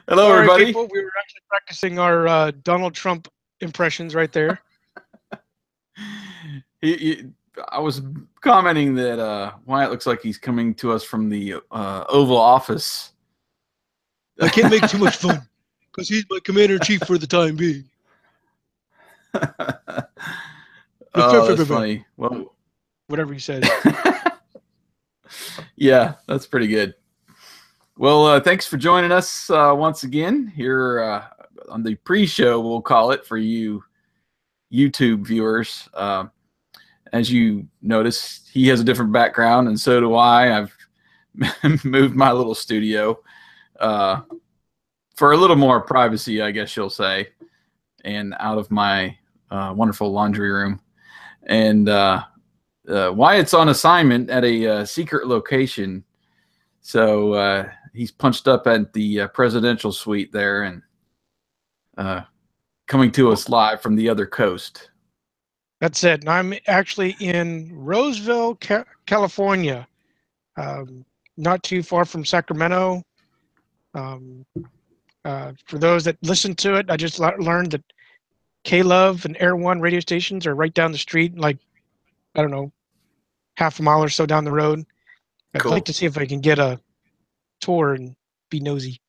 Hello, Sorry, everybody. people. We were actually practicing our Donald Trump impressions right there. I was commenting that Wyatt looks like he's coming to us from the Oval Office. I can't make too much fun because he's my commander-in-chief for the time being. Oh, that's funny. Well, whatever he says. Yeah, that's pretty good. Well, thanks for joining us once again here on the pre-show, we'll call it, for you YouTube viewers. As you notice, he has a different background, and so do I. I've moved my little studio for a little more privacy, I guess you'll say, and out of my wonderful laundry room. And Wyatt's on assignment at a secret location, so he's punched up at the presidential suite there and coming to us live from the other coast. That's it. And I'm actually in Roseville, California, not too far from Sacramento. For those that listen to it, I just learned that K-Love and Air One radio stations are right down the street, like, I don't know, half a mile or so down the road. I'd like to see if I can get a tour and be nosy.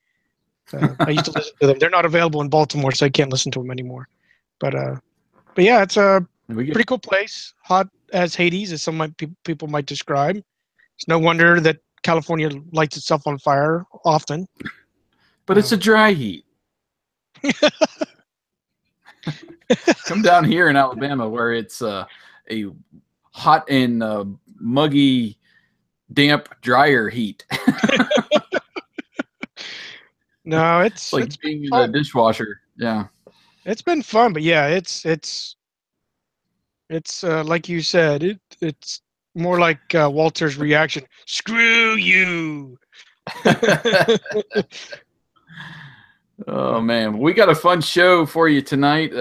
I used to listen to them. They're not available in Baltimore, so I can't listen to them anymore. But yeah, it's a pretty cool place. Hot as Hades, as some people might describe. It's no wonder that California lights itself on fire often. But it's a dry heat. Come down here in Alabama where it's a hot and muggy, damp, drier heat. No, it's like being in a dishwasher. Yeah, it's been fun, but yeah, it's like you said, it's more like Walter's reaction. Screw you. Oh man, we got a fun show for you tonight.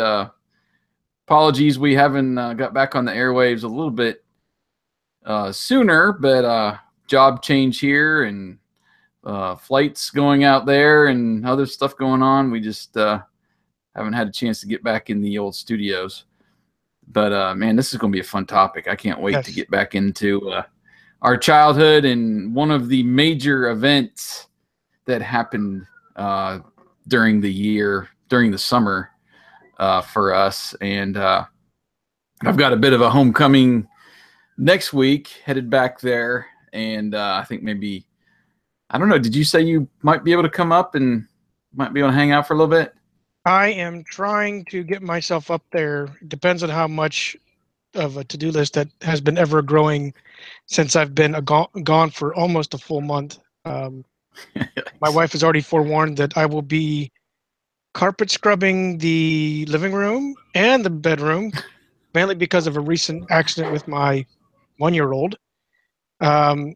Apologies, we haven't got back on the airwaves a little bit sooner, but job change here and flights going out there and other stuff going on. We just haven't had a chance to get back in the old studios. But man, this is going to be a fun topic. I can't wait to get back into our childhood and one of the major events that happened during the year, during the summer for us. And I've got a bit of a homecoming next week, headed back there. And I think maybe, I don't know, did you say you might be able to come up and might be able to hang out for a little bit? I am trying to get myself up there. It depends on how much of a to-do list that has been ever growing since I've been gone for almost a full month. My wife has already forewarned that I will be carpet scrubbing the living room and the bedroom, mainly because of a recent accident with my 1-year-old. And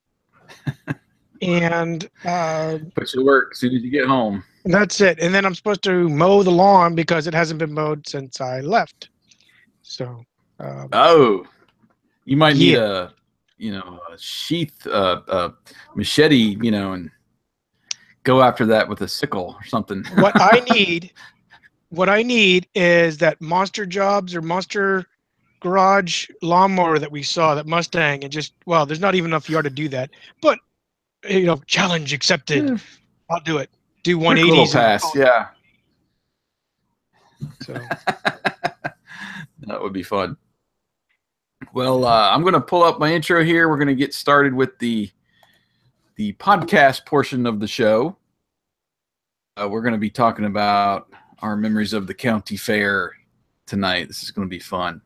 put you to work as soon as you get home. That's it. And then I'm supposed to mow the lawn because it hasn't been mowed since I left. So you might need a sheath machete, and go after that with a sickle or something. What I need is that Monster Jobs or Monster Garage lawnmower that we saw, that Mustang, and just, well, there's not even enough yard to do that. But challenge accepted. I'll do it. Do 180s. Little pass, yeah. So that would be fun. Well, I'm going to pull up my intro here. We're going to get started with the podcast portion of the show. We're going to be talking about our memories of the county fair tonight. This is going to be fun.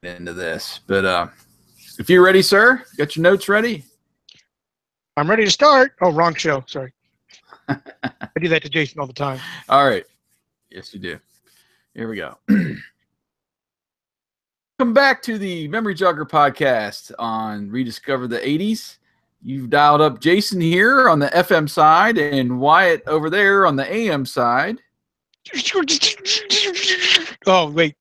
Into this, but if you're ready, sir, got your notes ready? I'm ready to start. Oh, wrong show. Sorry. I do that to Jason all the time. All right. Yes, you do. Here we go. Welcome back to the Memory Jogger podcast on Rediscover the 80s. You've dialed up Jason here on the FM side and Wyatt over there on the AM side. Oh, wait.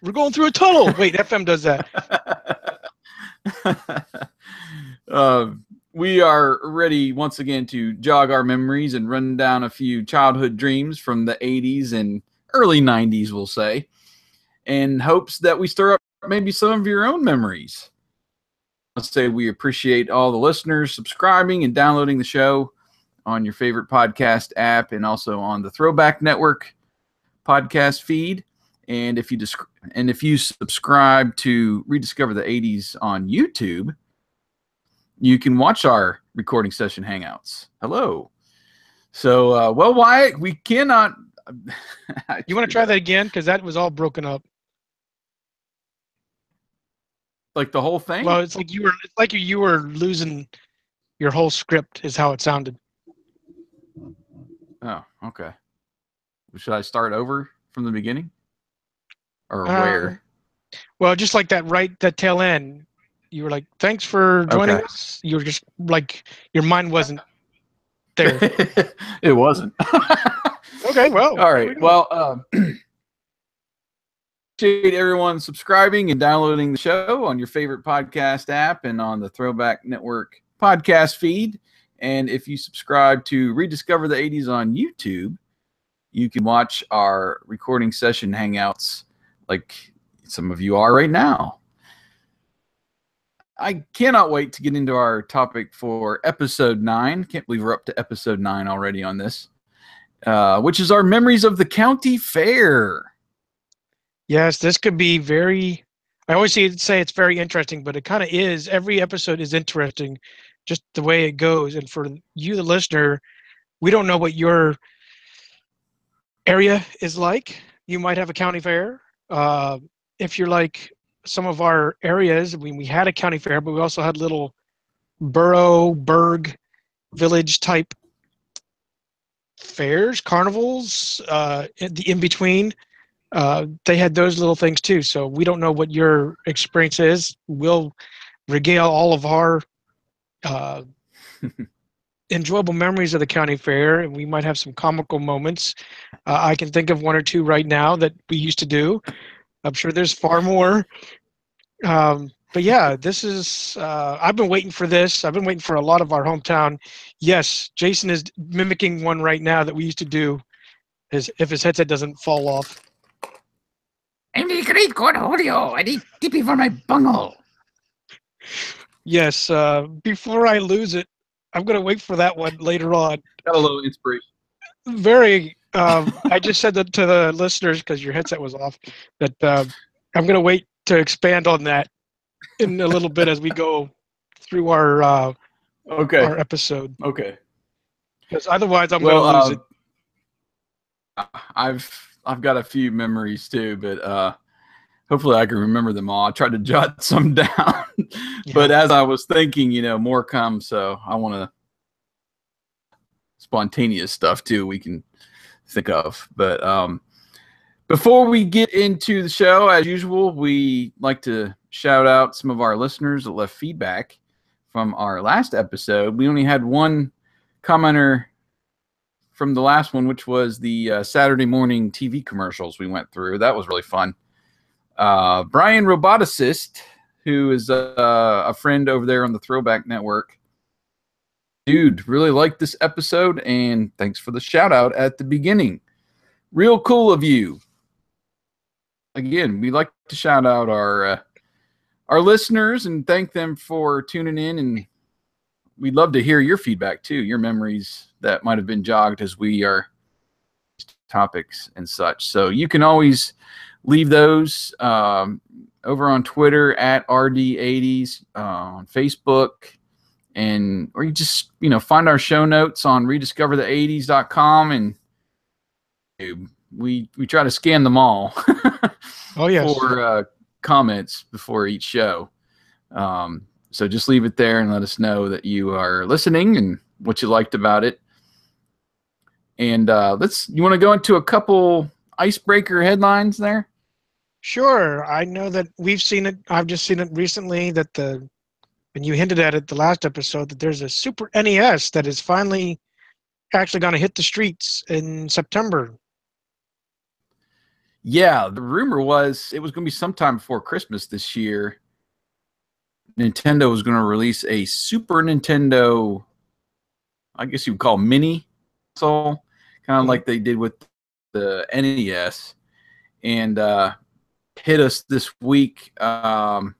We're going through a tunnel. Wait, FM does that. We are ready once again to jog our memories and run down a few childhood dreams from the 80s and early 90s, we'll say, in hopes that we stir up maybe some of your own memories. Let's say we appreciate all the listeners subscribing and downloading the show on your favorite podcast app and also on the Throwback Network podcast feed. And if you subscribe to Rediscover the 80s on YouTube, you can watch our recording session hangouts. Hello. So, well, Wyatt, we cannot. You want to try that again? Because that was all broken up. Like the whole thing? Well, it's like you were losing your whole script. Is how it sounded. Oh, okay. Should I start over from the beginning, or where? Well, just like that tail end. You were like, "Thanks for joining us." You were just like, your mind wasn't there. It wasn't. Okay, well. All right. Well, appreciate everyone subscribing and downloading the show on your favorite podcast app and on the Throwback Network podcast feed. And if you subscribe to Rediscover the 80s on YouTube, you can watch our recording session hangouts like some of you are right now. I cannot wait to get into our topic for episode 9. Can't believe we're up to episode 9 already on this, which is our memories of the county fair. Yes, this could be very. I always say it's very interesting, but it kind of is. Every episode is interesting, just the way it goes. And for you, the listener, we don't know what your area is like. You might have a county fair. If you're like some of our areas, we had a county fair, but we also had little burg, village type fairs, carnivals, in between. They had those little things too. So we don't know what your experience is. We'll regale all of our enjoyable memories of the county fair, and we might have some comical moments. I can think of one or two right now that we used to do. I'm sure there's far more. But yeah, this is, I've been waiting for this. I've been waiting for a lot of our hometown. Yes, Jason is mimicking one right now that we used to do if his headset doesn't fall off. I'm the great God Julio. I need tippy for my bungle. Yes, before I lose it, I'm going to wait for that one later on. Got a little inspiration. Very, I just said that to the listeners because your headset was off, that I'm going to wait to expand on that in a little bit as we go through our episode. Okay. Because otherwise, I'm going to lose it. I've got a few memories too, but hopefully I can remember them all. I tried to jot some down, but as I was thinking, more comes. So I want to spontaneous stuff too. We can think of, but before we get into the show, as usual, we like to shout out some of our listeners that left feedback from our last episode. We only had one commenter from the last one, which was the Saturday morning TV commercials we went through. That was really fun. Brian Roboticist, who is a friend over there on the Throwback Network. Dude, really liked this episode, and thanks for the shout out at the beginning. Real cool of you. Again, we like to shout out our listeners and thank them for tuning in, and we'd love to hear your feedback too, your memories that might have been jogged as we are topics and such. So you can always leave those over on Twitter at RD80s, on Facebook, or you just find our show notes on rediscoverthe80s.com, and we try to scan them all. Oh yes. For comments before each show. So just leave it there and let us know that you are listening and what you liked about it. And you want to go into a couple icebreaker headlines there? Sure. I know that we've seen it. I've just seen it recently that and you hinted at it the last episode, that there's a Super NES that is finally actually going to hit the streets in September. Yeah, the rumor was it was going to be sometime before Christmas this year. Nintendo was going to release a Super Nintendo, I guess you would call mini console, kind of like they did with the NES, and hit us this week. One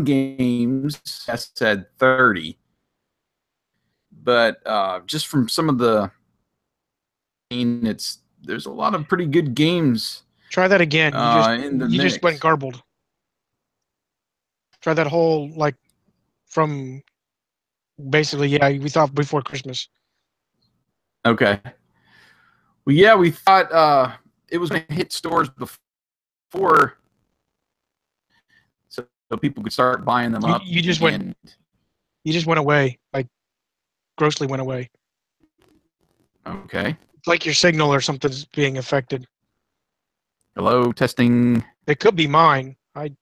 games has said 30, but just from some of the, there's a lot of pretty good games. Try that again. You just went mix. garbled. Try that whole, like, from basically, yeah, we thought before Christmas. Okay. Well, yeah, we thought it was going to hit stores before, so people could start buying them up. You just went away, like grossly went away. Okay. It's like your signal or something's being affected. Hello, testing. It could be mine. I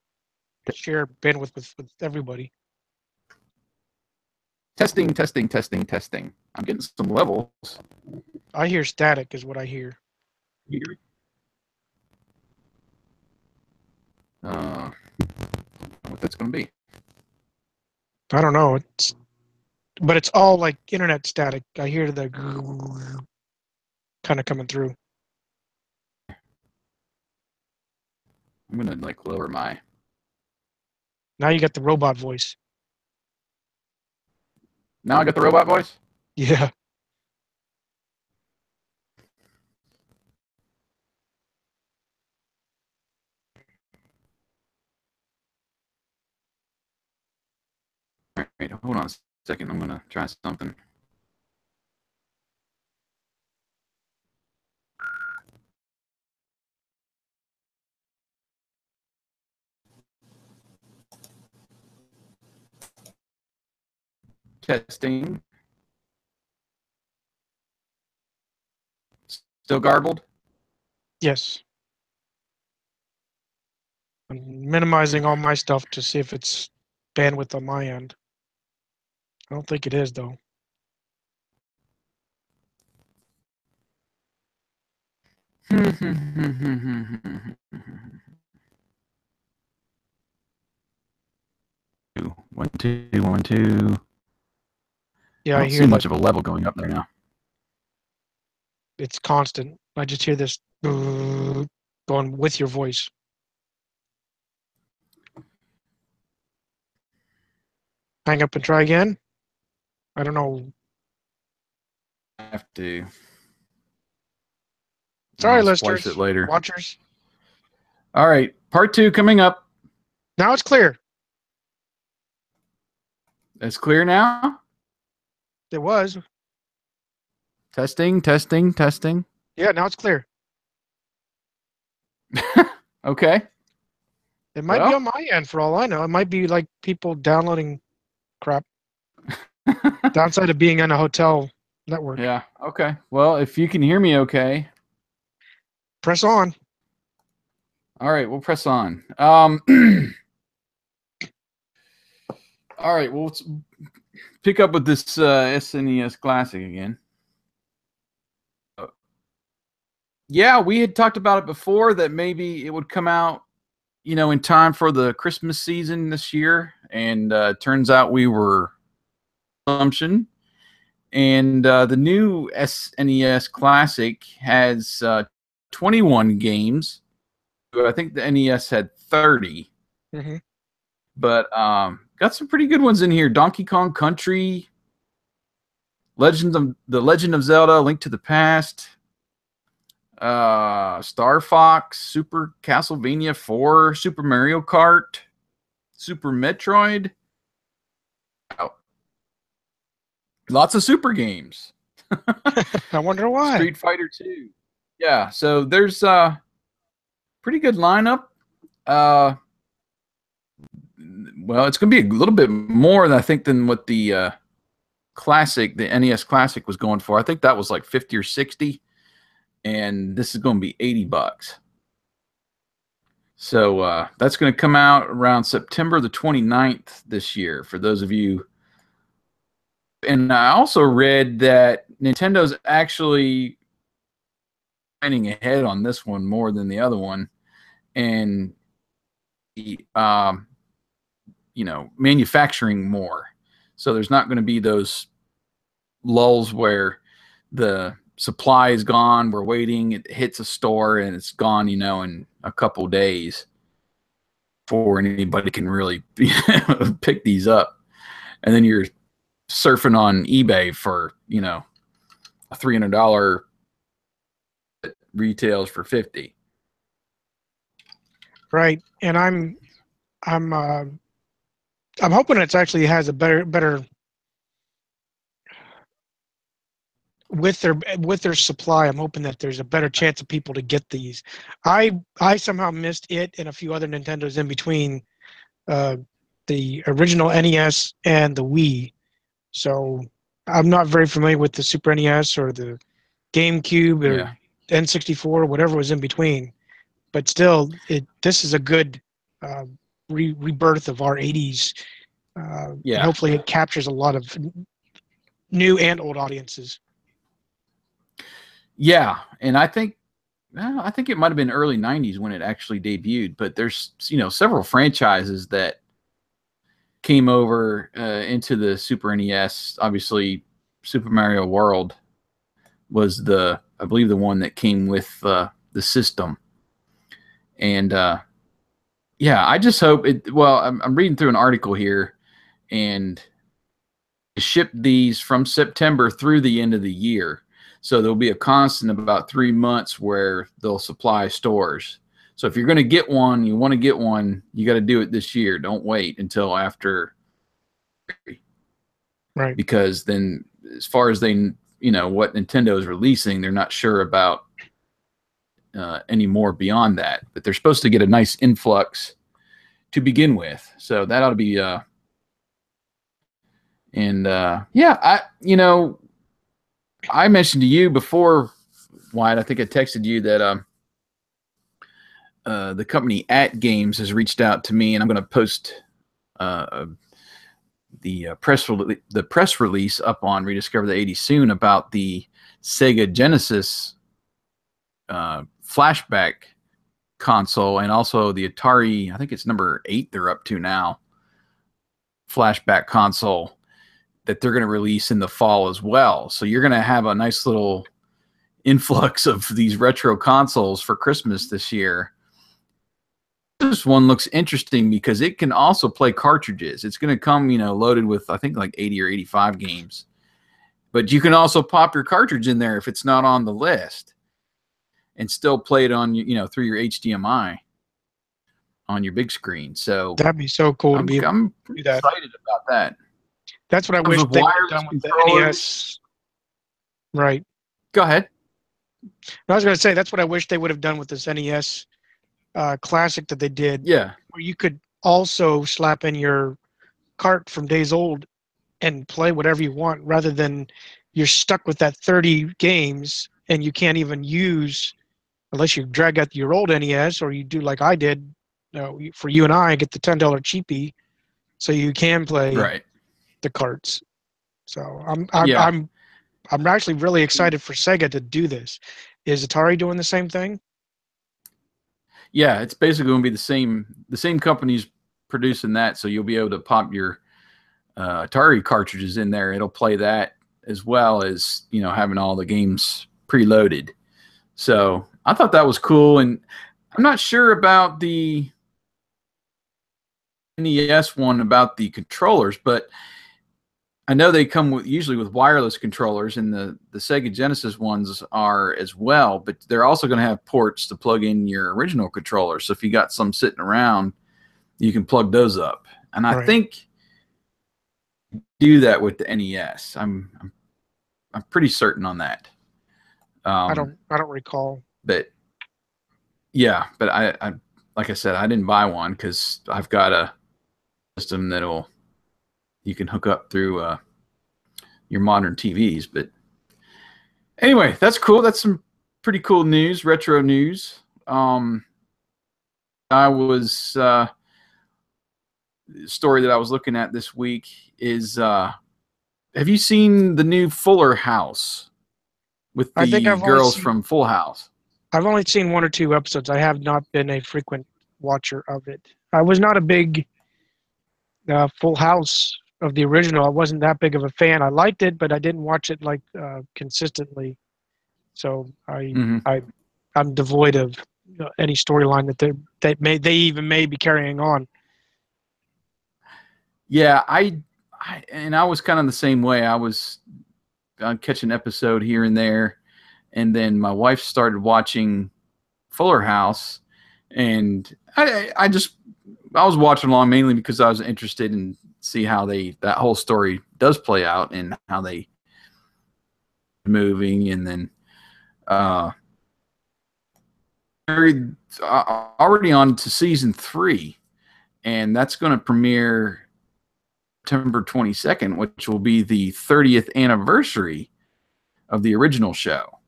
share bandwidth with everybody. Testing, testing, testing, testing. I'm getting some levels. I hear static is what I hear. What that's going to be. I don't know. But it's all like internet static. I hear the kind of coming through. I'm going to like lower my. Now you got the robot voice. Now I got the robot voice? Yeah. All right, hold on a second. I'm going to try something. Testing. Still garbled? Yes. I'm minimizing all my stuff to see if it's bandwidth on my end. I don't think it is, though. One, two, 1, 2. Yeah, I I don't hear see much of a level going up there now. it's constant. I just hear this going with your voice. Hang up and try again. I don't know. I have to. Sorry, I'll listeners, splice it later. watchers. All right, part 2 coming up. Now it's clear. It's clear now? It was. Testing, testing, testing. Yeah, now it's clear. Okay. It might be on my end for all I know. It might be like people downloading crap. Downside of being on a hotel network. Yeah, okay. Well, if you can hear me okay. Press on. All right, we'll press on. All right, well, let's pick up with this SNES Classic again. Yeah, we had talked about it before that maybe it would come out, in time for the Christmas season this year, and turns out we were assumption. And the new SNES Classic has 21 games. I think the NES had 30. Mm-hmm. But got some pretty good ones in here. Donkey Kong Country, The Legend of Zelda, Link to the Past, Star Fox, Super Castlevania 4, Super Mario Kart, Super Metroid. Wow. Lots of super games. I wonder why. Street Fighter 2. Yeah, so there's a pretty good lineup. Well, it's going to be a little bit more than I think than what the Classic, the NES Classic was going for. I think that was like 50 or 60. And this is going to be $80. So that's going to come out around September the 29th this year for those of you. And I also read that Nintendo's actually planning ahead on this one more than the other one. And manufacturing more. So there's not going to be those lulls where the supply is gone, we're waiting, it hits a store and it's gone, in a couple days before anybody can really pick these up. And then you're surfing on eBay for, a $300 retails for $50. Right. And I'm hoping it actually has a better with their supply. I'm hoping that there's a better chance of people to get these. I somehow missed it and a few other Nintendos in between the original NES and the Wii. So I'm not very familiar with the Super NES or the GameCube or N64 or whatever was in between. But still, this is a good rebirth of our 80s. And hopefully it captures a lot of new and old audiences. Yeah, and I think it might have been early 90s when it actually debuted, but there's several franchises that came over into the Super NES. Obviously, Super Mario World was I believe the one that came with the system. And I just hope it. Well, I'm reading through an article here, and ship these from September through the end of the year. So there'll be a constant of about 3 months where they'll supply stores. So if you're going to get one, you want to get one, you got to do it this year. Don't wait until after. Right. Because then as far as they, what Nintendo is releasing, they're not sure about any more beyond that. But they're supposed to get a nice influx to begin with. So that ought to be, I mentioned to you before, Wyatt, I think I texted you that the company At Games has reached out to me, and I'm going to post the press release up on Rediscover the 80s soon about the Sega Genesis flashback console, and also the Atari, I think it's number 8 they're up to now, flashback console that they're going to release in the fall as well. So you're going to have a nice little influx of these retro consoles for Christmas this year. This one looks interesting because it can also play cartridges. It's going to come, loaded with, I think, like 80 or 85 games. But you can also pop your cartridge in there if it's not on the list and still play it on, through your HDMI on your big screen. So that'd be so cool to be able I'm to do that. excited about that. That's what I wish they would have done with the NES. Right. Go ahead. I was going to say, that's what I wish they would have done with this NES classic that they did. Yeah. Where you could also slap in your cart from days old and play whatever you want, rather than you're stuck with that 30 games and you can't even use, unless you drag out your old NES, or you do like I did, for you and I, get the $10 cheapie so you can play the carts. So I'm actually really excited for Sega to do this. Is Atari doing the same thing? Yeah, it's basically going to be the same company's producing that, so you'll be able to pop your Atari cartridges in there. It'll play that as well as having all the games preloaded. So I thought that was cool, and I'm not sure about the NES one about the controllers, but I know they come usually with wireless controllers, and the Sega Genesis ones are as well, but they're also going to have ports to plug in your original controller. So if you got some sitting around, you can plug those up. And I think do that with the NES. I'm pretty certain on that. I don't recall. But yeah, but I like I said, I didn't buy one because I've got a system you can hook up through your modern TVs. But anyway, that's cool. That's some pretty cool news, retro news. Story that I was looking at this week is, have you seen the new Fuller House with the girls from Full House? I've only seen 1 or 2 episodes. I have not been a frequent watcher of it. I was not a big Full House of the original. I wasn't that big of a fan. I liked it, but I didn't watch it like consistently. So I'm devoid of any storyline that they even may be carrying on. Yeah, I was kind of the same way. I was catch an episode here and there, and then my wife started watching Fuller House, and I was watching along mainly because I was interested in see how that whole story does play out and how they moving, and then already on to season 3, and that's going to premiere September 22nd, which will be the 30th anniversary of the original show.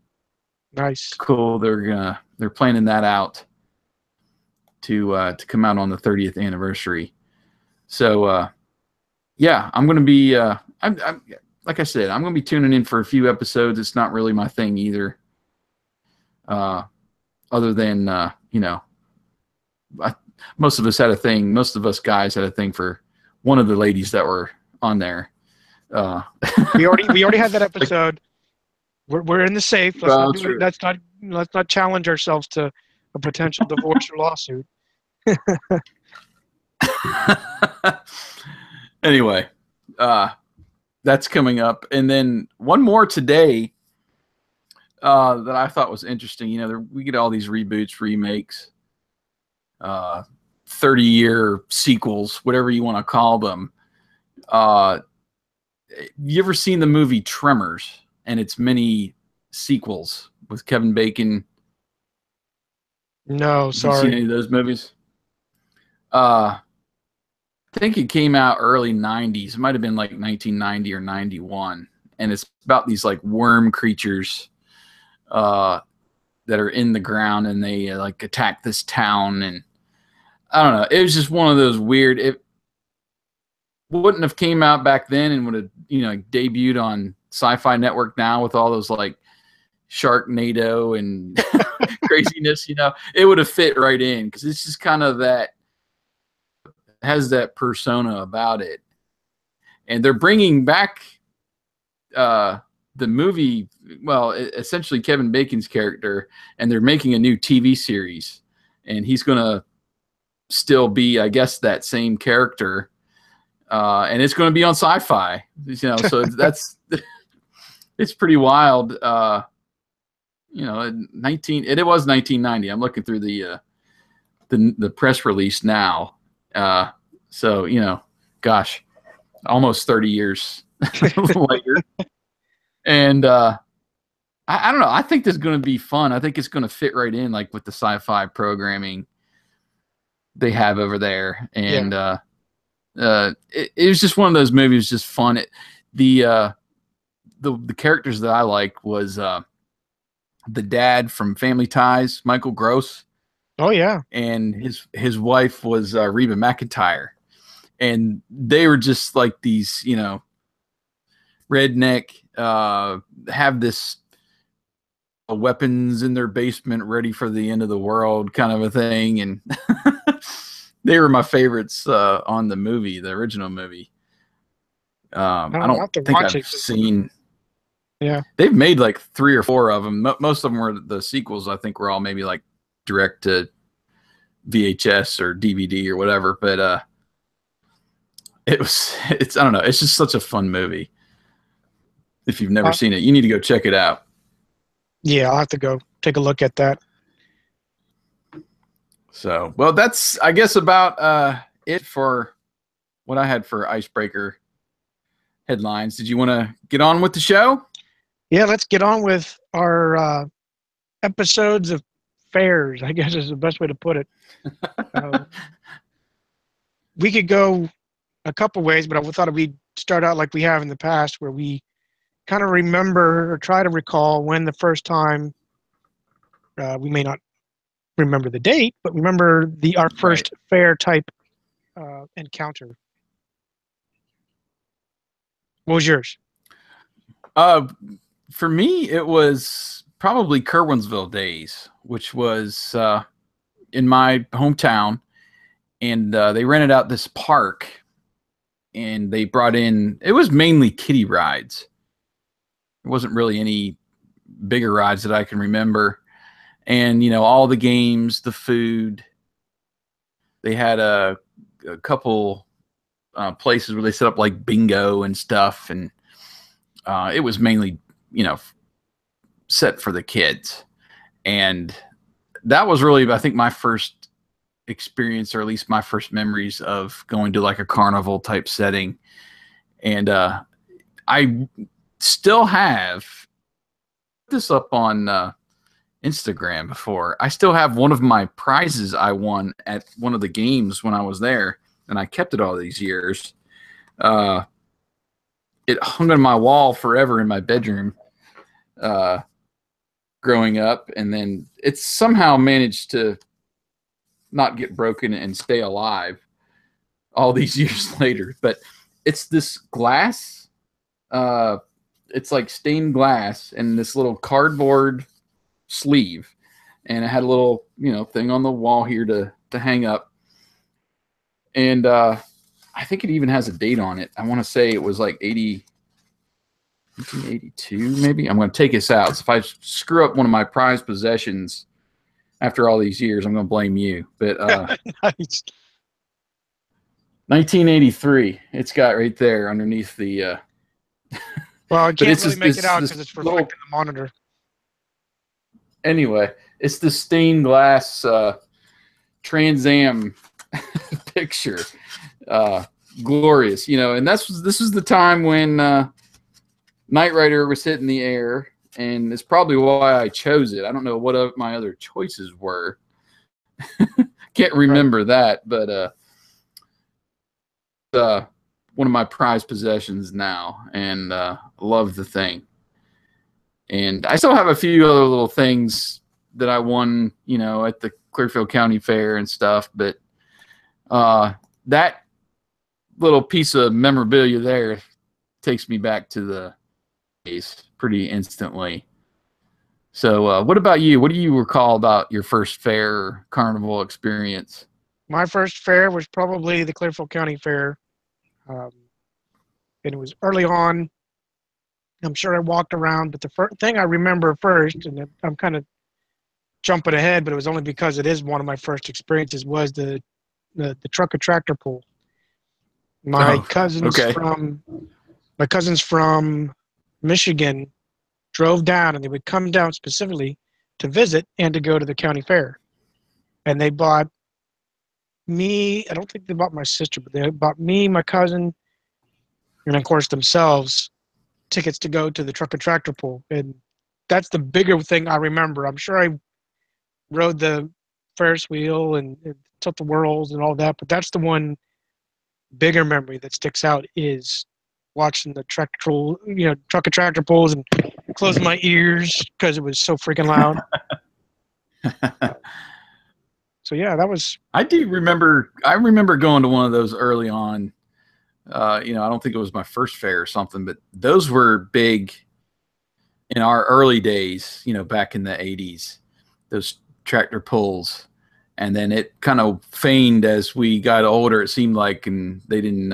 Nice. Cool. They're planning that out to come out on the 30th anniversary. So yeah, I'm going to be I'm like I said, I'm going to be tuning in for a few episodes. It's not really my thing either. Other than most of us had a thing. Most of us guys had a thing for one of the ladies that were on there. We already had that episode. We're in the safe. Let's not challenge ourselves to a potential divorce or lawsuit. Anyway, that's coming up, and then one more today that I thought was interesting. We get all these reboots, remakes, 30-year sequels, whatever you want to call them. You ever seen the movie Tremors and its many sequels with Kevin Bacon? No, sorry. Have you seen any of those movies? I think it came out early 90s. It might have been like 1990 or 91. And it's about these like worm creatures that are in the ground, and they like attack this town. And I don't know. It was just one of those weird. It wouldn't have came out back then and would have debuted on Sci-Fi Network now with all those like Sharknado and craziness. It would have fit right in because it's just kind of has that persona about it. And they're bringing back the movie, well, essentially Kevin Bacon's character, and they're making a new TV series, and he's going to still be, I guess, that same character, and it's going to be on Sci-Fi, so that's it's pretty wild. It was 1990. I'm looking through the press release now. So gosh, almost 30 years later. And I don't know. I think this is going to be fun. I think it's going to fit right in, like with the sci-fi programming they have over there. And it was just one of those movies, just fun. The characters that I like was the dad from Family Ties, Michael Gross. Oh yeah. And his wife was Reba McEntire, and they were just like these, redneck, have this weapons in their basement ready for the end of the world kind of a thing, and they were my favorites on the original movie. I don't think I've seen. Yeah, they've made like 3 or 4 of them. Most of them were the sequels. I think were all maybe like direct to VHS or DVD or whatever, but it's I don't know, it's just such a fun movie. If you've never seen it, you need to go check it out. Yeah, I'll have to go take a look at that. So, well, that's, I guess, about it for what I had for Icebreaker Headlines. Did you want to get on with the show? Yeah, let's get on with our episodes of fairs, I guess is the best way to put it. We could go a couple ways, but I thought we'd start out like we have in the past, where we kind of remember or try to recall when the first time, we may not remember the date, but remember our first fair type encounter. What was yours? For me, it was probably Curwensville days, which was in my hometown, and they rented out this park and they brought in, it was mainly kiddie rides. There wasn't really any bigger rides that I can remember. And, you know, all the games, the food. They had a couple places where they set up like bingo and stuff. And it was mainly, you know, set for the kids. And that was really, I think, my first experience, or at least my first memories of going to like a carnival type setting. And I still have this up on Instagram before. I still have one of my prizes I won at one of the games when I was there, and I kept it all these years. It hung on my wall forever in my bedroom growing up, and then it's somehow managed to not get broken and stay alive all these years later. But it's this glass. It's like stained glass and this little cardboard sleeve, and it had a little, you know, thing on the wall here to hang up. And I think it even has a date on it. I want to say it was like 1982, maybe. I'm going to take this out. So if I screw up one of my prized possessions after all these years, I'm going to blame you. But Nice. 1983, it's got right there underneath the. Well, I can't really make this, it out this because it's reflecting little, the monitor. Anyway, it's the stained glass Trans Am picture. Glorious, you know, and this is the time when Knight Rider was hitting the air, and it's probably why I chose it. I don't know what my other choices were. Can't remember that, but one of my prized possessions now, and love the thing. And I still have a few other little things that I won, you know, at the Clearfield County Fair and stuff, but that little piece of memorabilia there takes me back to the days pretty instantly. So what about you? What do you recall about your first fair or carnival experience? My first fair was probably the Clearfield County Fair. And it was early on. I'm sure I walked around, but the first thing I remember first, and I'm kind of jumping ahead, but it was only because it is one of my first experiences, was the truck and tractor pull. My cousins from Michigan drove down, and they would come down specifically to visit and to go to the county fair. And they bought me, I don't think they bought my sister, but they bought me, my cousin, and of course themselves, tickets to go to the truck and tractor pull. And that's the bigger thing I remember. I'm sure I rode the Ferris wheel and tilt the whirls and all that, but that's the one bigger memory that sticks out, is watching the truck and tractor pulls and closing my ears because it was so freaking loud. So yeah, that was. I remember going to one of those early on. You know, I don't think it was my first fair or something, but those were big in our early days, you know, back in the 80s, those tractor pulls. And then it kind of feigned as we got older, it seemed like, and they didn't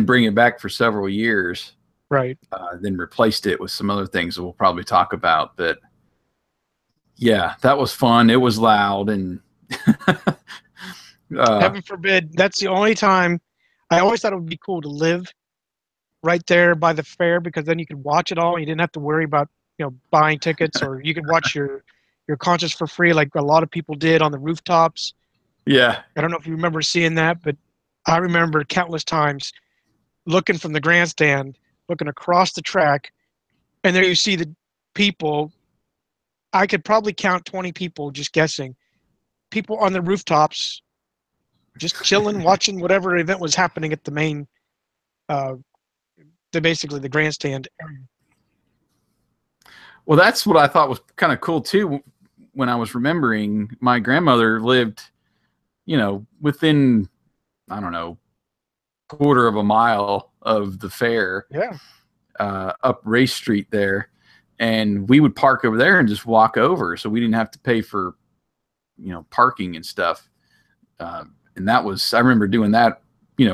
bring it back for several years. Right. Then replaced it with some other things that we'll probably talk about. But yeah, that was fun. It was loud, and heaven forbid, that's the only time. I always thought it would be cool to live right there by the fair, because then you could watch it all. And you didn't have to worry about, you know, buying tickets, or you could watch your concerts for free, like a lot of people did on the rooftops. Yeah. I don't know if you remember seeing that, but I remember countless times looking from the grandstand, looking across the track, and there you see the people. I could probably count 20 people, just guessing, people on the rooftops, just chilling, watching whatever event was happening at the main, basically the grandstand area. Well, that's what I thought was kind of cool too. When I was remembering, my grandmother lived, you know, within, I don't know, quarter of a mile of the fair. Yeah. Up Race Street there, and we would park over there and just walk over, so we didn't have to pay for, you know, parking and stuff. And that was, I remember doing that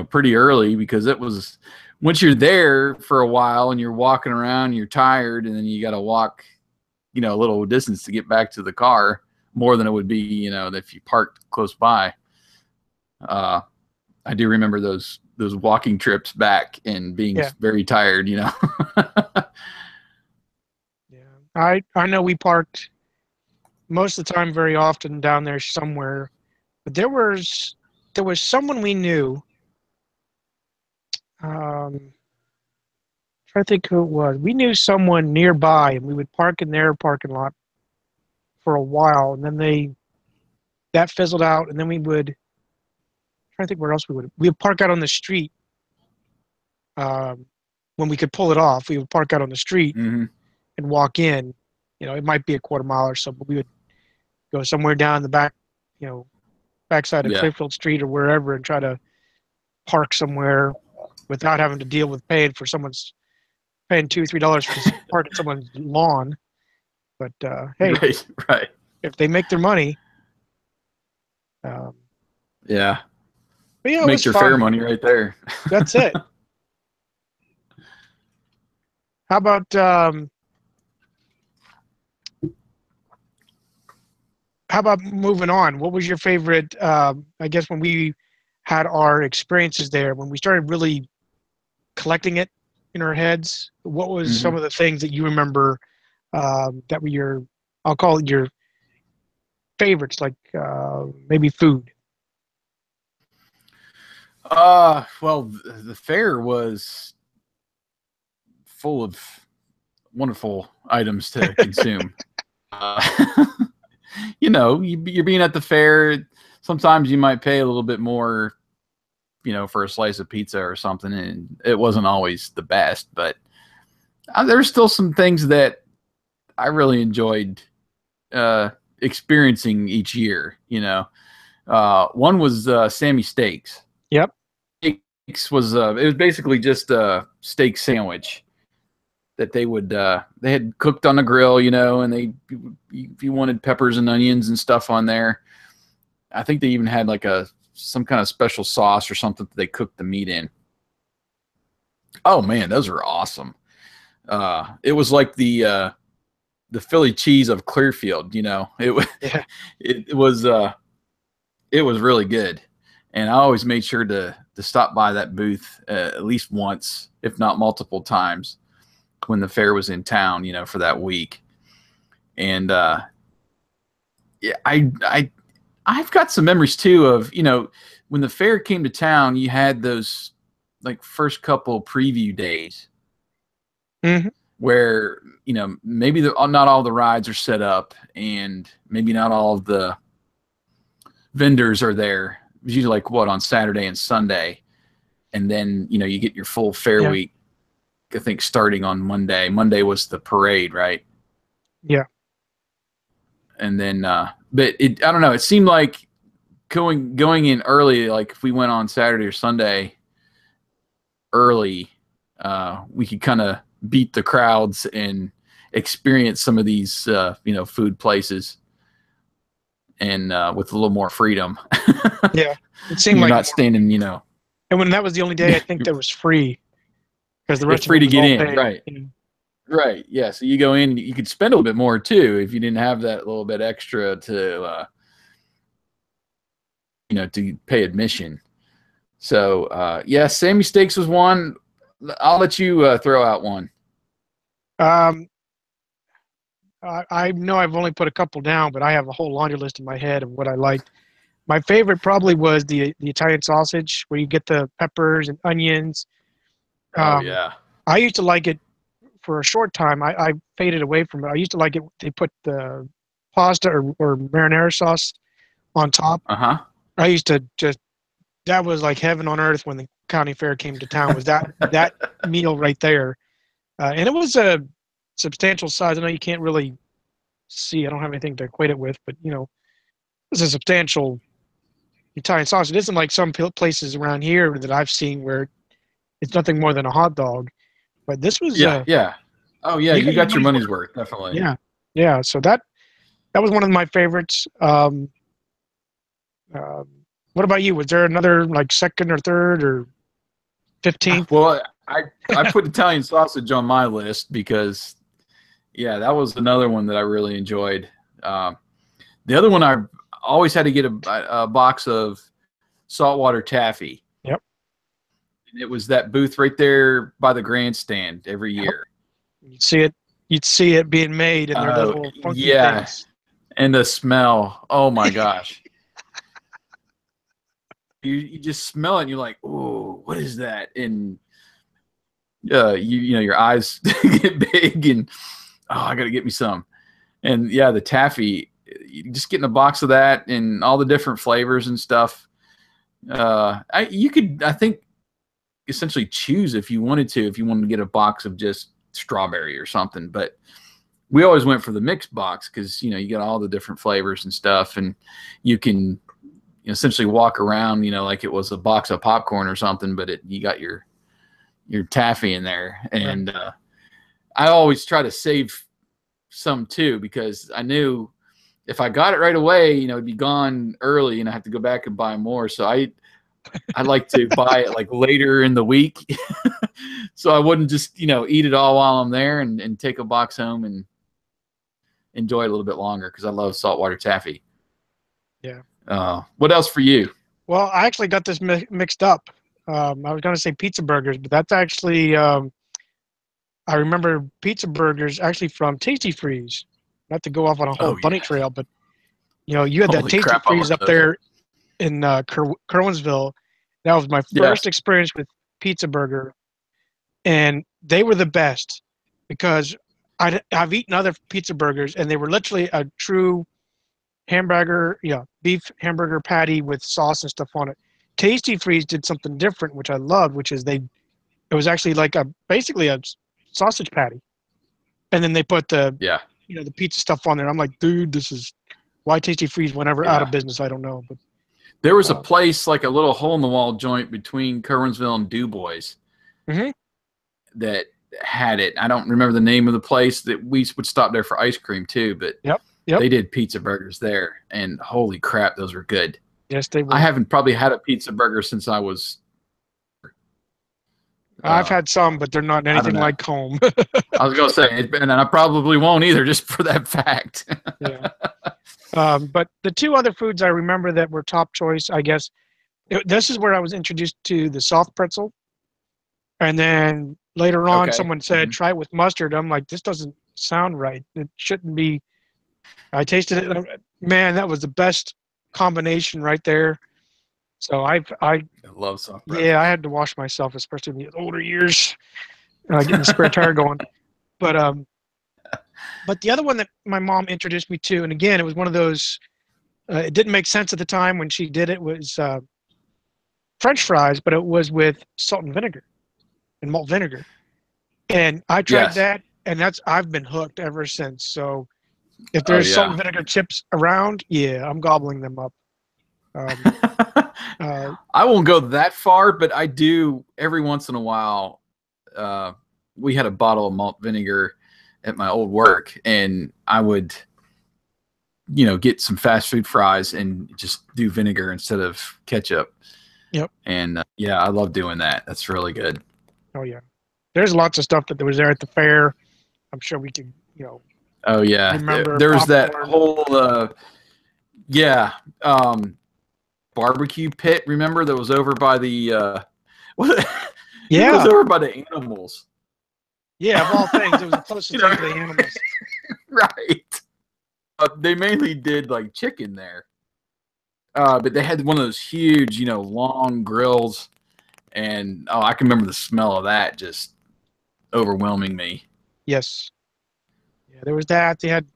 pretty early, because it was, once you're there for a while and you're walking around, you're tired, and then you got to walk, a little distance to get back to the car, more than it would be, if you parked close by. I do remember those walking trips back and being very tired, Yeah. I know we parked most of the time very often down there somewhere, but there was someone we knew. Trying to think who it was. We knew someone nearby, and we would park in their parking lot for a while, and then that fizzled out, and then we would. Trying to think where else we would park out on the street. When we could pull it off, we would park out on the street and walk in. It might be a quarter mile or so, but we would go somewhere down the back, backside of Clearfield Street or wherever, and try to park somewhere without having to deal with paying $2 or $3 for parking someone's lawn. But hey, right. If they make their money, yeah. But, make your fair money right there. That's it. How about moving on? What was your favorite, I guess, when we had our experiences there, when we started really collecting it in our heads, what was some of the things that you remember that were I'll call it your favorites, like maybe food? Well, the fair was full of wonderful items to consume. You're being at the fair. Sometimes you might pay a little bit more, for a slice of pizza or something, and it wasn't always the best, but there's still some things that I really enjoyed experiencing each year. One was Sammy Steaks. Yep. Steaks was it was basically just a steak sandwich that they had cooked on the grill, and if you wanted peppers and onions and stuff on there. I think they even had like some kind of special sauce or something that they cooked the meat in. Oh man, those are awesome. It was like the Philly cheese of Clearfield, it was really good. And I always made sure to stop by that booth at least once, if not multiple times, when the fair was in town, for that week. And I've got some memories too of, when the fair came to town, you had those like first couple preview days where, maybe not all the rides are set up, and maybe not all of the vendors are there. It was usually like on Saturday and Sunday. And then, you get your full fair week, I think, starting on Monday. Monday was the parade, right? Yeah. And then, but I don't know. It seemed like going in early, like if we went on Saturday or Sunday early, we could kind of beat the crowds and experience some of these, food places, and with a little more freedom. Yeah, it seemed You're like not standing, And when that was the only day, I think that was free, because the rest it's free to get in, paid, right? Right. Yeah. So you go in, you could spend a little bit more too if you didn't have that little bit extra to, to pay admission. So, Sammy Steaks was one. I'll let you throw out one. I know I've only put a couple down, but I have a whole laundry list in my head of what I liked. My favorite probably was the Italian sausage, where you get the peppers and onions. Yeah. I used to like it for a short time. I faded away from it. I used to like it. They put the pasta or marinara sauce on top. I used to that was like heaven on earth when the county fair came to town, was that meal right there. And it was a substantial size. I know you can't really see. I don't have anything to equate it with, but, it was a substantial Italian sausage. It isn't like some places around here that I've seen where it's nothing more than a hot dog. But this was yeah. Oh yeah, you got your money's worth, definitely. Yeah. So that was one of my favorites. What about you? Was there another like second or third or 15th? Well, I put Italian sausage on my list because, yeah, that was another one that I really enjoyed. The other one, I always had to get a box of saltwater taffy. Yep. And it was that booth right there by the Grandstand every year. You'd see it being made in their little funky things. And the smell. Oh my gosh. You just smell it and you're like, oh, what is that? And you know, your eyes get big and I gotta get me some. And yeah, the taffy, just getting a box of that and all the different flavors and stuff. You could, I think, essentially choose if you wanted to get a box of just strawberry or something, but we always went for the mixed box because, you know, you got all the different flavors and stuff, and you can essentially walk around, you know, like it was a box of popcorn or something, but you got your taffy in there. And I always try to save some too, because I knew if I got it right away, you know, it'd be gone early and I have to go back and buy more. So I like to buy it like later in the week. So I wouldn't just, you know, eat it all while I'm there and take a box home and enjoy it a little bit longer, because I love saltwater taffy. Yeah. What else for you? Well, I actually got this mixed up. I was going to say pizza burgers, but that's actually, I remember pizza burgers actually from Tasty Freeze. Not to go off on a whole bunny trail, but, you know, you had that Tasty Freeze up there in Kerwinsville. That was my first experience with pizza burger, and they were the best because I've eaten other pizza burgers, and they were literally a true hamburger, beef hamburger patty with sauce and stuff on it. Tasty Freeze did something different, which I loved, which is it was actually like basically a sausage patty, and then they put the pizza stuff on there. I'm like, dude, this is why Tasty Freeze went out of business. I don't know, but there was a place, like a little hole in the wall joint between Kerwinsville and DuBois that had it. I don't remember the name of the place. That we would stop there for ice cream too, but they did pizza burgers there, and holy crap, those were good. Yes, they were. I haven't probably had a pizza burger since I was. I've had some, but they're not anything like home. I was going to say, and I probably won't either, just for that fact. But the two other foods I remember that were top choice, I guess, this is where I was introduced to the soft pretzel. And then later on, someone said, try it with mustard. I'm like, this doesn't sound right. It shouldn't be. I tasted it. Man, that was the best combination right there. So I love soft pretzel. Yeah, I had to wash myself, especially in the older years, getting the spare tire going. But the other one that my mom introduced me to, and again, it was one of those, it didn't make sense at the time when she did it, was French fries, but it was with salt and vinegar and malt vinegar. And I tried that, and I've been hooked ever since. So if there's salt and vinegar chips around, I'm gobbling them up. I won't go that far, but I do every once in a while. We had a bottle of malt vinegar at my old work, and I would, get some fast food fries and just do vinegar instead of ketchup. Yep. And I love doing that. That's really good. Oh yeah. There's lots of stuff that was there at the fair. I'm sure we could, Oh yeah. Remember there's that whole barbecue pit, remember, that was over by the it was over by the animals. Yeah, of all things, it was the closest thing to the animals. Right. They mainly did like chicken there. But they had one of those huge, long grills, and I can remember the smell of that just overwhelming me. Yes. Yeah, there was that. They had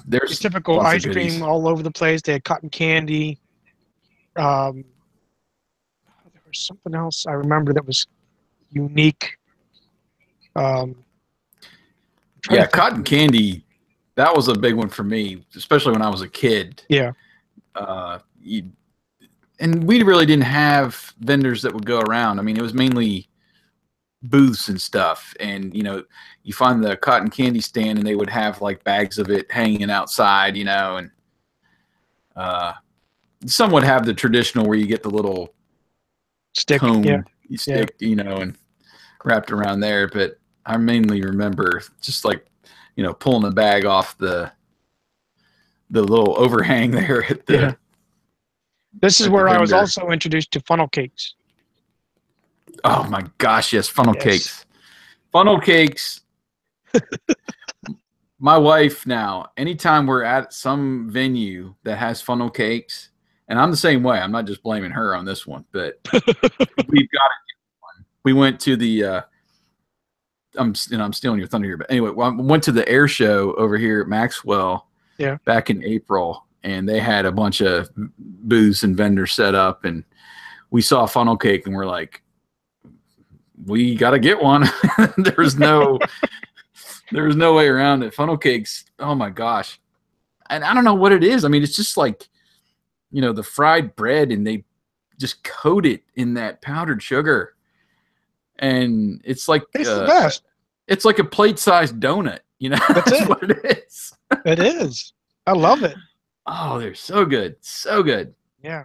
there's typical ice cream all over the place. They had cotton candy. There was something else I remember that was unique. Cotton candy, that was a big one for me, especially when I was a kid. Yeah. And we really didn't have vendors that would go around. I mean, it was mainly booths and stuff. And, you find the cotton candy stand and they would have like bags of it hanging outside, and some would have the traditional where you get the little Stick, cone, stick, you know, and wrapped around there. But I mainly remember just like, you know, pulling the bag off the little overhang there at the. This is where I was also introduced to funnel cakes. Oh my gosh, yes, funnel cakes. Funnel cakes. My wife now, anytime we're at some venue that has funnel cakes, and I'm the same way. I'm not just blaming her on this one, but we've got to get one. We went to the I'm stealing your thunder here, but anyway, I went to the air show over here at Maxwell back in April, and they had a bunch of booths and vendors set up, and we saw a funnel cake, and we're like, we got to get one. There was no way around it. Funnel cakes, oh my gosh. And I don't know what it is. I mean, it's just like, you know, the fried bread, and they just coat it in that powdered sugar. And it's like it's the best. It's like a plate-sized donut, you know. That's what it is. It is. I love it. Oh, they're so good. So good. Yeah.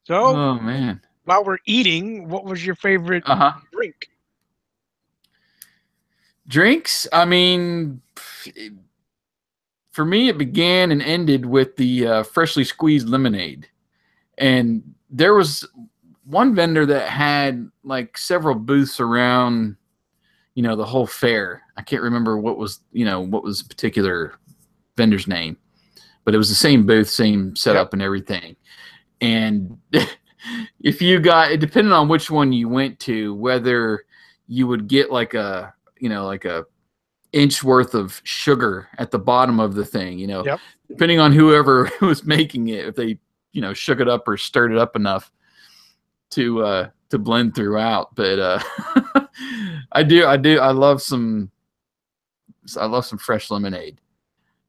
So, oh man. While we're eating, what was your favorite drink? Drinks? I mean, for me, it began and ended with the freshly squeezed lemonade. And there was one vendor that had like several booths around, you know, the whole fair. I can't remember what was the particular vendor's name, but it was the same booth, same setup and everything. And if you got, it depended on which one you went to, whether you would get like a, you know, like a inch worth of sugar at the bottom of the thing, you know, depending on whoever was making it, if they, you know, shook it up or stirred it up enough to blend throughout. But I love some fresh lemonade.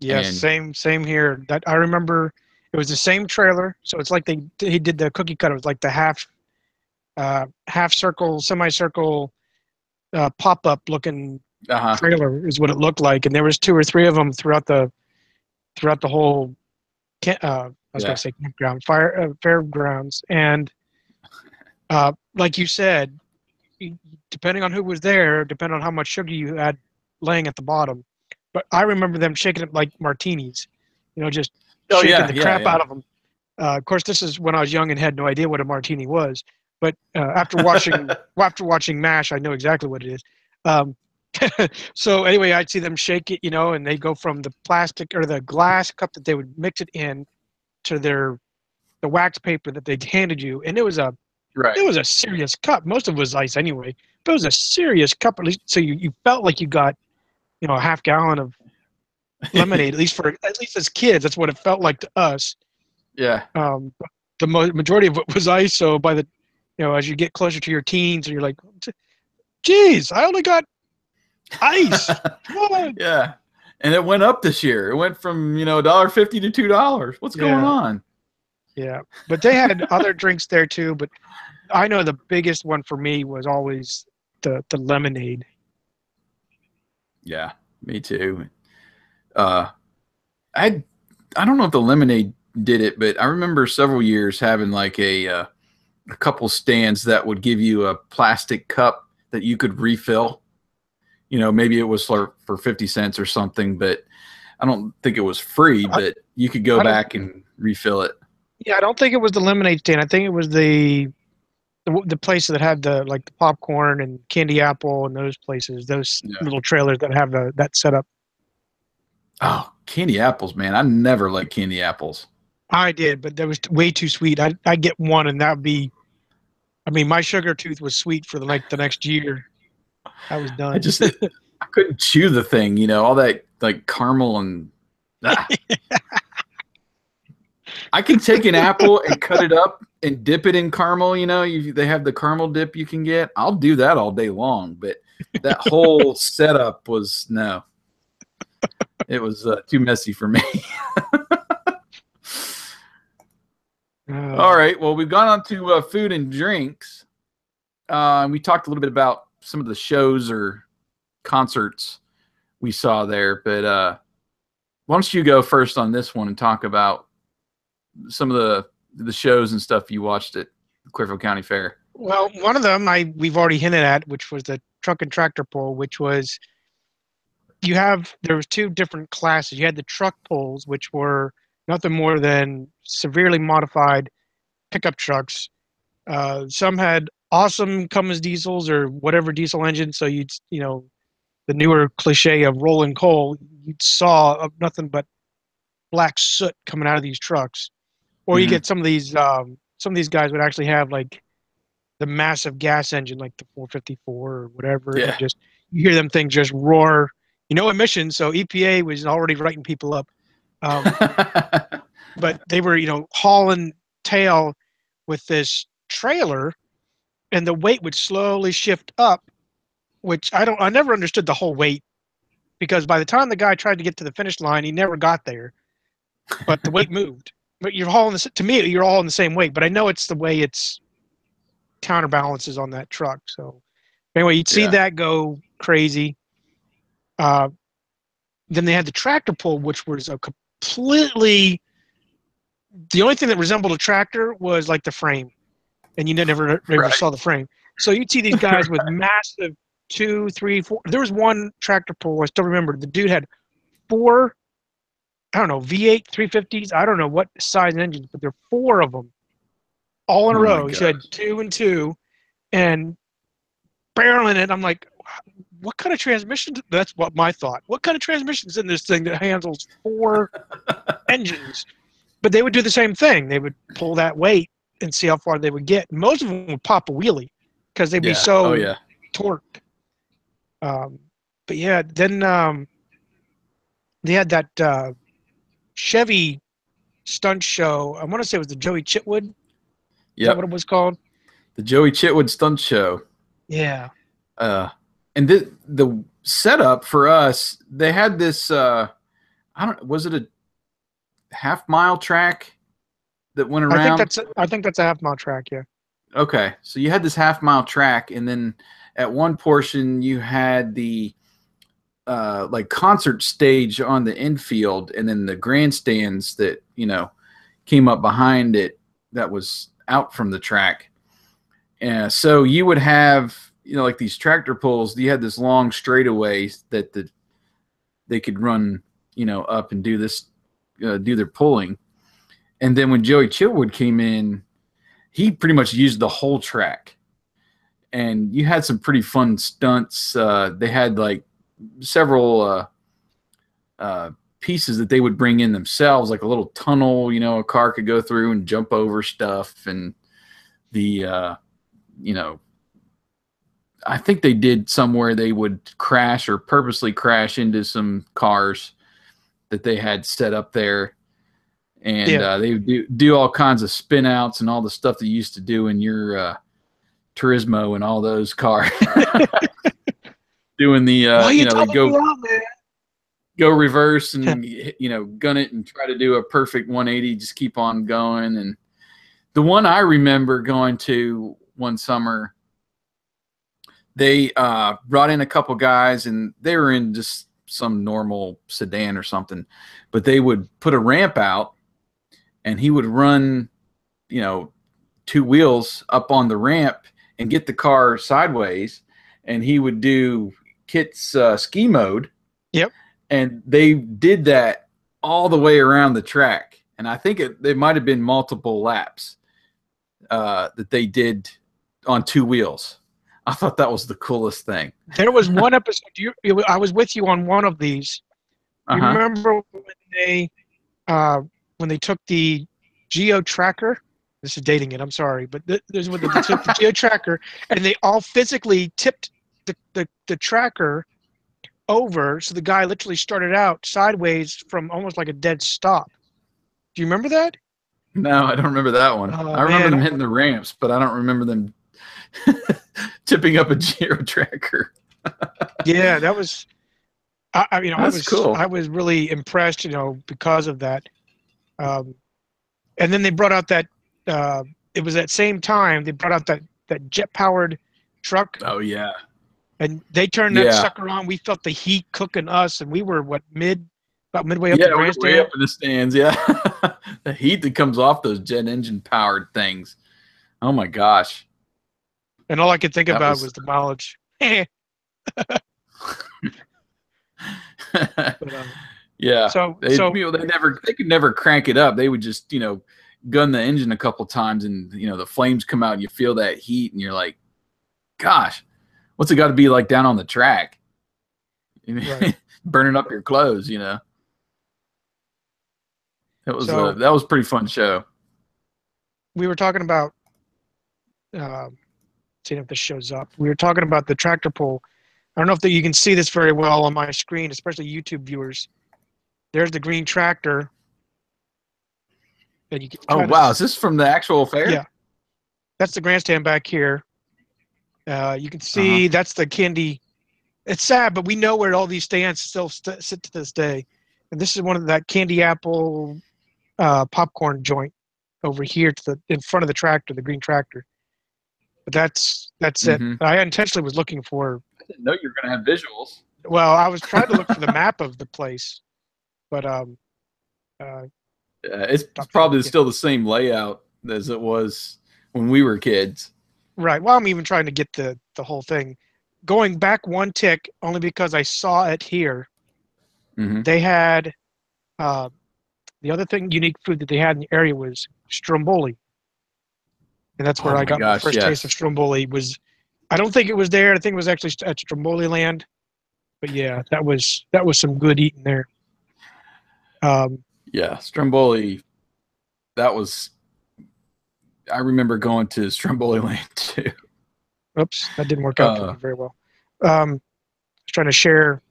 Yeah, same here. That I remember. It was the same trailer, so it's like he did the cookie cutter. It was like the half circle, semicircle, pop-up looking trailer is what it looked like, and there was 2 or 3 of them throughout the whole. I was going to say campground, fairgrounds, and like you said, depending on who was there, depending on how much sugar you had laying at the bottom. But I remember them shaking it like martinis, you know, just shaking the crap out of them. Of course, this is when I was young and had no idea what a martini was. But after watching MASH, I know exactly what it is. So anyway, I'd see them shake it, you know, and they'd go from the plastic or the glass cup that they would mix it in to the wax paper that they handed you, and it was a serious cup. Most of it was ice anyway, but it was a serious cup. At least, so you felt like you got, you know, a half gallon of lemonade, at least as kids. That's what it felt like to us. Yeah. The majority of it was ice. So by the, you know, as you get closer to your teens, and you're like, geez, I only got ice. Come on. Yeah. And it went up this year. It went from, you know, $1.50 to $2. What's going on? Yeah. But they had other drinks there too. But I know the biggest one for me was always the lemonade. Yeah, me too. I don't know if the lemonade did it, but I remember several years having like a couple stands that would give you a plastic cup that you could refill. You know, maybe it was for 50 cents or something, but I don't think it was free, but you could go back and refill it. Yeah, I don't think it was the lemonade stand. I think it was the place that had the popcorn and candy apple and those places, those little trailers that have that setup. Oh, candy apples, man. I never liked candy apples. I did, but that was way too sweet. I'd get one, and that would be, I mean, my sugar tooth was sweet for the next year. I was done. I couldn't chew the thing, you know, all that like caramel and I can take an apple and cut it up and dip it in caramel, you know, they have the caramel dip you can get. I'll do that all day long, but that whole setup was no. It was too messy for me. All right. Well, we've gone on to food and drinks. We talked a little bit about some of the shows or concerts we saw there, but why don't you go first on this one and talk about some of the shows and stuff you watched at Clearfield County Fair? Well, one of them we've already hinted at, which was the truck and tractor pull, which was there was two different classes. You had the truck pulls, which were nothing more than severely modified pickup trucks. Some had awesome Cummins diesels or whatever diesel engine, so the newer cliche of rolling coal, you saw nothing but black soot coming out of these trucks. Or you get some of these guys would actually have like the massive gas engine, like the 454 or whatever. Yeah. And just you hear them things just roar. Emissions, so EPA was already writing people up. But they were, hauling tail with this trailer, and the weight would slowly shift up, which I never understood the whole weight, because by the time the guy tried to get to the finish line, he never got there. But the weight moved. But you're hauling to me, you're all in the same weight. But I know it's the way it's counterbalances on that truck. So anyway, you'd see that go crazy. Then they had the tractor pull, which was a completely. The only thing that resembled a tractor was like the frame, and you never saw the frame. So you'd see these guys with massive 2, 3, 4. There was one tractor pull I still remember. The dude had 4, I don't know, V8 350s. I don't know what size engines, but there are 4 of them, all in a row. He had 2 and 2, and barreling it. I'm like, what kind of transmission? That's what my thought. What kind of transmission's in this thing that handles 4 engines? But they would do the same thing. They would pull that weight and see how far they would get. Most of them would pop a wheelie because they'd be so torqued. But yeah, then they had that Chevy stunt show. I want to say it was the Joey Chitwood. Is that what it was called? The Joey Chitwood stunt show. Yeah. And the setup for us, they had this. Was it a half-mile track that went around? I think that's a half-mile track. Yeah. Okay, so you had this half-mile track, and then at one portion you had the like concert stage on the infield, and then the grandstands that came up behind it that was out from the track. And so you would have like these tractor pulls. You had this long straightaways that they could run up and do this. Do their pulling. And then when Joey Chitwood came in, he pretty much used the whole track. And you had some pretty fun stunts. They had like several pieces that they would bring in themselves, like a little tunnel, a car could go through and jump over stuff. And the, I think they did somewhere they would crash or purposely crash into some cars that they had set up there, and they would do all kinds of spin outs and all the stuff that you used to do in your Turismo and all those cars. Doing the they go reverse and gun it and try to do a perfect 180, just keep on going. And the one I remember going to one summer, they brought in a couple guys, and they were in just some normal sedan or something, but they would put a ramp out, and he would run 2 wheels up on the ramp and get the car sideways, and he would do Kit's ski mode. Yep. And they did that all the way around the track, and I think it might have been multiple laps that they did on 2 wheels. I thought that was the coolest thing. There was one episode. I was with you on one of these. You remember when they took the Geo Tracker? This is dating it. I'm sorry, but there's when they took the Geo Tracker, and they all physically tipped the tracker over, so the guy literally started out sideways from almost like a dead stop. Do you remember that? No, I don't remember that one. I remember them hitting the ramps, but I don't remember them tipping up a Geo Tracker. Yeah, that was. That's cool. I was really impressed, because of that. And then they brought out that. It was that same time they brought out that jet-powered truck. Oh yeah. And they turned that sucker on. We felt the heat cooking us, and we were mid about midway up Yeah, the way grandstand. up in the stands. Yeah, the heat that comes off those jet engine powered things. Oh my gosh, And all I could think that about was. was the mileage. But, Yeah, so they could never crank it up. They would just gun the engine a couple times, and the flames come out, and you feel that heat, and you're like, gosh, what's it got to be like down on the track? right. Burning up your clothes, That was So that was a pretty fun show. we were talking about seeing if this shows up. We were talking about the tractor pull. I don't know if you can see this very well on my screen, especially YouTube viewers. There's the green tractor. And you can Oh wow, is this from the actual fair? Yeah, that's the grandstand back here. You can see that's the candy. It's sad, but we know where all these stands still sit to this day. And this is one of that candy apple popcorn joint over here in front of the tractor, the green tractor. But that's it. I intentionally was looking for. I didn't know you were going to have visuals. Well, I was trying to look for the map of the place, but it's probably still the same layout as it was when we were kids. Right. Well, I'm even trying to get the whole thing. Going back one tick, only because I saw it here. They had the other unique food that they had in the area was stromboli. And that's where I got my first taste of stromboli. I don't think it was there. I think it was actually at Stromboli Land. But yeah, that was some good eating there. Yeah, Stromboli. That was. I remember going to Stromboli Land too. Oops, that didn't work out for me very well. I was trying to share.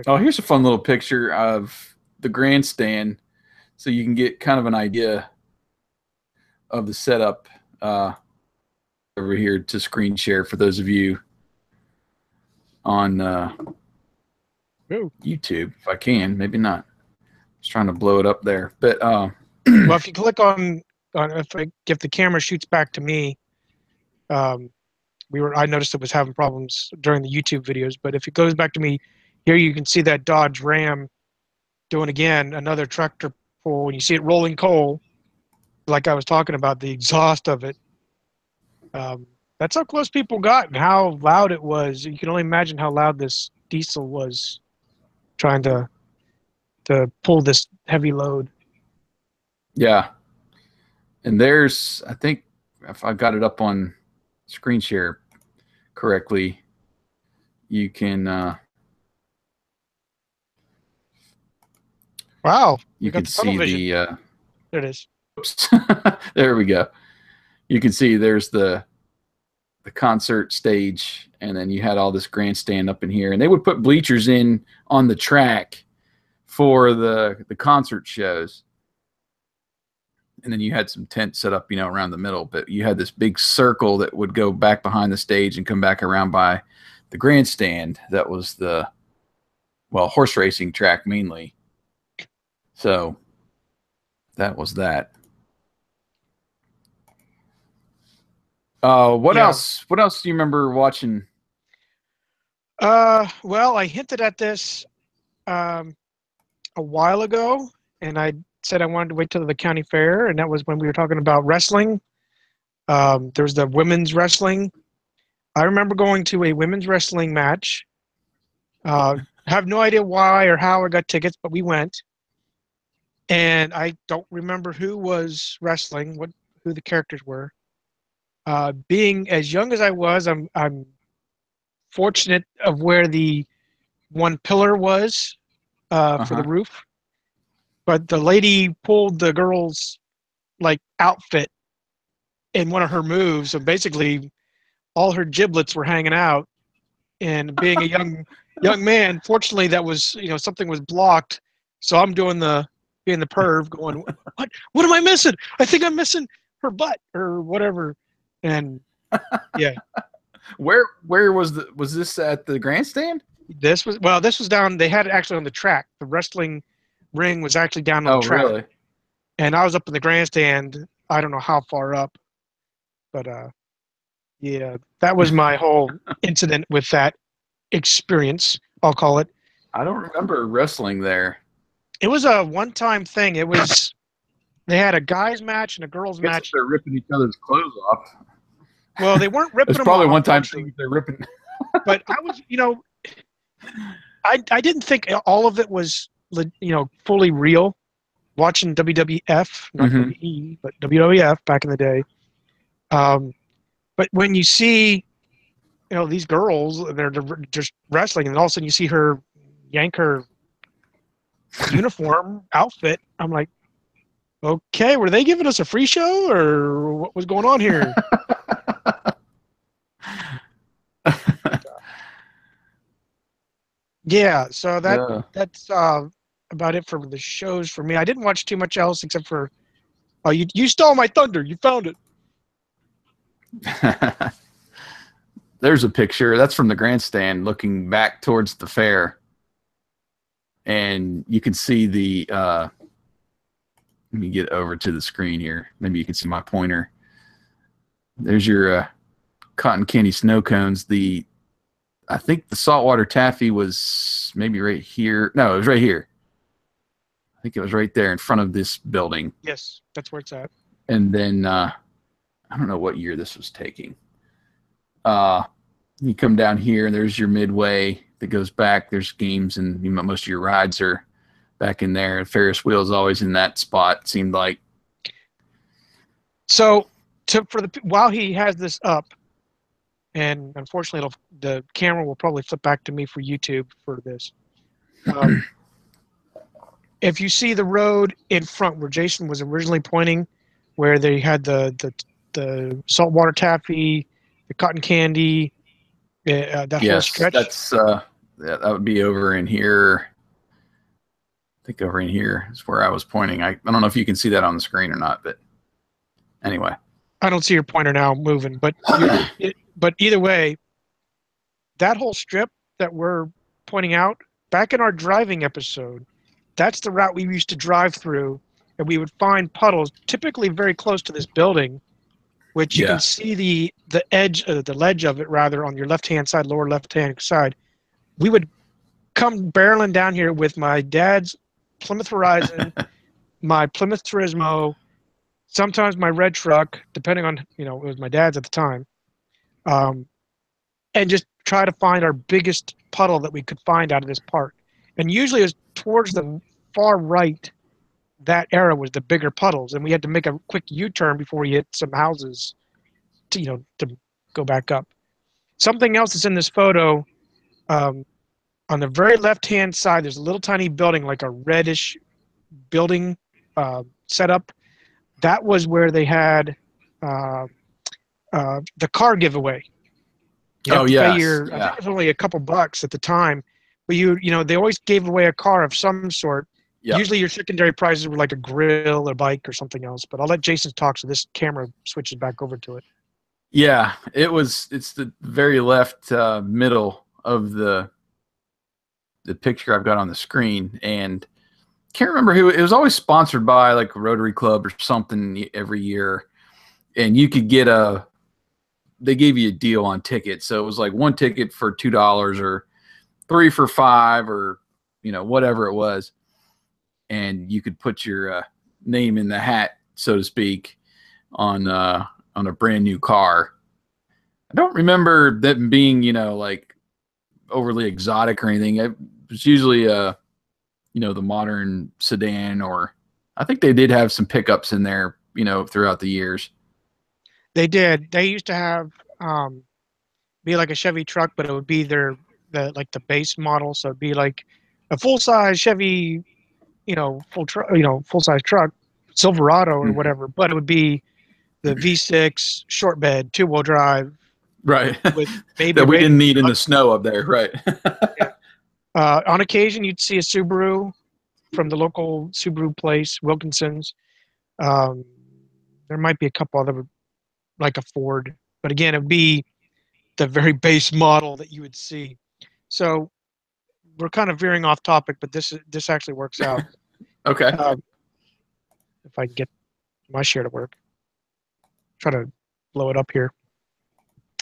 Oh, here's a fun little picture of the grandstand, so you can get kind of an idea of the setup over here to screen share for those of you on YouTube, if I can. Maybe not. Just trying to blow it up there, but well, if you click on if the camera shoots back to me, I noticed it was having problems during the YouTube videos, but if it goes back to me, here you can see that Dodge Ram doing again another tractor pull. When you see it rolling coal, like I was talking about, the exhaust of it. That's how close people got and how loud it was. You can only imagine how loud this diesel was trying to pull this heavy load. Yeah. And there's, I think, if I got it up on screen share correctly, you can. Wow. You can see the. There it is. Oops. There we go. You can see there's the concert stage, and then you had all this grandstand up in here, and they would put bleachers in on the track for the concert shows. And then you had some tents set up, around the middle, but you had this big circle that would go back behind the stage and come back around by the grandstand. That was the, horse racing track mainly. So that was that. What else? What else do you remember watching? Well, I hinted at this a while ago, and I said I wanted to wait till the county fair, and that was when we were talking about wrestling. There's the women's wrestling. I remember going to a women's wrestling match. Have no idea why or how I got tickets, but we went. And I don't remember who was wrestling, who the characters were. Being as young as I was, I'm fortunate of where the one pillar was for the roof. But the lady pulled the girl's outfit in one of her moves, so basically all her giblets were hanging out. And being a young man, fortunately that was something was blocked, so I'm being the perv, going, what am I missing? I think I'm missing her butt or whatever. And yeah. Where was this at the grandstand? This was down. They had it actually on the track. The wrestling ring was actually down on the track. Oh, really? And I was up in the grandstand. I don't know how far up, but yeah, that was my whole incident with that experience. I'll call it. I don't remember wrestling there. It was a one-time thing. It was they had a guys match and a girls match. They're ripping each other's clothes off. Well, they weren't ripping It's them probably off, one time actually. they're ripping. But I was, I didn't think all of it was, fully real. Watching WWF, not WE, but WWF back in the day. But when you see, these girls, they're just wrestling, and all of a sudden you see her yank her uniform outfit. I'm like, okay, were they giving us a free show, or what was going on here? Yeah, so that's about it for the shows for me. I didn't watch too much else except for, you stole my thunder. You found it. There's a picture. That's from the Grandstand looking back towards the fair. And you can see the, let me get over to the screen here. Maybe you can see my pointer. There's your cotton candy snow cones. I think the saltwater taffy was maybe right here. No, it was right here. I think it was right there in front of this building. Yes, that's where it's at. And then I don't know what year this was taking. You come down here, and there's your midway that goes back. There's games, and most of your rides are back in there. Ferris wheel is always in that spot, it seemed like. So, while he has this up, and unfortunately, the camera will probably flip back to me for YouTube for this. If you see the road in front where Jason was originally pointing, where they had the saltwater taffy, the cotton candy, that whole stretch. That would be over in here. I think over in here is where I was pointing. I don't know if you can see that on the screen or not, but anyway. I don't see your pointer now moving, but but either way, that whole strip that we're pointing out, back in our driving episode, that's the route we used to drive through, and we would find puddles, typically very close to this building, which you can see the ledge of it, rather, on your left-hand side, lower left-hand side. We would come barreling down here with my dad's Plymouth Horizon, my Plymouth Turismo, sometimes my red truck, depending on, it was my dad's at the time, and just try to find our biggest puddle that we could find out of this park. And usually it was towards the far right. That era was the bigger puddles, and we had to make a quick U-turn before we hit some houses to go back up. Something else that's in this photo, on the very left-hand side, there's a little tiny building, like a reddish building setup. That was where they had the car giveaway. I think it was only a couple bucks at the time, but they always gave away a car of some sort. Yep. Usually your secondary prizes were like a grill or bike or something else, but I'll let Jason talk so this camera switches back over to it. Yeah, it's the very left middle of the picture I've got on the screen, and can't remember who. It was always sponsored by like a Rotary Club or something every year, and you could get they gave you a deal on tickets. So it was like one ticket for $2 or 3 for $5 or whatever it was. And you could put your name in the hat, so to speak, on a brand new car. I don't remember that being, like overly exotic or anything. It was usually the modern sedan, or I think they did have some pickups in there, throughout the years. They did. They used to have be like a Chevy truck, but it would be the base model. So it'd be like a full-size Chevy, full-size truck, Silverado or whatever, but it would be the V6 short bed, 2-wheel drive. Right. With maybe that we didn't need in the snow up there. Right. Yeah. On occasion, you'd see a Subaru from the local Subaru place, Wilkinson's. There might be a couple other, like a Ford, but again, it would be the very base model that you would see. So we're kind of veering off topic, but this actually works out. Okay. If I can get my share to work. Try to blow it up here.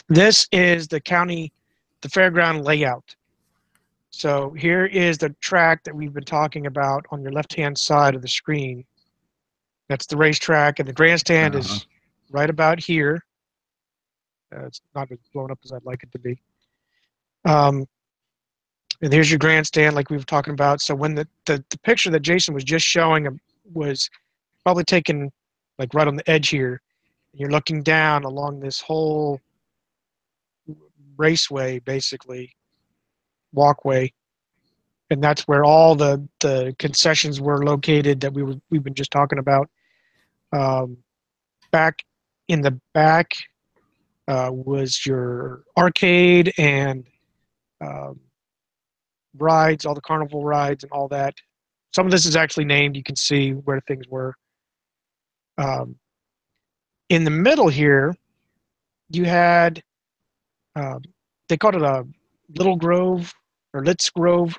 This is the fairground layout. So here is the track that we've been talking about on your left-hand side of the screen. That's the racetrack, and the grandstand is right about here. It's not as blown up as I'd like it to be. And here's your grandstand like we were talking about. So when the picture that Jason was just showing was probably taken like right on the edge here. You're looking down along this whole raceway, basically, walkway. And that's where all the concessions were located that we've been just talking about. Back in the back was your arcade and rides, all the carnival rides and all that. Some of this is actually named. You can see where things were. In the middle here, you had, they called it a Little Grove or Litz Grove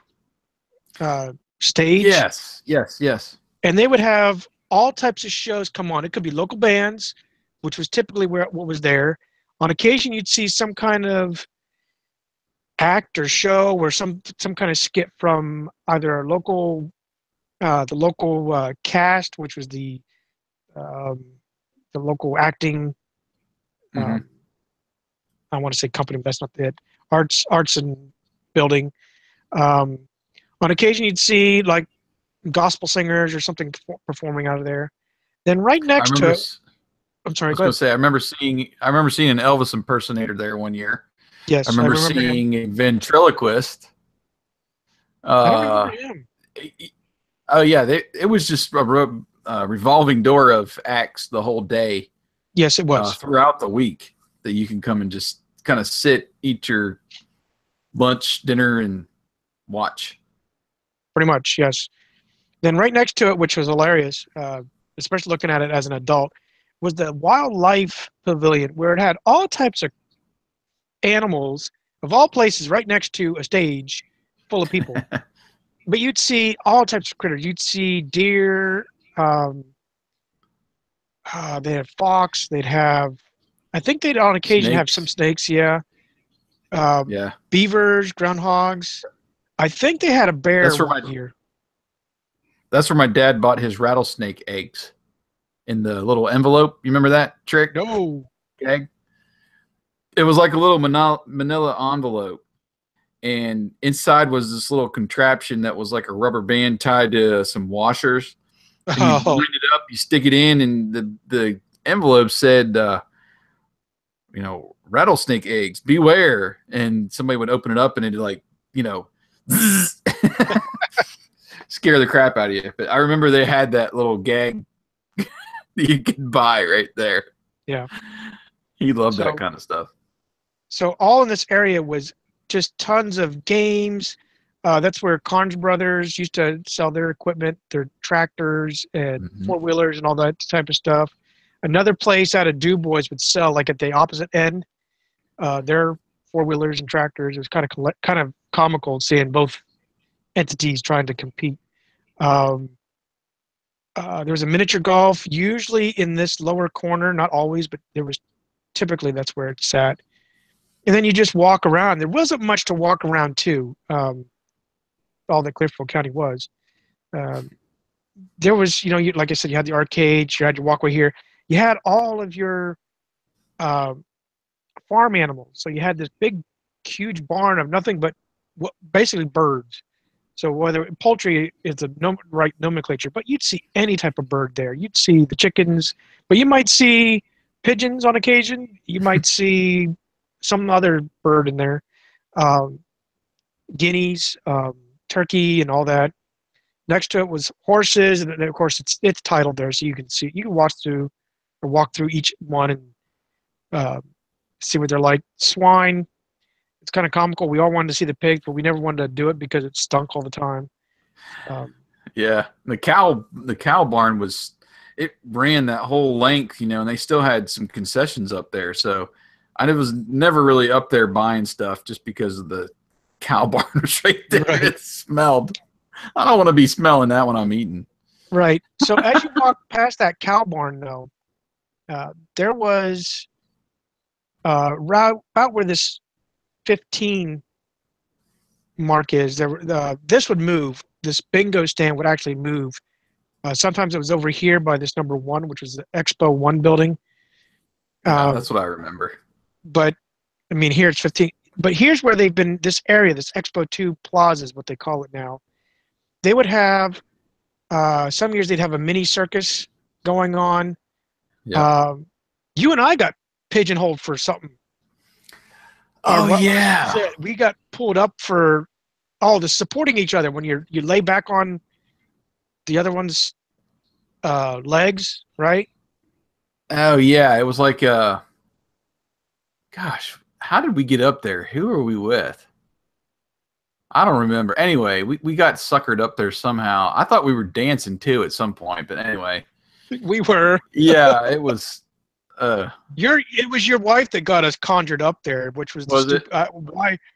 stage. Yes, yes, yes. And they would have all types of shows come on. It could be local bands, which was typically what was there. On occasion, you'd see some kind of act or show or some kind of skit from either a local, the local cast, which was the local acting. I want to say company, but that's not it. Arts and building. On occasion, you'd see like gospel singers or something performing out of there. Then right next to it, I'm sorry. I was going to say I remember seeing an Elvis impersonator there one year. Yes, I remember seeing a ventriloquist. I don't remember him. Oh yeah, it was just a revolving door of acts the whole day. Yes, it was throughout the week that you can come and just kind of sit, eat your lunch, dinner, and watch. Pretty much, yes. Then right next to it, which was hilarious, especially looking at it as an adult, was the wildlife pavilion where it had all types of animals of all places right next to a stage full of people. But you'd see all types of critters. You'd see deer. They had fox. They'd have, I think they'd on occasion have some snakes. Yeah. Beavers, groundhogs. I think they had a bear one year. That's where my dad bought his rattlesnake eggs in the little envelope. You remember that trick? No. Egg. It was like a little manila envelope. And inside was this little contraption that was like a rubber band tied to some washers. And you wind it up, you stick it in, and the envelope said, rattlesnake eggs, beware. And somebody would open it up, and it'd like, scare the crap out of you. But I remember they had that little gag that you could buy right there. Yeah. He loved that kind of stuff. So all in this area was just tons of games. That's where Carnes Brothers used to sell their equipment, their tractors and four-wheelers and all that type of stuff. Another place out of Du Bois would sell, like at the opposite end, their four-wheelers and tractors. It was kind of comical seeing both entities trying to compete. There was a miniature golf, usually in this lower corner, not always, but there was typically that's where it sat. And then you just walk around. There wasn't much to walk around to, all that Clearfield County was. There was, like I said, you had the arcades, you had your walkway here. You had all of your farm animals. So you had this big, huge barn of nothing but basically birds. So whether poultry is the right nomenclature, but you'd see any type of bird there. You'd see the chickens, but you might see pigeons on occasion. You might see some other bird in there, guineas, turkey, and all that. Next to it was horses, and of course it's titled there, so you can walk through each one and see what they're like. Swine. It's kind of comical. We all wanted to see the pigs, but we never wanted to do it because it stunk all the time. Yeah, the cow barn it ran that whole length, and they still had some concessions up there. So I was never really up there buying stuff just because of the cow barn was right there. Right. It smelled. I don't want to be smelling that when I'm eating. Right. So as you walk past that cow barn, though, there was about where this 15 Mark is, this would move. This bingo stand would actually move. Sometimes it was over here by this number 1, which was the Expo 1 building. Yeah, that's what I remember. But, I mean, here it's 15. But here's where they've been, this area, this Expo 2 Plaza is what they call it now. They would have, some years they'd have a mini circus going on. Yeah. You and I got pigeonholed for something. Yeah. We got pulled up for the supporting each other when you lay back on the other one's legs, right? Oh yeah, it was like gosh, how did we get up there? Who were we with? I don't remember. Anyway, we got suckered up there somehow. I thought we were dancing too at some point, but anyway. We were. Yeah, it was it was your wife that got us conjured up there, which was it?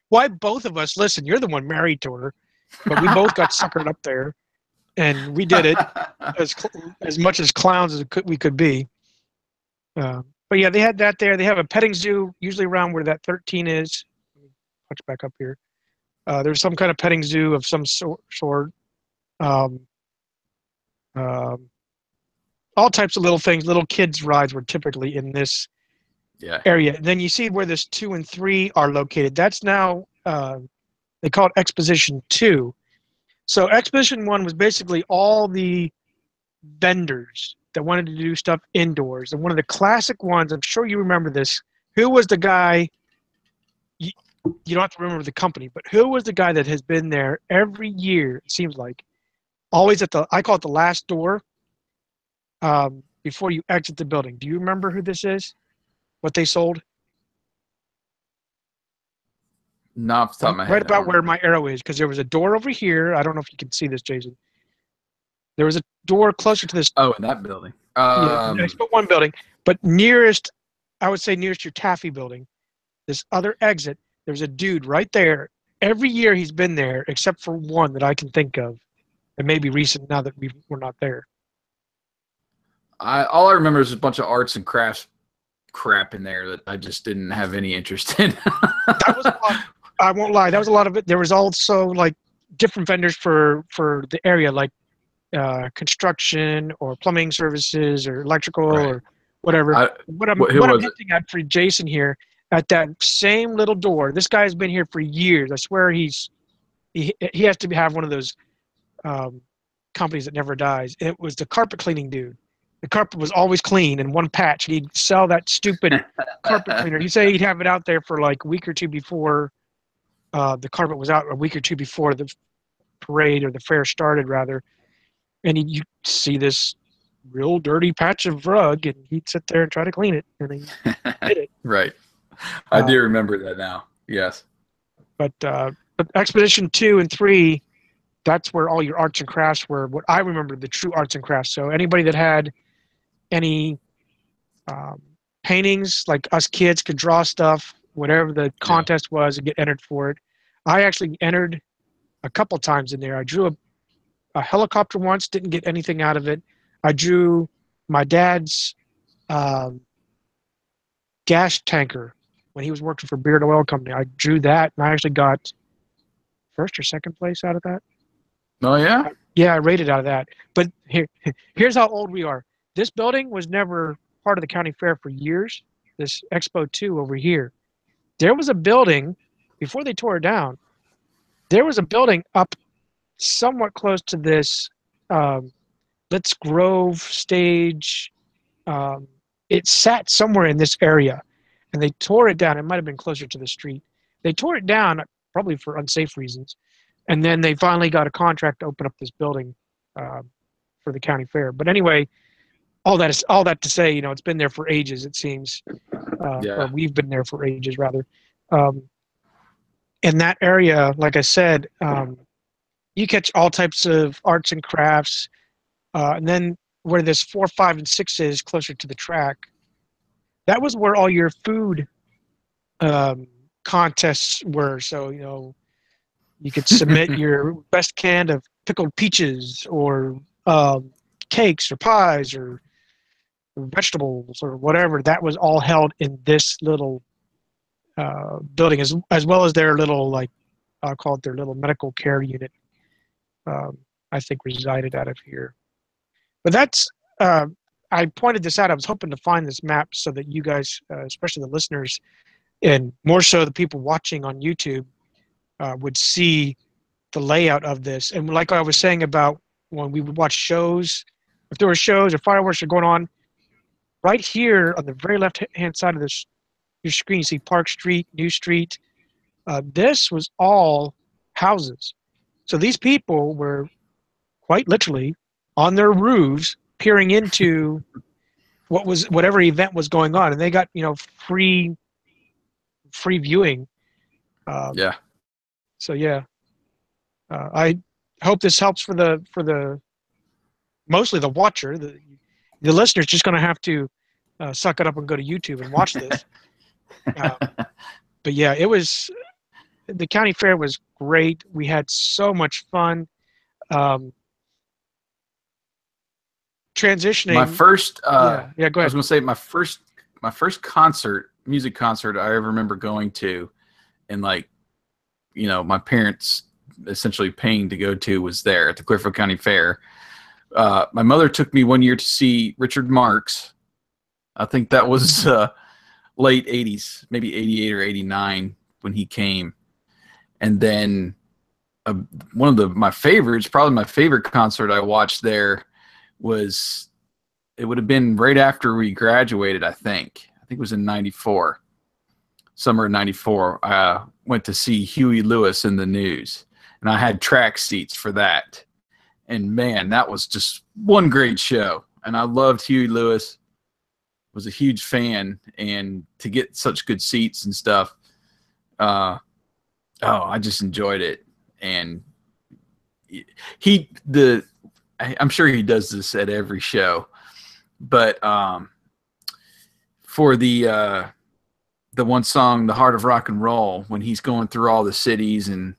Why both of us, listen, you're the one married to her, but we both got suckered up there, and we did it as much as clowns as we could be. But yeah, they had that there. They have a petting zoo usually around where that 13 is. Watch back up here. There's some kind of petting zoo of some sort. All types of little things. Little kids' rides were typically in this area. And then you see where this 2 and 3 are located. That's now, they call it Exposition 2. So Exposition 1 was basically all the vendors that wanted to do stuff indoors. And one of the classic ones, I'm sure you remember this, who was the guy, you don't have to remember the company, but who was the guy that has been there every year, it seems like, always I call it the last door, before you exit the building. Do you remember who this is? What they sold? No, off the top of my head. Right about where my arrow is, because there was a door over here. I don't know if you can see this, Jason. There was a door closer to this. Oh, in that building. Expo 1 building. But nearest, I would say nearest your Taffy building, this other exit, there's a dude right there. Every year he's been there, except for one that I can think of. It may be recent now that we're not there. All I remember is a bunch of arts and crafts crap in there that I just didn't have any interest in. That was a lot. I won't lie. That was a lot of it. There was also like different vendors for the area, like construction or plumbing services or electrical or whatever. What I'm hinting at for Jason here, at that same little door, this guy's been here for years. I swear he has to have one of those companies that never dies. It was the carpet cleaning dude. The carpet was always clean in one patch. He'd sell that stupid carpet cleaner. He'd say he'd have it out there for like a week or two before the carpet was out, a week or two before the parade or the fair started, rather. And you see this real dirty patch of rug, and he'd sit there and try to clean it, and he did it. Right. I do remember that now. Yes. But Expedition 2 and 3, that's where all your arts and crafts were. What I remember, the true arts and crafts. So anybody that had any paintings, like us kids could draw stuff, whatever the contest was, and get entered for it. I actually entered a couple times in there. I drew a helicopter once, didn't get anything out of it. I drew my dad's gas tanker when he was working for Beard Oil Company. I drew that, and I actually got first or second place out of that. Oh, yeah? Yeah, I rated out of that. But here's how old we are. This building was never part of the county fair for years, this Expo 2 over here. There was a building, before they tore it down, there was a building up somewhat close to this Litz Grove stage. It sat somewhere in this area, and they tore it down. It might have been closer to the street. They tore it down, probably for unsafe reasons. And then they finally got a contract to open up this building for the county fair. But anyway, all that to say, it's been there for ages, it seems. Or we've been there for ages, rather. In that area, like I said, you catch all types of arts and crafts. And then where this 4, 5, and 6 is, closer to the track, that was where all your food contests were. So, you could submit your best can of pickled peaches or cakes or pies or vegetables or whatever. That was all held in this little building, as well as their little like called their little medical care unit. I think resided out of here. But that's I pointed this out. I was hoping to find this map so that you guys, especially the listeners, and more so the people watching on YouTube, would see the layout of this. And like I was saying about when we would watch shows, if there were shows or fireworks are going on, right here on the very left-hand side of this your screen, you see Park Street, New Street. This was all houses. So these people were quite literally on their roofs peering into whatever event was going on, and they got free viewing. Yeah. So yeah, I hope this helps for the mostly the watcher. The listener's just going to have to suck it up and go to YouTube and watch this. But yeah, the county fair was great. We had so much fun. Transitioning. My first, go ahead. I was going to say my first music concert I ever remember going to, and my parents essentially paying to go to, was there at the Clearfield County Fair. My mother took me one year to see Richard Marx. I think that was late 80s, maybe 88 or 89 when he came. And then one of my favorites, probably my favorite concert I watched there, it would have been right after we graduated, I think. It was in 94. Summer of 94. I went to see Huey Lewis in the News, and I had track seats for that. And man, that was just one great show. And I loved Huey Lewis. Was a huge fan, and to get such good seats and stuff, I just enjoyed it. And I'm sure he does this at every show, but for the one song, "The Heart of Rock and Roll," when he's going through all the cities and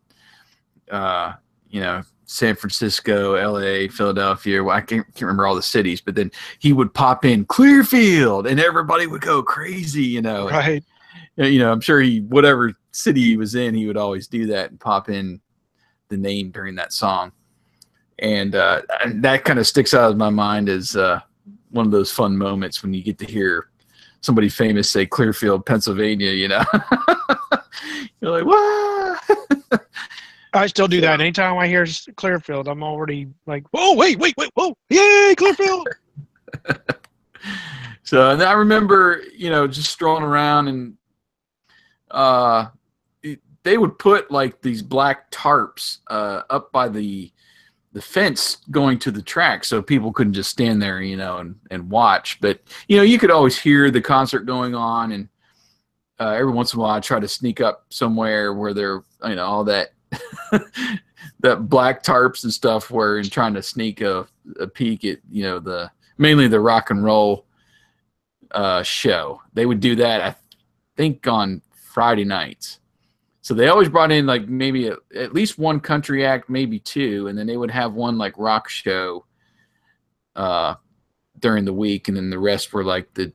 San Francisco, LA, Philadelphia. Well, I can't remember all the cities, but then he would pop in Clearfield, and everybody would go crazy. Right. I'm sure whatever city he was in, he would always do that and pop in the name during that song. And that kind of sticks out of my mind as one of those fun moments when you get to hear somebody famous say Clearfield, Pennsylvania. You're like, what? I still do that. Anytime I hear Clearfield, I'm already like, whoa, wait, whoa, yay, Clearfield. So, and I remember, just strolling around, and they would put these black tarps up by the fence going to the track, so people couldn't just stand there, and watch. But you could always hear the concert going on, and every once in a while I try to sneak up somewhere where they're all that that black tarps and stuff were, and trying to sneak a peek at mainly the rock and roll show. They would do that, I think, on Friday nights. So they always brought in maybe at least one country act, maybe two, and then they would have one rock show during the week, and then the rest were the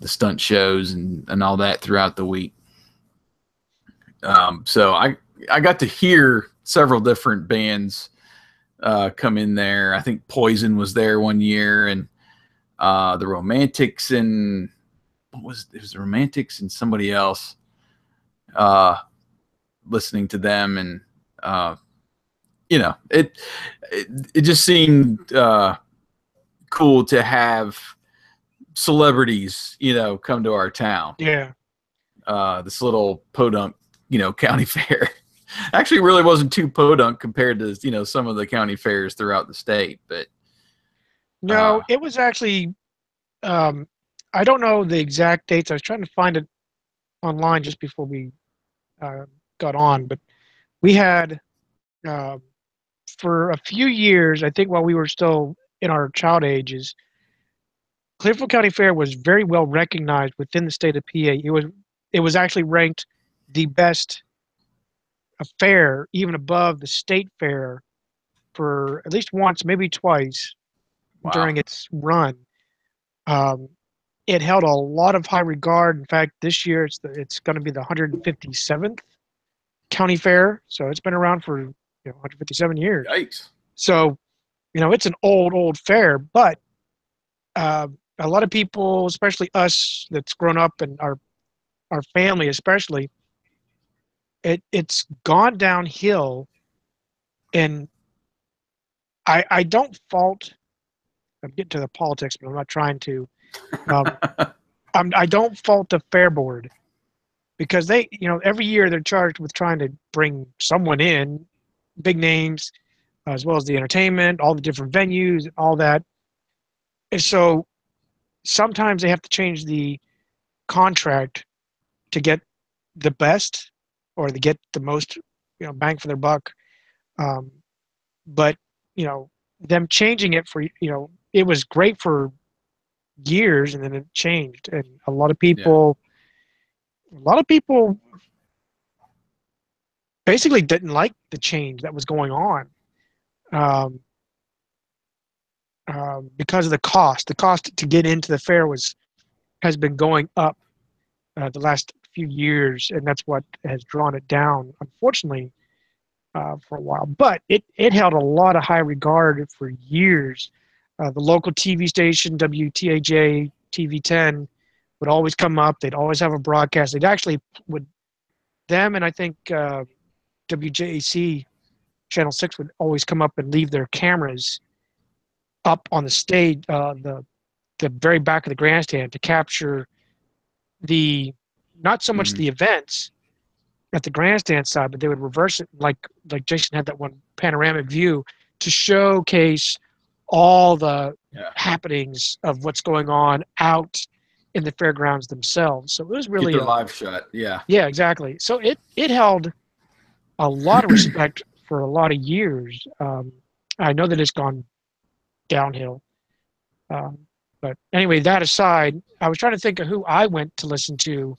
stunt shows and all that throughout the week. So I got to hear several different bands come in there. I think Poison was there one year, and the Romantics, and it was the Romantics and somebody else. Listening to them, and it just seemed cool to have celebrities come to our town. Yeah. This little podunk county fair actually really wasn't too podunk compared to some of the county fairs throughout the state, but no, it was actually I don't know the exact dates. I was trying to find it online just before we got on, but we had for a few years, I think while we were still in our child ages, Clearfield County Fair was very well recognized within the state of PA. It was actually ranked the best fair, even above the state fair, for at least once, maybe twice. Wow. During its run. It held a lot of high regard. In fact, this year it's going to be the 157th county fair, so it's been around for 157 years. Yikes. So, it's an old fair, but a lot of people, especially us that's grown up and our family especially, it's gone downhill, and I don't fault. I'm getting to the politics, but I'm not trying to. I don't fault the fair board, because they, every year they're charged with trying to bring someone in, big names, as well as the entertainment, all the different venues, all that. And so sometimes they have to change the contract to get the best or to get the most, bang for their buck. But, them changing it for, it was great for years, and then it changed. And a lot of people basically didn't like the change that was going on. Because of the cost. The cost to get into the fair has been going up the last few years, and that's what has drawn it down, unfortunately, for a while. But it held a lot of high regard for years. The local TV station, WTAJ TV10, would always come up. They'd always have a broadcast. Them and I think WJAC Channel 6 would always come up and leave their cameras up on the stage, the very back of the grandstand, to capture not so much the events at the grandstand side, but they would reverse it, like Jason had that one panoramic view, to showcase all the happenings of what's going on out in the fairgrounds themselves. So it was really a live shot. Yeah. Yeah, exactly. So it held a lot of respect for a lot of years. I know that it's gone downhill. But anyway, that aside, I was trying to think of who I went to listen to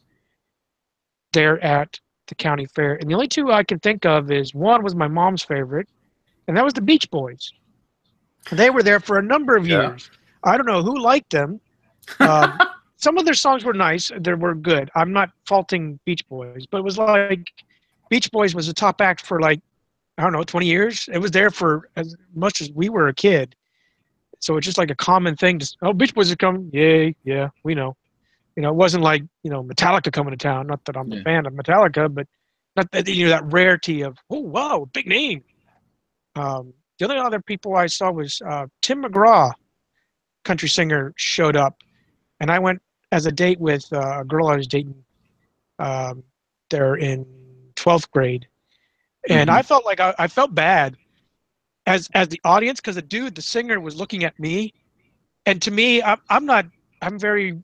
there at the county fair. And the only two I can think of is, one was my mom's favorite, and that was the Beach Boys. They were there for a number of years. I don't know who liked them. Some of their songs were nice. They were good. I'm not faulting Beach Boys, but it was like Beach Boys was the top act for 20 years. It was there for as much as we were a kid. So it's just like a common thing to, Beach Boys are coming. Yay, yeah, we know. It wasn't like, Metallica coming to town. Not that I'm a fan of Metallica, but not that, that rarity of, oh, wow, big name. The only other people I saw was Tim Mcgraw, country singer, showed up. And I went as a date with a girl I was dating there in 12th grade. And I felt like I felt bad as the audience, because the singer was looking at me. And to me, I'm very...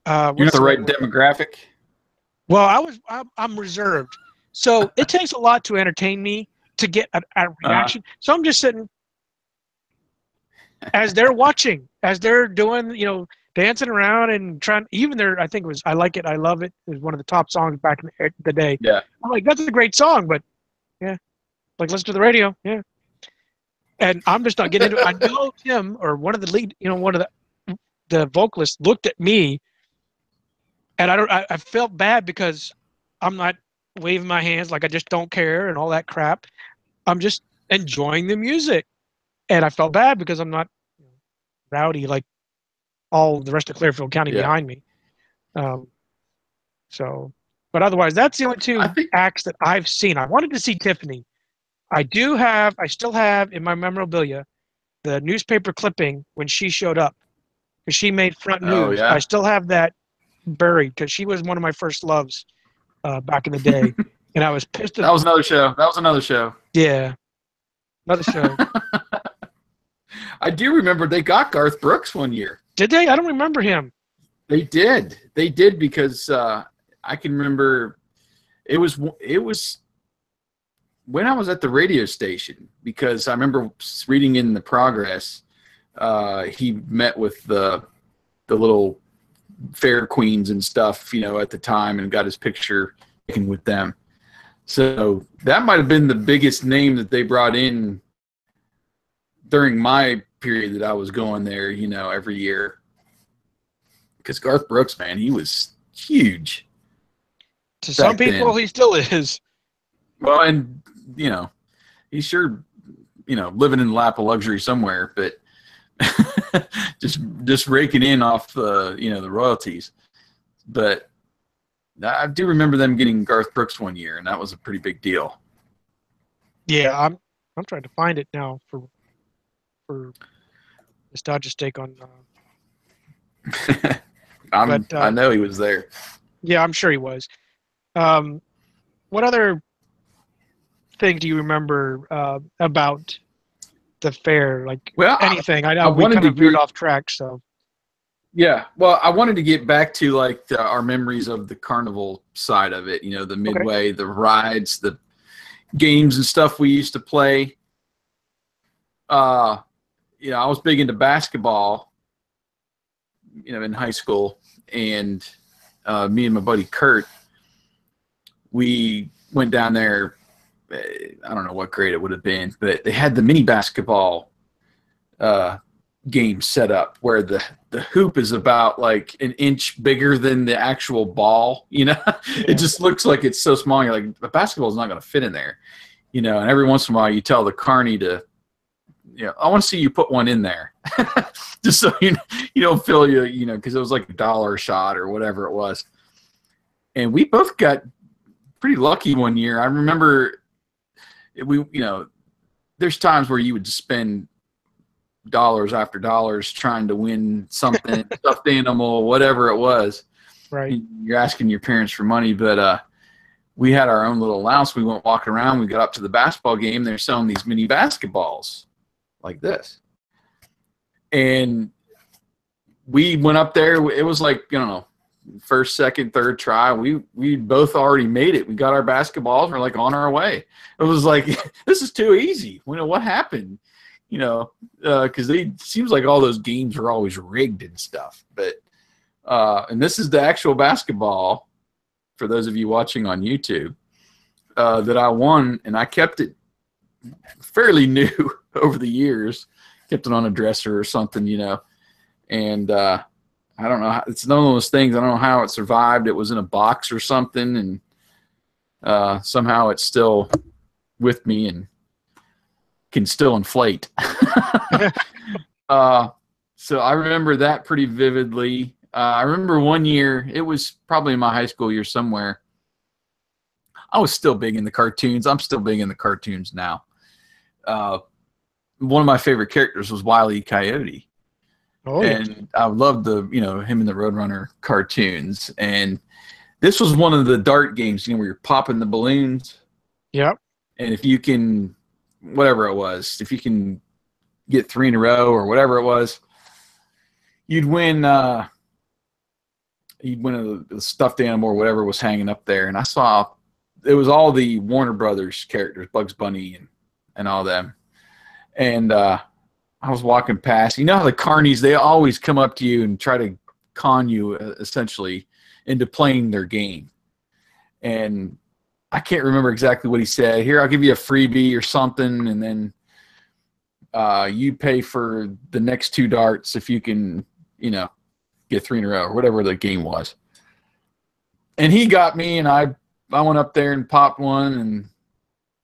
You're not the right demographic? Well, I'm reserved. So it takes a lot to entertain me, to get a reaction. So I'm just sitting as they're watching, as they're doing, dancing around and trying. Even I think it was "I Like It, I Love It" was one of the top songs back in the day. Yeah, I'm like, that's a great song, but listen to the radio, And I'm just not getting into it. I know Tim, or one of the lead, one of the vocalists, looked at me, and I felt bad because I'm not waving my hands like I just don't care and all that crap. I'm just enjoying the music. And I felt bad because I'm not rowdy like all the rest of Clearfield County behind me. But otherwise, that's the only two acts that I've seen. I wanted to see Tiffany. I still have in my memorabilia the newspaper clipping when she showed up, because she made front news. Oh, yeah. I still have that buried, because she was one of my first loves back in the day. And I was pissed. That was another show. Yeah. Another show. I do remember they got Garth Brooks one year. Did they? I don't remember him. They did because I can remember it was when I was at the radio station, because I remember reading in the progress, he met with the little fair queens and stuff, at the time, and got his picture taken with them. So that might have been the biggest name that they brought in during my period that I was going there, every year. Because Garth Brooks, man, he was huge. To some people, he still is. Well, and he's sure living in the lap of luxury somewhere, but just raking in off the royalties. But I do remember them getting Garth Brooks one year, and that was a pretty big deal. Yeah, I'm trying to find it now for nostalgia stake on. I know he was there. Yeah, I'm sure he was. What other thing do you remember about the fair? Like anything? I know we kind of veered off track, so. Yeah, well, I wanted to get back to our memories of the carnival side of it. The midway, the rides, the games and stuff we used to play. I was big into basketball, in high school, and me and my buddy Kurt, we went down there. I don't know what grade it would have been, but they had the mini basketball game set up where the hoop is about like an inch bigger than the actual ball. It just looks like it's so small. You're like, a basketball is not going to fit in there, and every once in a while you tell the carny to, I want to see you put one in there, just so you don't feel because it was like $1 a shot or whatever it was. And we both got pretty lucky one year. I remember there's times where you would spend dollars after dollars trying to win something, stuffed animal, whatever it was. Right. You're asking your parents for money, but we had our own little allowance. We went walking around. We got up to the basketball game. They're selling these mini basketballs like this. And we went up there. It was like, first, second, third try. We both already made it. We got our basketballs. We're like on our way. It was like, this is too easy. What happened? Because it seems like all those games are always rigged and stuff. But and this is the actual basketball for those of you watching on YouTube that I won, and I kept it fairly new over the years. Kept it on a dresser or something, and I don't know. It's one of those things. I don't know how it survived. It was in a box or something, and somehow it's still with me and can still inflate. So I remember that pretty vividly. I remember one year, it was probably in my high school year somewhere. I was still big in the cartoons. I'm still big in the cartoons now. One of my favorite characters was Wile E. Coyote. Oh, and I loved him in the Roadrunner cartoons. And this was one of the dart games, where you're popping the balloons. Yep. And if you can, whatever it was, if you can get 3 in a row or whatever it was, you'd win a stuffed animal or whatever was hanging up there. And I saw it was all the Warner Brothers characters, Bugs Bunny and all them. And I was walking past. You know how the carnies, they always come up to you and try to con you essentially into playing their game. And I can't remember exactly what he said. Here, I'll give you a freebie or something, and then you pay for the next 2 darts if you can, get 3 in a row or whatever the game was. And he got me, and I went up there and popped one, and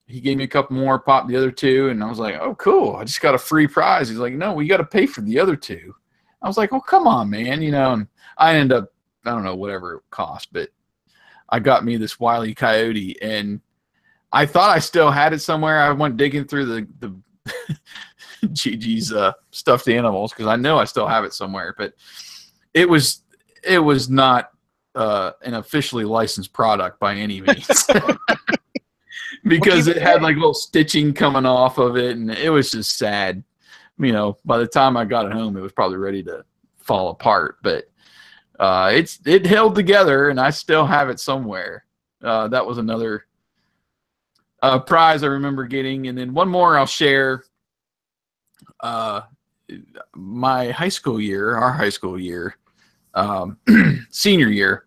he gave me a couple more, popped the other 2, and I was like, oh, cool. I just got a free prize. He's like, no, we got to pay for the other 2. I was like, oh, come on, man. And I ended up, I don't know, whatever it cost, but I got me this Wile E. Coyote, and I thought I still had it somewhere. I went digging through the Gigi's stuffed animals because I know I still have it somewhere, but it was not an officially licensed product by any means. Because it had like little stitching coming off of it, and it was just sad. By the time I got it home, it was probably ready to fall apart. But it held together, and I still have it somewhere. That was another prize I remember getting, and then one more I'll share. My high school year, our high school year, senior year,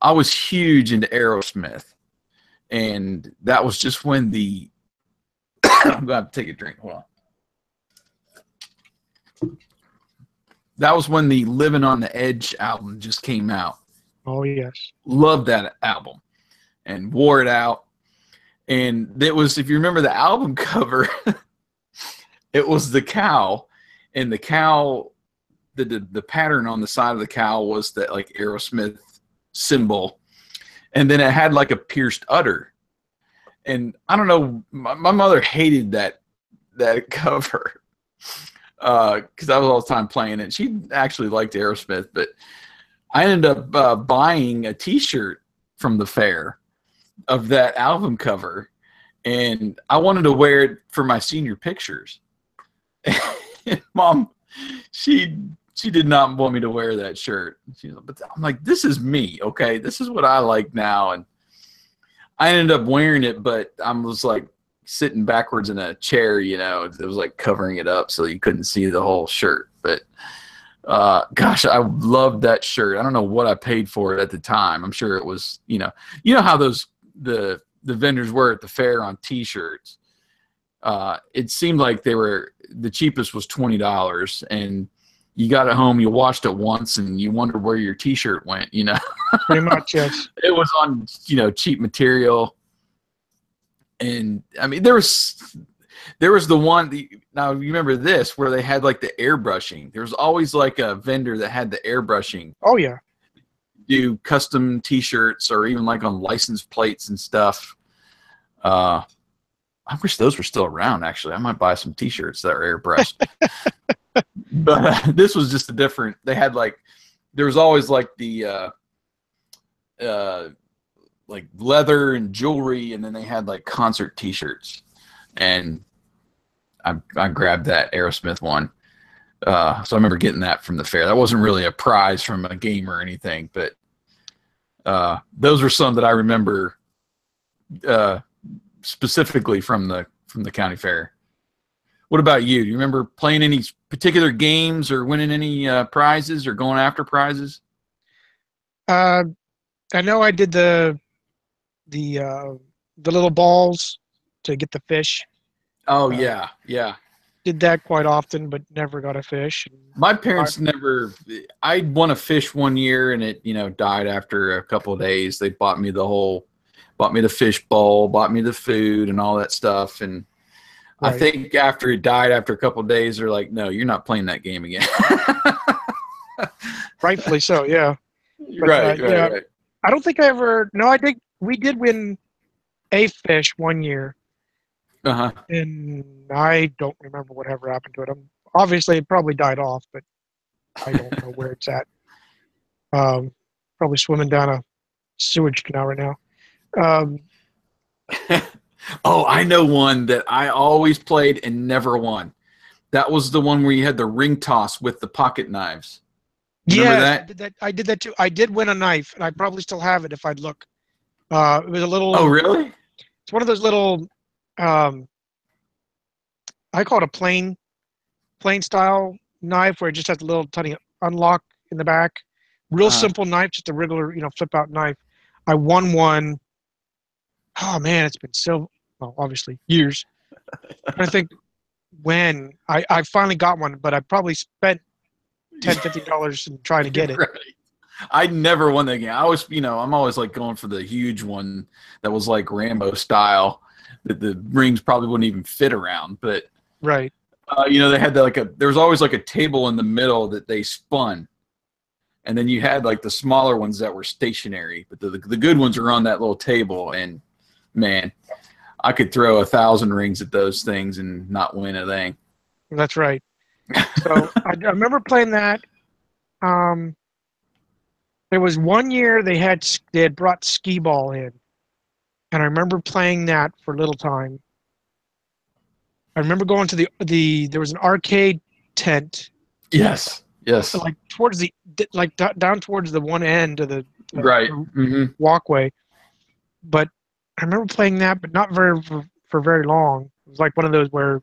I was huge into Aerosmith. And that was just when the I'm going to have to take a drink. Hold on. That was when the Living on the Edge album just came out. Oh, yes. Loved that album and wore it out. And it was, if you remember the album cover, it was the cow, and the cow, the pattern on the side of the cow was that like Aerosmith symbol, and then it had like a pierced udder. And I don't know, my mother hated that cover because I was all the time playing it. She actually liked Aerosmith, but I ended up buying a T-shirt from the fair of that album cover, and I wanted to wear it for my senior pictures. And Mom, she did not want me to wear that shirt. But I'm like, this is me, okay? This is what I like now. And I ended up wearing it, but I was like sitting backwards in a chair, you know. It was like covering it up so you couldn't see the whole shirt. But gosh, I loved that shirt. I don't know what I paid for it at the time. I'm sure it was, you know how those the vendors were at the fair on T-shirts. It seemed like the cheapest was $20, and you got it home, you washed it once, and you wondered where your T-shirt went, you know. Pretty much, yes. It was on, cheap material. And I mean, there was the one, now you remember this, where they had like the airbrushing. There was always like a vendor that had the airbrushing. Oh, yeah. Do custom T-shirts, or even like on license plates and stuff. I wish those were still around, actually. I might buy some T-shirts that are airbrushed. But this was just a different, they had like, there was always like the like leather and jewelry, and then they had like concert T-shirts. And I grabbed that Aerosmith one. So I remember getting that from the fair. That wasn't really a prize from a game or anything, but those were some that I remember specifically from the county fair. What about you? Do you remember playing any particular games or winning any prizes or going after prizes? I know I did the little balls to get the fish. Oh yeah, yeah. Did that quite often, but never got a fish. My parents never. I won a fish one year, and it died after a couple of days. They bought me the fish bowl, bought me the food, and all that stuff. And right. I think after it died, after a couple of days, they're like, "No, you're not playing that game again." Rightfully so, yeah. But, right. I don't think I ever. No, I think we did win a fish one year. Uh-huh. And I don't remember whatever happened to it. Obviously, it probably died off, but I don't know where it's at. Probably swimming down a sewage canal right now. Oh, I know one that I always played and never won. That was the one where you had the ring toss with the pocket knives. Remember that? I did that too. I did win a knife, and I probably still have it if I'd look. It was a little. Oh, really? It's one of those little. I call it a plain style knife where it just has a little tiny unlock in the back. Real simple knife, just a regular, flip out knife. I won one. Oh man, it's been obviously years. I think when I finally got one, but I probably spent $10-$15 in trying to get it. Right. I never won that game. I was, I'm always like going for the huge one that was like Rambo style. That the rings probably wouldn't even fit around, but right. They had there was always like a table in the middle that they spun, and then you had like the smaller ones that were stationary, but the good ones are on that little table. And man, I could throw 1,000 rings at those things and not win a thing. That's right. So I remember playing that. There was one year they had brought Skee-Ball in. And I remember playing that for a little time. I remember going to there was an arcade tent. Yes. Like towards down towards the one end of the right walkway. But I remember playing that, but not for very long. It was like one of those where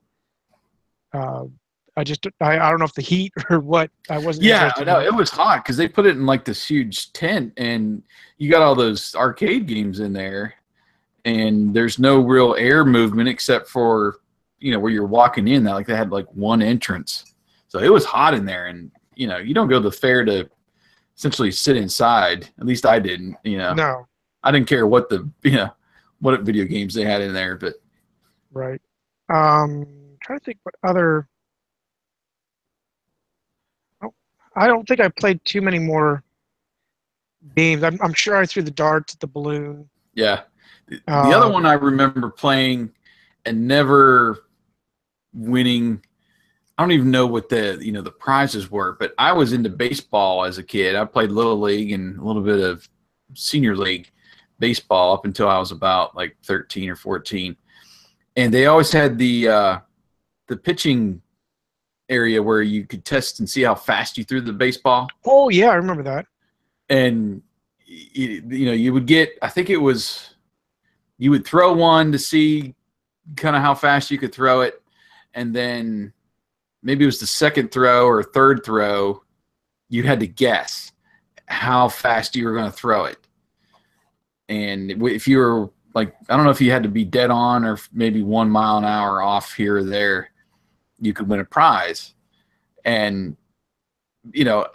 I don't know if the heat or what. I wasn't. Yeah, I know it was hot because they put it in like this huge tent, and you got all those arcade games in there. And there's no real air movement except for, where you're walking in. That they had like one entrance, so it was hot in there. And you don't go to the fair to essentially sit inside. At least I didn't. No. I didn't care what what video games they had in there, but right. Trying to think what other. Oh, I don't think I played too many more games. I'm sure I threw the darts at the balloon. Yeah. The other one I remember playing and never winning. I don't even know what the prizes were, but I was into baseball as a kid. I played Little League and a little bit of Senior League baseball up until I was about like 13 or 14. And they always had the pitching area where you could test and see how fast you threw the baseball. Oh, yeah, I remember that. And, you would get, I think it was, you would throw one to see kind of how fast you could throw it. And then maybe it was the second throw or third throw, you had to guess how fast you were going to throw it. And if you were like, I don't know if you had to be dead on or maybe 1 mile an hour off here or there, you could win a prize. And,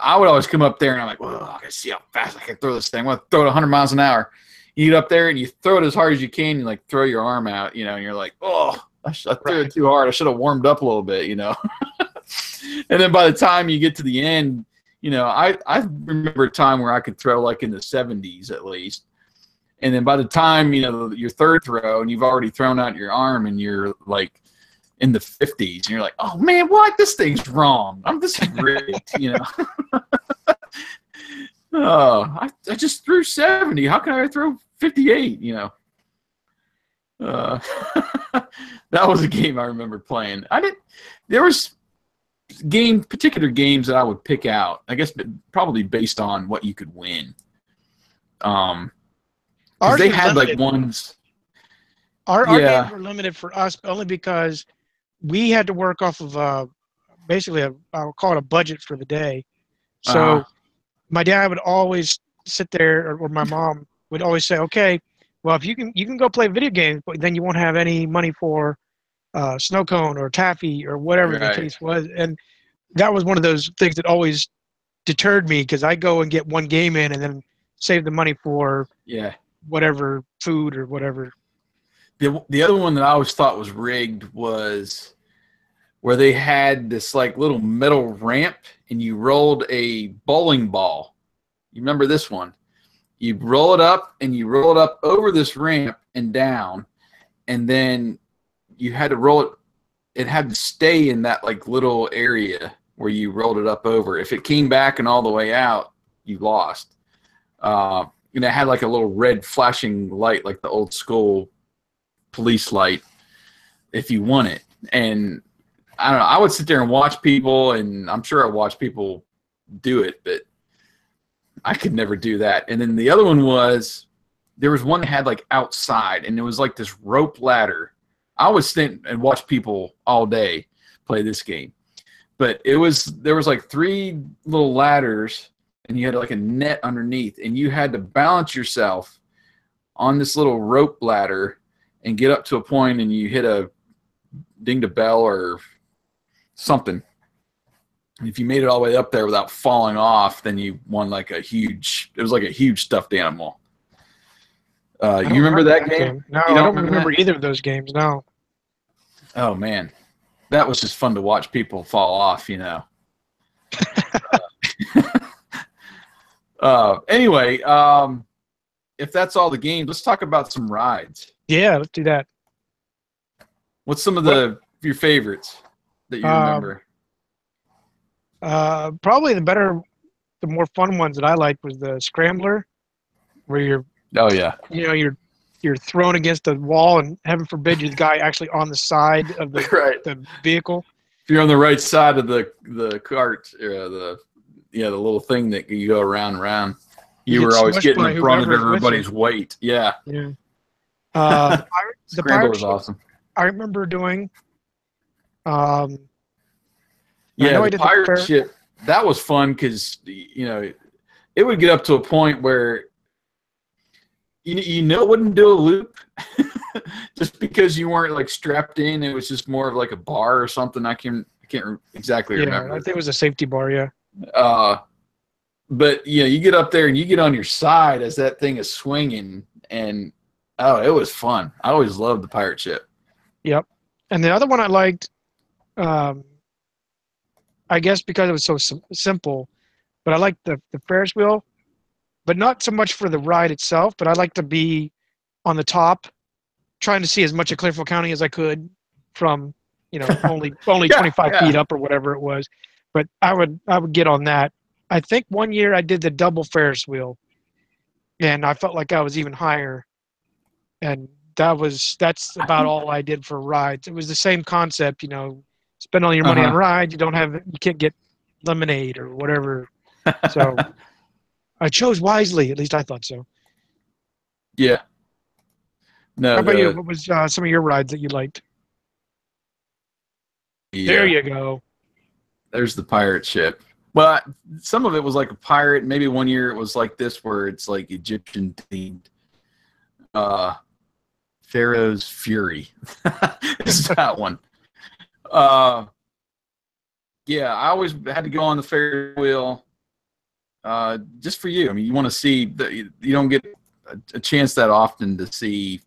I would always come up there and I'm like, well, I got to see how fast I can throw this thing. I want to throw it 100 miles an hour. You get up there and you throw it as hard as you can. You like throw your arm out, and you're like, oh, I threw it too hard. I should have warmed up a little bit, And then by the time you get to the end, I remember a time where I could throw like in the 70s at least. And then by the time, your third throw and you've already thrown out your arm and you're like in the 50s and you're like, oh man, what? This thing's wrong. This is rigged, Oh, I just threw 70. How can I throw 58, That was a game I remember playing. There was particular games that I would pick out, I guess probably based on what you could win. They had limited. Like ones. Our games were limited for us only because we had to work off of basically I'll call it a budget for the day. So my dad would always sit there, or my mom would always say, okay, well, if you can go play video games, but then you won't have any money for snow cone or taffy or whatever the case was. And that was one of those things that always deterred me, because I go and get one game in and then save the money for whatever food or whatever. The other one that I always thought was rigged was where they had this like little metal ramp and you rolled a bowling ball. You remember this one? You roll it up and you roll it up over this ramp and down, and then you had to roll it. It had to stay in that like little area where you rolled it up over. If it came back and all the way out, you lost. And it had like a little red flashing light, like the old school police light, if you won it. And I don't know, I would sit there and watch people, and I'm sure I watched people do it, but I could never do that. And then the other one was, there was one that had like outside, and it was like this rope ladder. I would sit and watch people all day play this game. But there was like 3 little ladders, and you had like a net underneath, and you had to balance yourself on this little rope ladder and get up to a point, and you hit a dinged a bell or something. And if you made it all the way up there without falling off, then you won like it was like a huge stuffed animal. You remember that game? No, I don't remember either of those games, no. Oh, man. That was just fun to watch people fall off, Anyway, if that's all the games, let's talk about some rides. Yeah, let's do that. What's some of your favorites that you remember? Probably the more fun ones that I liked was the Scrambler, where you're you're thrown against the wall, and heaven forbid you're the guy actually on the side of the vehicle. If you're on the right side of the cart, the little thing that you go around and around, you were always getting in front of everybody's weight. Yeah. Yeah. The Scrambler was awesome. I remember doing. The pirate ship, that was fun because it would get up to a point where it wouldn't do a loop just because you weren't like strapped in. It was just more of like a bar or something. I can't exactly remember. I think it was a safety bar. Yeah. But you get up there and you get on your side as that thing is swinging, and it was fun. I always loved the pirate ship. Yep. And the other one I liked, I guess because it was so simple, but I liked the Ferris wheel, but not so much for the ride itself, but I like to be on the top, trying to see as much of Clearfield County as I could from, only 25 feet up or whatever it was. But I would get on that. I think one year I did the double Ferris wheel, and I felt like I was even higher. And that's about all I did for rides. It was the same concept, spend all your money on rides. You can't get lemonade or whatever. So I chose wisely. At least I thought so. Yeah. No. How about you? What was some of your rides that you liked? Yeah. There you go. There's the pirate ship. Well, some of it was like a pirate. Maybe one year it was like this, where it's like Egyptian themed. Pharaoh's Fury. It's that one. Yeah, I always had to go on the Ferris wheel just for you. I mean, you want to see that you don't get a chance that often to see,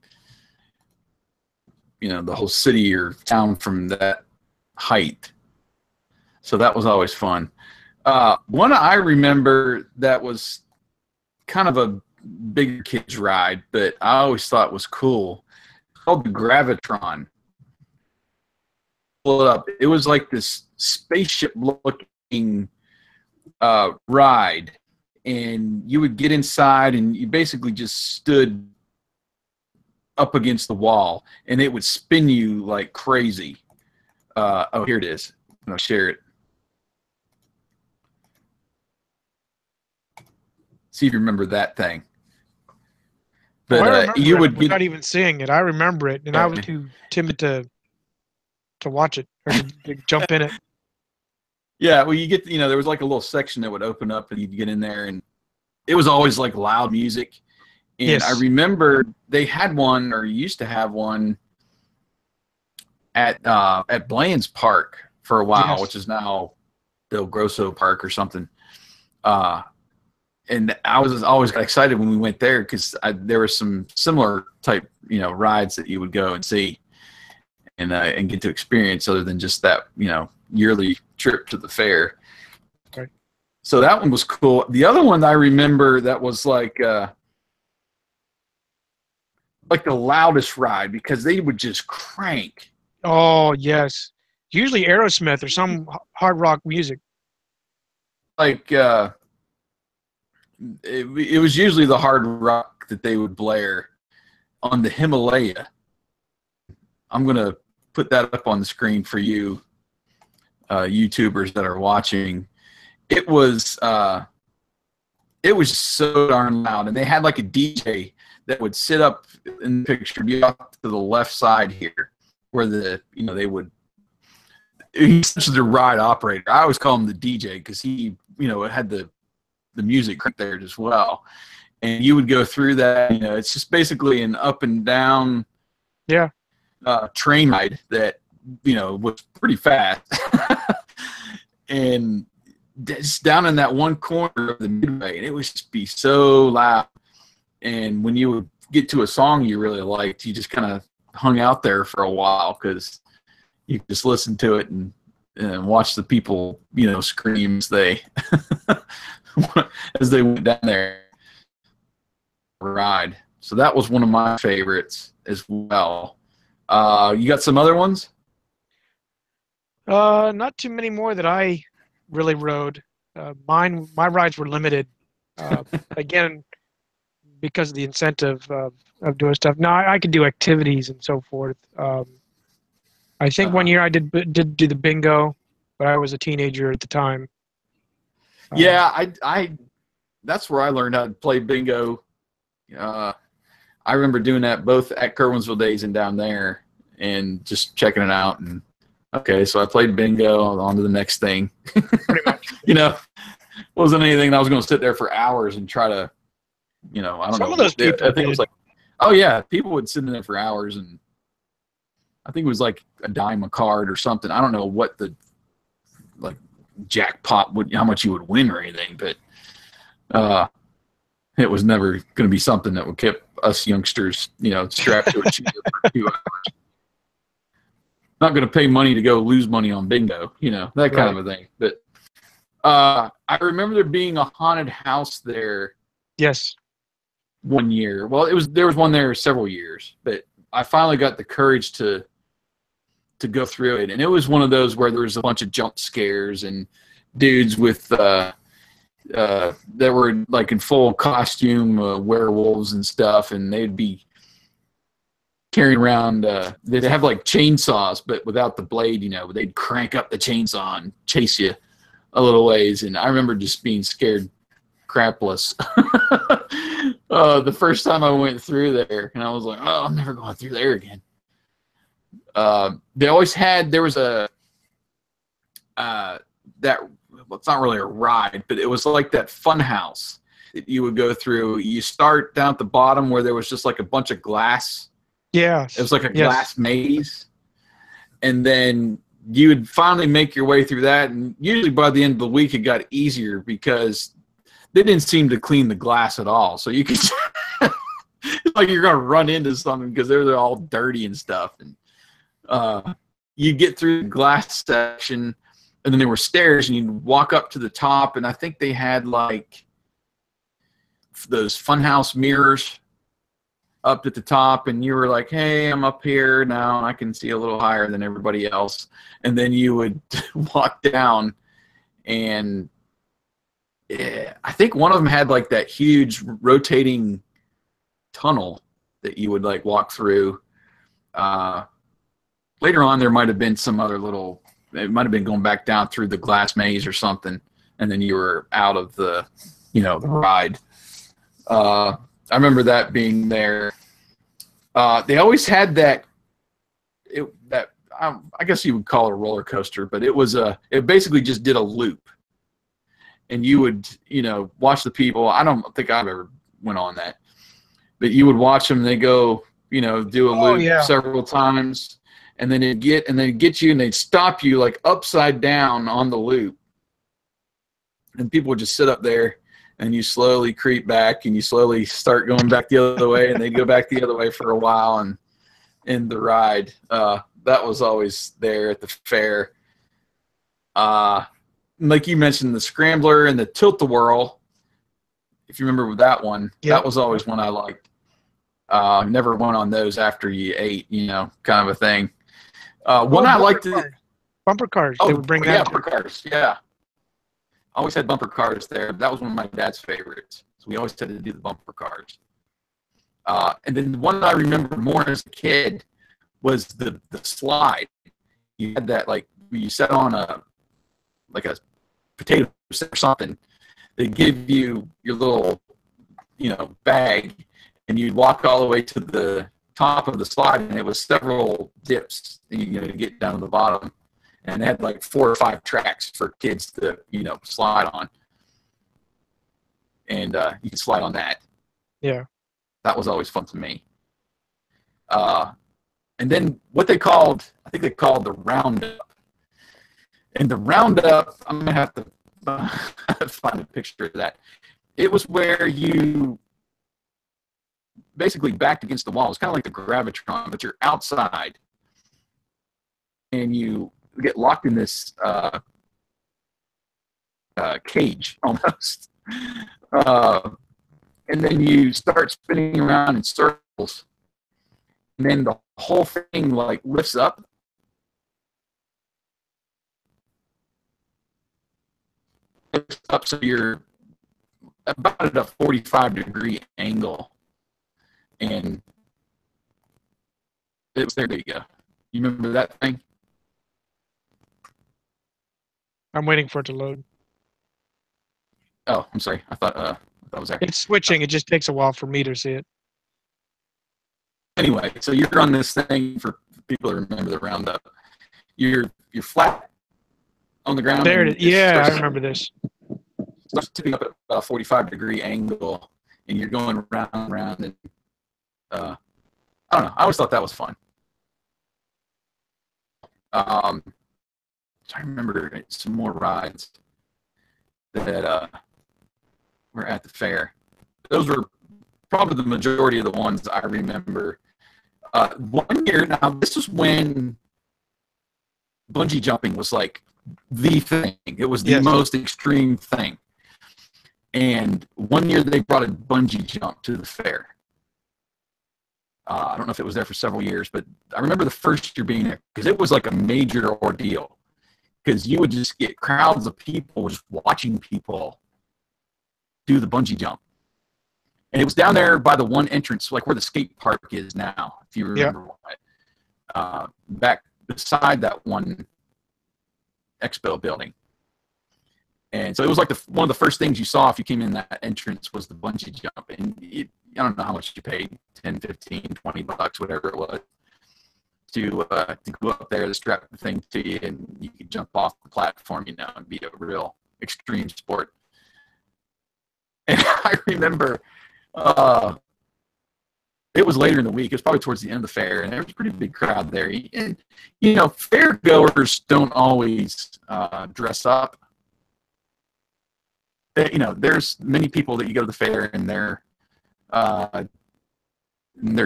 the whole city or town from that height. So that was always fun. One I remember that was kind of a bigger kids ride, but I always thought was cool, called the Gravitron. Pull it up. It was like this spaceship looking ride, and you would get inside and you basically just stood up against the wall, and it would spin you like crazy. Here it is. I'll share it. See if you remember that thing. But you would not even seeing it. I remember it, and I was too timid to watch it or to jump in it. Yeah, well, you get there was like a little section that would open up, and you'd get in there, and it was always like loud music. And yes. I remember they had one, or used to have one, at Bland's Park for a while, yes. Which is now Del Grosso Park or something. And I was always excited when we went there because there were some similar type, rides that you would go and see and get to experience other than just that, yearly trip to the fair. Okay. So that one was cool. The other one I remember that was like the loudest ride because they would just crank. Oh, yes. Usually Aerosmith or some hard rock music. Like, it was usually the hard rock that they would blare on the Himalaya. I'm going to put that up on the screen for you YouTubers that are watching. It was so darn loud, and they had like a DJ that would sit up in the picture, be off to the left side here, where they would. He's the ride operator. I always call him the DJ because he, had the music right there as well, and you would go through that. It's just basically an up and down, train ride that was pretty fast, and just down in that one corner of the midway, and it would just be so loud. And when you would get to a song you really liked, you just kind of hung out there for a while because you could just listen to it and watch the people, scream as they as they went down there ride. So that was one of my favorites as well. You got some other ones? Not too many more that I really rode. My rides were limited. Again, because of the incentive of doing stuff. Now I could do activities and so forth. I think one year I did do the bingo, but I was a teenager at the time. Yeah, I that's where I learned how to play bingo. I remember doing that both at Kerwinsville Days and down there, and just checking it out. And okay, so I played bingo. On to the next thing. Pretty much. Wasn't anything that I was going to sit there for hours and try to, I don't know. Some of those people I think it was like, oh yeah, people would sit in there for hours, and I think it was like a dime a card or something. I don't know what the jackpot how much you would win or anything, but It was never going to be something that would keep us youngsters, strapped to a chair for 2 hours. Not going to pay money to go lose money on bingo, that kind of a thing. But I remember there being a haunted house there. Yes. One year. Well, there was one there several years, but I finally got the courage to go through it, and it was one of those where there was a bunch of jump scares and dudes with that were like in full costume, werewolves and stuff, and they'd be carrying around. They'd have like chainsaws, but without the blade. They'd crank up the chainsaw and chase you a little ways, and I remember just being scared crapless. The first time I went through there, and I was like, "Oh, I'm never going through there again." They always had. There was a well, it's not really a ride, but it was like that fun house that you would go through. You start down at the bottom where there was just like a bunch of glass. Yeah. It was like a glass maze. And then you would finally make your way through that. And usually by the end of the week, it got easier because they didn't seem to clean the glass at all. So you could, it's like you're going to run into something because they're all dirty and stuff. And you get through the glass section, and then there were stairs, and you'd walk up to the top, and I think they had like those funhouse mirrors up at the top, and you were like, hey, I'm up here now, and I can see a little higher than everybody else. And then you would walk down, and I think one of them had like that huge rotating tunnel that you would like walk through. Later on, there might have been some other little, it might have been going back down through the glass maze or something, and then you were out of the, the ride. I remember that being there. They always had that, I guess you would call it a roller coaster, but it basically just did a loop. And you would, watch the people. I don't think I've ever went on that, but you would watch them. They go, do a loop several times, and then they'd get you, and they'd stop you like upside down on the loop, and people would just sit up there, and you slowly creep back, and you slowly start going back the other way, and they'd go back the other way for a while, and in the ride. That was always there at the fair. Like you mentioned, the Scrambler and the Tilt-A-Whirl, if you remember that one, that was always one I liked. Never went on those after you ate, kind of a thing. One I liked it. Bumper cars. They would bring that. Bumper cars. Yeah. Always had bumper cars there. That was one of my dad's favorites. So we always had to do the bumper cars. And then the one that I remember more as a kid was the slide. You had that, like, you sat on a potato or something. They give you your little, bag, and you'd walk all the way to the top of the slide, and it was several dips, to get down to the bottom. And it had like 4 or 5 tracks for kids to, slide on. And you could slide on that. Yeah. That was always fun to me. And then what they called, I think they called the Roundup. And the Roundup, I'm going to have to find a picture of that. It was where you basically backed against the wall. It's kind of like the Gravitron, but you're outside. And you get locked in this cage almost. And then you start spinning around in circles. And then the whole thing like lifts up. Lifts up so you're about at a 45-degree angle. And it was there you go. You remember that thing? I'm waiting for it to load. Oh, I'm sorry. I thought that was there. It's switching. It just takes a while for me to see it. Anyway, so you're on this thing, for people to remember the Roundup. You're flat on the ground. There it is. Yeah, I remember this. Starts tipping up at about a 45-degree angle, and you're going round and round. And I don't know. I always thought that was fun. I remember some more rides that were at the fair. Those were probably the majority of the ones I remember. One year, now this was when bungee jumping was like the thing. It was the most extreme thing. And one year they brought a bungee jump to the fair. I don't know if it was there for several years, but I remember the first year being there because it was like a major ordeal. Because you would just get crowds of people just watching people do the bungee jump. And it was down there by the one entrance, like where the skate park is now, if you remember. Back beside that one expo building. And so it was like one of the first things you saw if you came in that entrance was the bungee jump. And I don't know how much you paid, 10, 15, 20 bucks, whatever it was, to go up there to strap the thing to you and you could jump off the platform, you know, and be a real extreme sport. And I remember it was later in the week. It was probably towards the end of the fair, and there was a pretty big crowd there. And, you know, fair goers don't always dress up. You know, there's many people that you go to the fair and they're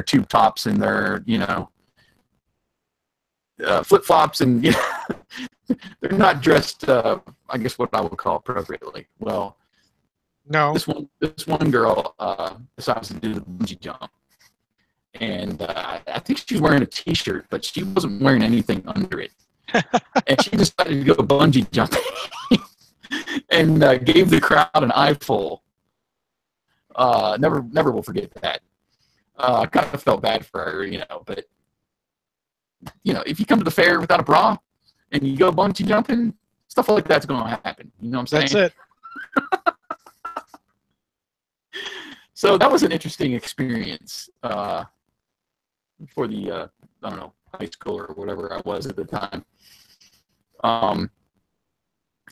tube tops and they're, you know, flip flops and, you know, they're not dressed, I guess what I would call appropriately. Well, no, this one girl decides to do the bungee jump, and I think she was wearing a T-shirt, but she wasn't wearing anything under it, and she decided to go bungee jumping. And gave the crowd an eyeful. Never will forget that. I kind of felt bad for her, you know. But you know, if you come to the fair without a bra and you go bungee jumping, stuff like that's going to happen. You know what I'm saying? That's it. So that was an interesting experience for the I don't know, high school or whatever I was at the time.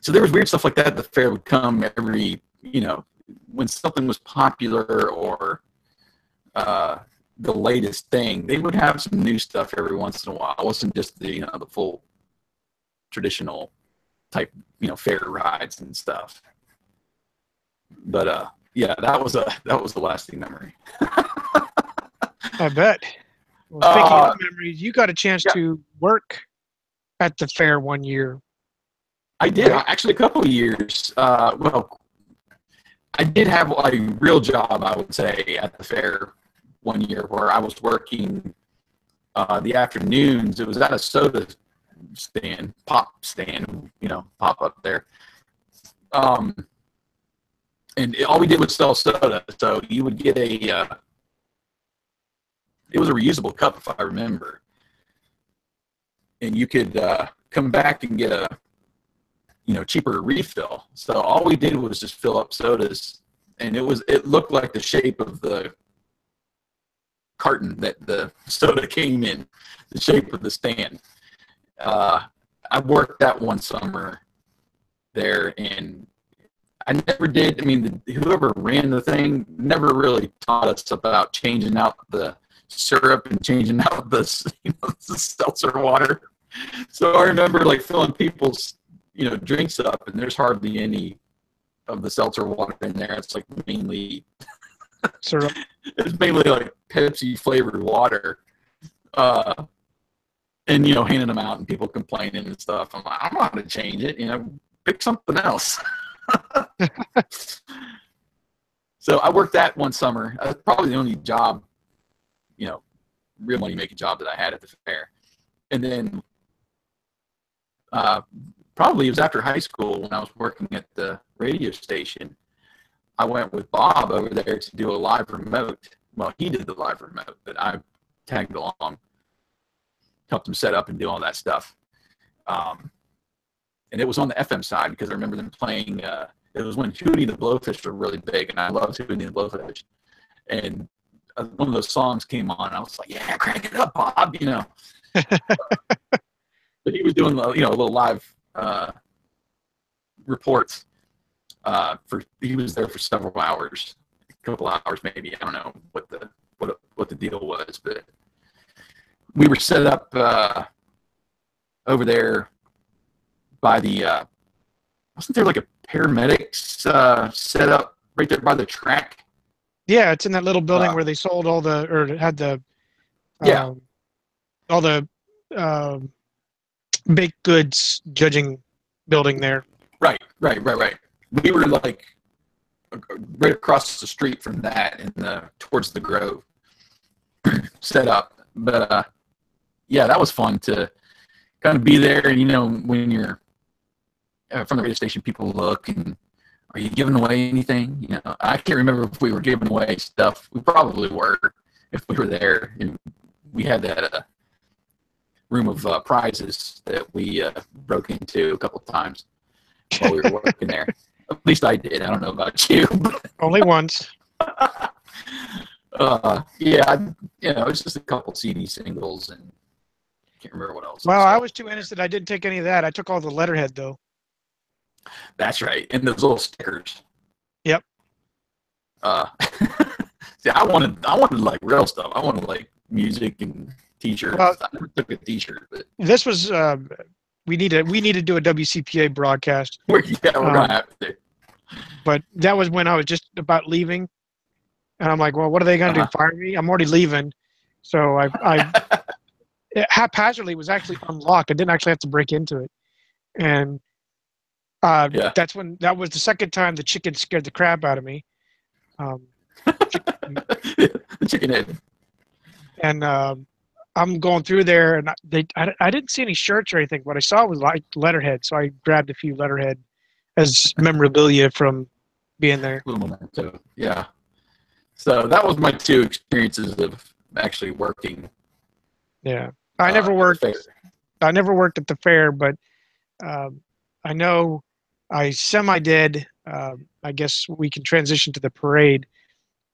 So there was weird stuff like that. The fair would come every, you know, when something was popular or the latest thing, they would have some new stuff every once in a while. It wasn't just the, you know, the full traditional type, you know, fair rides and stuff. But yeah, that was the lasting memory. I bet. Well, speaking of memories, you got a chance to work at the fair one year. I did, actually, a couple of years. Well, I did have a real job, I would say, at the fair one year where I was working the afternoons. It was at a soda stand, pop stand, you know, pop up there. And all we did was sell soda. So you would get it was a reusable cup, if I remember. And you could come back and get a, you know, cheaper refill. So all we did was just fill up sodas, and it looked like the shape of the carton that the soda came in, the shape of the stand. I worked that one summer there, and I never did. I mean, whoever ran the thing never really taught us about changing out the syrup and changing out the, you know, the seltzer water. So I remember like filling people's, you know, drinks up, and there's hardly any of the seltzer water in there. It's like mainly syrup. It's mainly like Pepsi flavored water. And, you know, handing them out and people complaining and stuff. I'm like, I don't know how to change it, you know, pick something else. So I worked that one summer. Probably the only job, you know, real money making job that I had at the fair. And then probably it was after high school when I was working at the radio station. I went with Bob over there to do a live remote. Well, he did the live remote, but I tagged along, helped him set up and do all that stuff. And it was on the FM side because I remember them playing, it was when Huey and the Blowfish were really big, and I loved Huey and the Blowfish. And one of those songs came on, and I was like, yeah, crank it up, Bob, you know. But he was doing, you know, a little live reports. He was there for several hours, a couple hours maybe. I don't know what the deal was, but we were set up over there by the wasn't there like a paramedics set up right there by the track. Yeah, it's in that little building where they sold all the, or had the, all the baked goods judging building there. Right. We were like right across the street from that, and towards the Grove set up. But yeah, that was fun to kind of be there. And you know, when you're from the radio station, people look and, are you giving away anything? You know, I can't remember if we were giving away stuff. We probably were if we were there. And we had that room of prizes that we broke into a couple times while we were working there. At least I did. I don't know about you. Only once. Yeah, you know, it's just a couple CD singles, and I can't remember what else. Well, I was too innocent. I didn't take any of that. I took all the letterhead, though. That's right, and those little stickers. Yep. See, I wanted like real stuff. I wanted like music and T-shirts. Well, I never took a T-shirt, but this was we need to do a WCPA broadcast. we're gonna have to. But that was when I was just about leaving, and I'm like, well, what are they gonna do? Fire me? I'm already leaving. So I it haphazardly was actually unlocked. I didn't actually have to break into it, and that was the second time the chicken scared the crap out of me. The chicken head. And I'm going through there, and I didn't see any shirts or anything. What I saw was like letterhead, so I grabbed a few letterhead as memorabilia from being there. Little memento. Yeah. So that was my two experiences of actually working. Yeah, I never worked at the fair, but I know I semi-did. I guess we can transition to the parade.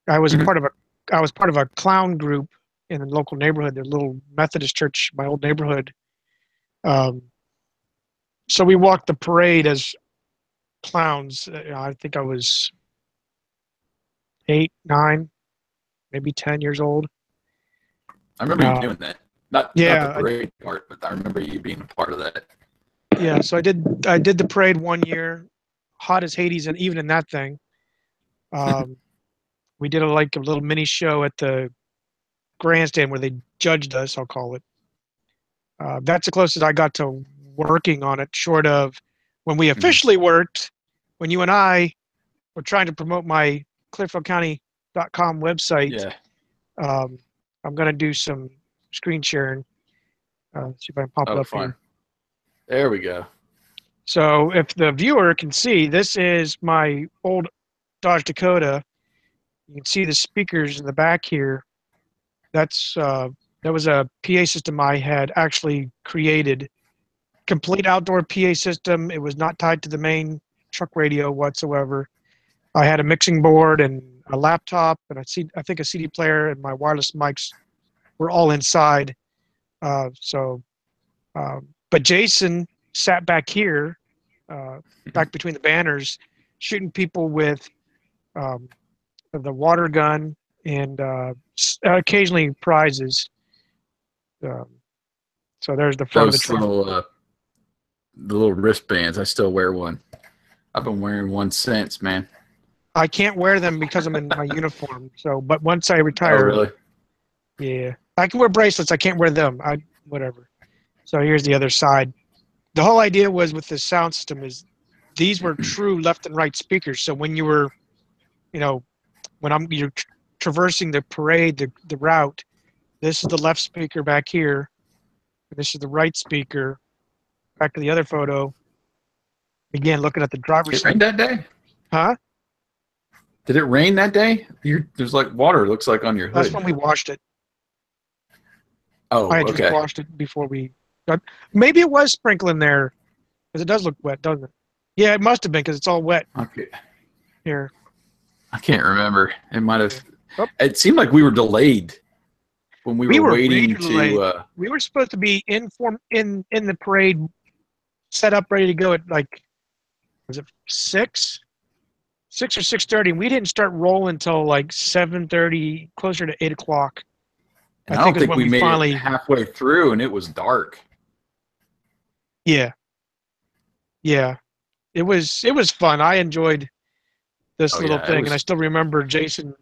I was part of a clown group in the local neighborhood, the little Methodist church, my old neighborhood. So we walked the parade as clowns. I think I was 8, 9, maybe 10 years old. I remember you doing that. Not the parade part, but I remember you being a part of that. Yeah, so I did the parade one year, hot as Hades, and even in that thing. We did a little mini show at the Grandstand where they judged us, I'll call it. That's the closest I got to working on it, short of when we officially worked, when you and I were trying to promote my ClearfieldCounty.com website. Yeah. I'm going to do some screen sharing. See if I can pop it up here. There we go. So if the viewer can see, this is my old Dodge Dakota. You can see the speakers in the back here. That was a PA system I had actually created. Complete outdoor PA system. It was not tied to the main truck radio whatsoever. I had a mixing board and a laptop and I think a CD player, and my wireless mics were all inside. But Jason sat back here, back between the banners, shooting people with the water gun and occasionally prizes. So there's the front of the truck. The little wristbands. I still wear one. I've been wearing one since, man. I can't wear them because I'm in my uniform. So, but once I retire, really? Yeah, I can wear bracelets. I can't wear them. Whatever. So here's the other side. The whole idea was with the sound system is these were true left and right speakers. So when you were, when you're traversing the parade, the route, this is the left speaker back here. And this is the right speaker. Back to the other photo. Again, looking at the driver's side. It rained that day? Huh? Did it rain that day? There's like water, it looks like, on your hood. That's when we washed it. Oh, I just washed it before we got. Maybe it was sprinkling there, because it does look wet, doesn't it? Yeah, it must have been, because it's all wet. Okay. Here. I can't remember. It might have. Oh. It seemed like we were delayed when we were waiting to. We were supposed to be in the parade, set up, ready to go at was it 6 or 6:30, and we didn't start rolling until 7:30, closer to 8 o'clock. And I don't think we made it halfway through, and it was dark. Yeah. Yeah. It was fun. I enjoyed this little thing. And I still remember Jason,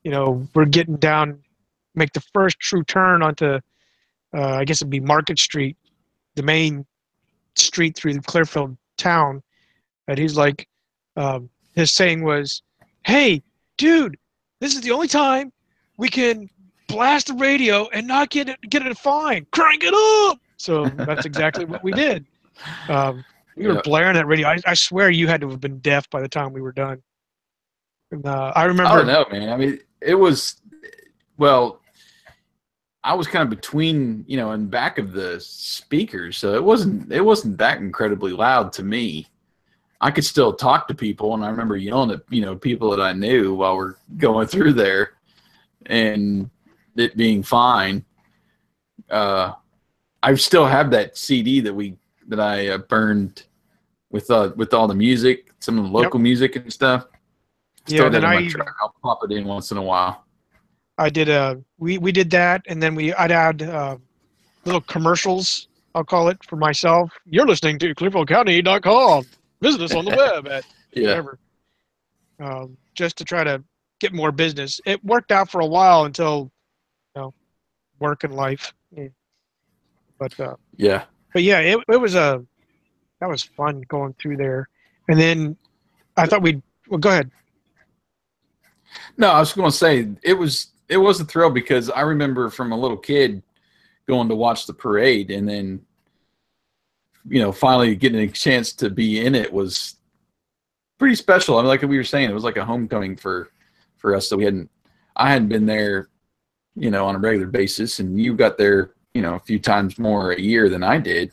we're getting down, make the first true turn onto, I guess it'd be Market Street, the main street through the Clearfield town. And he's like, his saying was, "Hey, dude, this is the only time we can blast the radio and not get a fine. Crank it up!" So that's exactly what we did. We were blaring that radio. I swear you had to have been deaf by the time we were done. And, I remember. Oh no, man! I mean, it was I was kind of between, in back of the speakers, so it wasn't that incredibly loud to me. I could still talk to people, and I remember yelling at people that I knew while we're going through there, and it being fine. I still have that CD that I burned with all the music, some of the local music and stuff. Still in my truck. I'll pop it in once in a while. I did we did that, and then I'd add little commercials, I'll call it, for myself. You're listening to ClearfieldCounty.com. Visit us on the web at whatever. Just to try to get more business. It worked out for a while until work and life. But yeah, it was that was fun going through there. And then I thought go ahead. No, I was going to say it was a thrill because I remember from a little kid going to watch the parade, and then finally getting a chance to be in it was pretty special. I mean, like we were saying, it was like a homecoming for us. So I hadn't been there, on a regular basis, and you got there, a few times more a year than I did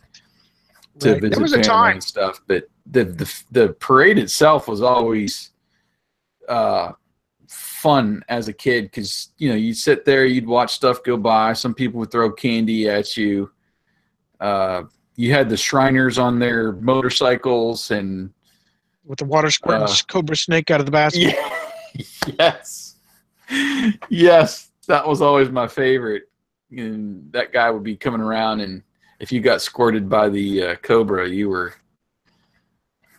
to visit family and stuff. But the parade itself was always fun as a kid because you'd sit there, you'd watch stuff go by. Some people would throw candy at you. You had the Shriners on their motorcycles and with the water squirting cobra snake out of the basket. Yes, that was always my favorite. And that guy would be coming around, and if you got squirted by the cobra, you were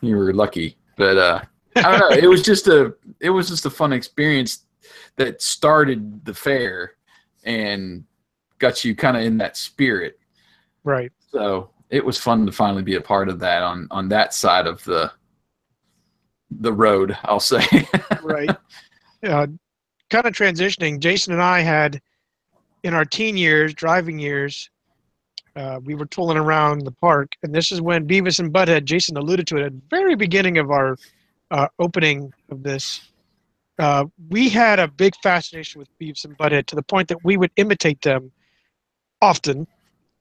lucky. But I don't know. It was just a fun experience that started the fair and got you kind of in that spirit. Right. So it was fun to finally be a part of that on that side of the road, I'll say. Right. Kind of transitioning, Jason and I had, in our teen years, driving years, we were tooling around the park, and this is when Beavis and Butthead, Jason alluded to it at the very beginning of our opening of this. We had a big fascination with Beavis and Butthead to the point that we would imitate them often.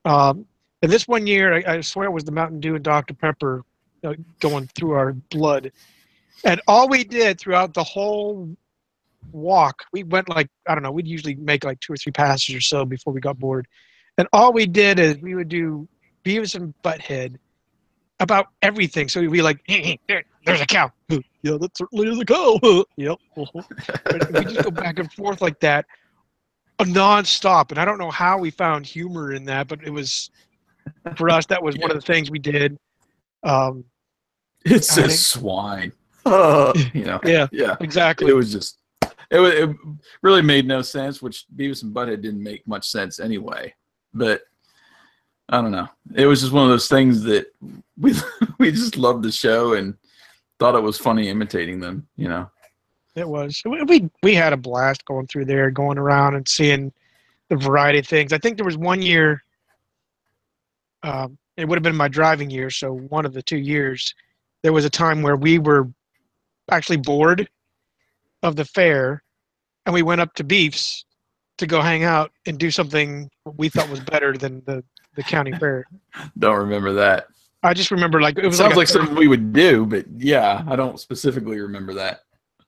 And this one year, I swear it was the Mountain Dew and Dr. Pepper going through our blood. And all we did throughout the whole walk, we went we'd usually make 2 or 3 passes or so before we got bored. And all we did is we would do Beavis and Butthead about everything. So we'd be like, hey, there's a cow. Yeah, that certainly is a cow. Yep. We just go back and forth like that, nonstop. And I don't know how we found humor in that, but it was, for us, that was one of the things we did. It says swine. Yeah, exactly. It really made no sense, which Beavis and Butthead didn't make much sense anyway. But I don't know. It was just one of those things that we just loved the show and thought it was funny imitating them. It was. We had a blast going through there, going around and seeing the variety of things. I think there was one year. It would have been my driving year, so one of the 2 years. There was a time where we were actually bored of the fair, and we went up to Beef's to go hang out and do something we thought was better than the county fair. Don't remember that. I just remember it was sounds like something we would do, but yeah, I don't specifically remember that.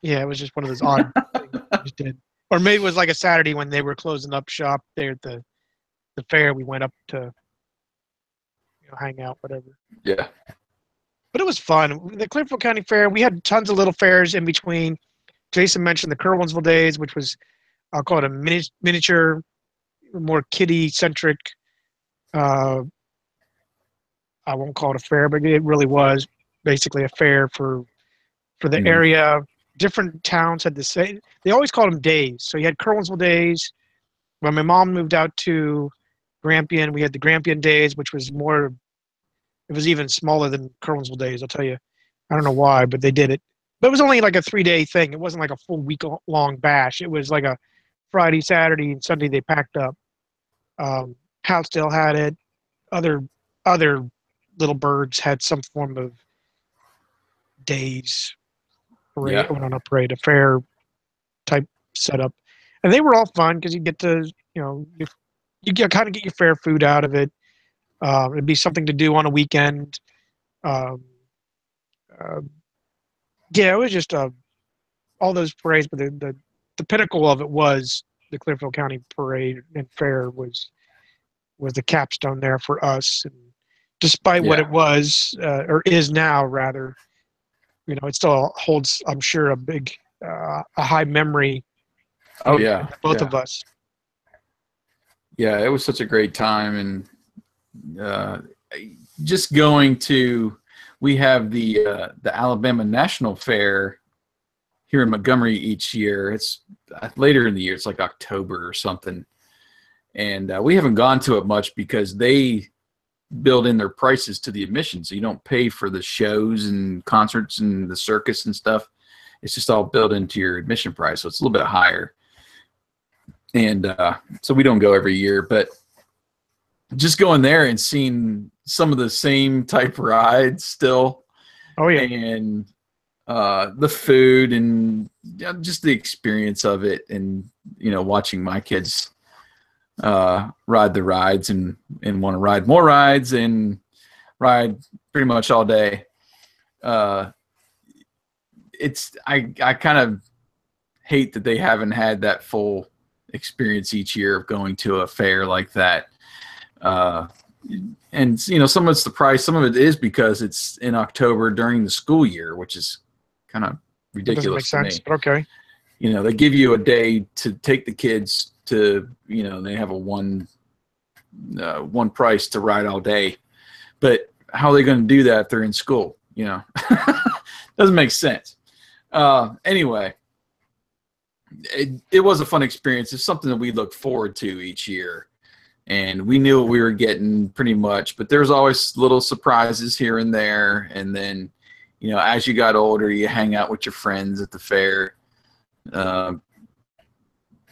Yeah, it was just one of those odd things we just did. Or maybe it was like a Saturday when they were closing up shop there at the fair. We went up to hang out, whatever. Yeah. But it was fun. The Clearfield County Fair, we had tons of little fairs in between. Jason mentioned the Kerwinsville days, which was, I'll call it a miniature, more kiddie-centric. I won't call it a fair, but it really was basically a fair for the area. different towns had the same. They always called them days. So you had Curwensville days. When my mom moved out to Grampian, we had the Grampian days, which was more. It was even smaller than Curwensville days. I'll tell you. I don't know why, but they did it. But it was only like a 3-day thing. It wasn't like a full week-long bash. It was like a Friday, Saturday, and Sunday they packed up. Houtzdale had it. Other little birds had some form of days parade. Yeah. Not a parade, a fair type setup, and they were all fun because you get to you kind of get your fair food out of it. It'd be something to do on a weekend. Yeah, it was just all those parades, but the pinnacle of it was the Clearfield County Parade and Fair was the capstone there for us. And despite what it was or is now, rather, it still holds, I'm sure, a high memory. Oh yeah, both of us. Yeah, it was such a great time, and just going to. We have the Alabama National Fair here in Montgomery each year. It's later in the year. It's like October or something. And we haven't gone to it much because they build in their prices to the admission. So you don't pay for the shows and concerts and the circus and stuff. It's just all built into your admission price. So it's a little bit higher. And so we don't go every year. But just going there and seeing some of the same type rides still. Oh yeah. And the food and just the experience of it, and watching my kids ride the rides and want to ride more rides and ride pretty much all day. It's I kind of hate that they haven't had that full experience each year of going to a fair like that. And some of it's the price, some of it is because it's in October during the school year, which is kind of ridiculous to me. But okay. They give you a day to take the kids to, they have a one price to ride all day, but how are they going to do that if they're in school? Doesn't make sense. Anyway, it was a fun experience. It's something that we look forward to each year. And we knew what we were getting pretty much, but there's always little surprises here and there. And then, as you got older, you hang out with your friends at the fair,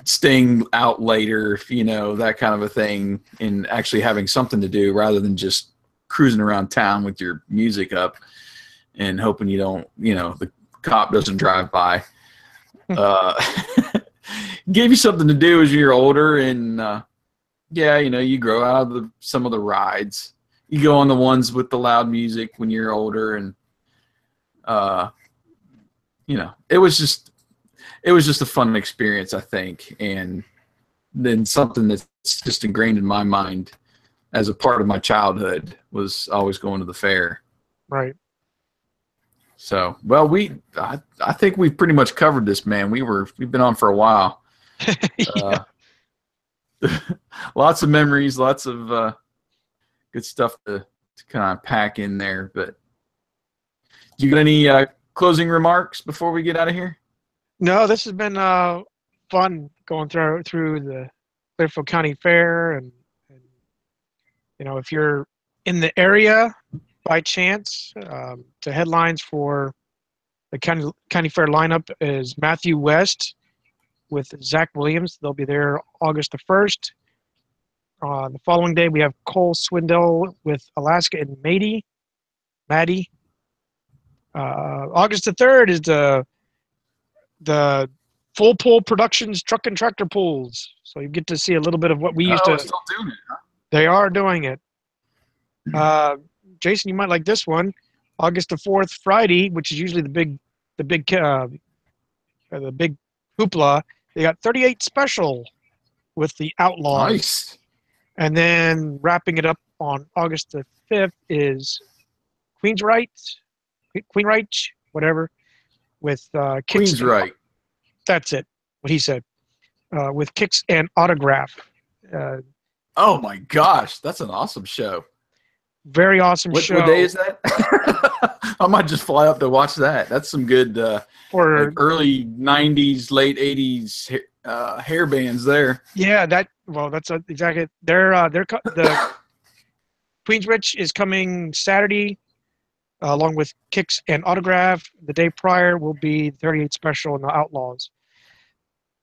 staying out later, that kind of a thing, and actually having something to do rather than just cruising around town with your music up and hoping you don't, the cop doesn't drive by. Gave you something to do as you're older, and you grow out of some of the rides. You go on the ones with the loud music when you're older, and it was just a fun experience, I think, and then something that's just ingrained in my mind as a part of my childhood was always going to the fair. Right. So, well, I think we've pretty much covered this, man. We've been on for a while. Yeah. Lots of memories, lots of good stuff to kind of pack in there. But you got any closing remarks before we get out of here? No, this has been fun going through the Clearfield County Fair, and if you're in the area by chance, the headlines for the county fair lineup is Matthew West with Zach Williams. They'll be there August the 1st. The following day, we have Cole Swindell with Alaska and Maddie. August the 3rd is the Full Pull Productions Truck and Tractor Pulls. So you get to see a little bit of what we used to. Still doing it, huh? They are doing it. Jason, you might like this one. August the 4th, Friday, which is usually the big hoopla. They got 38 Special with the Outlaws. Nice. And then wrapping it up on August the 5th is Queensryche, whatever, with Kicks. Queensryche. That's it, what he said. With Kicks and Autograph. Oh my gosh, that's an awesome show. Very awesome What show. day is that? I might just fly up to watch that. That's some good like early 90s, late 80s hair bands there. Yeah, that's exactly. The Queensrich is coming Saturday, along with Kicks and Autograph. The day prior will be 38 Special and the Outlaws.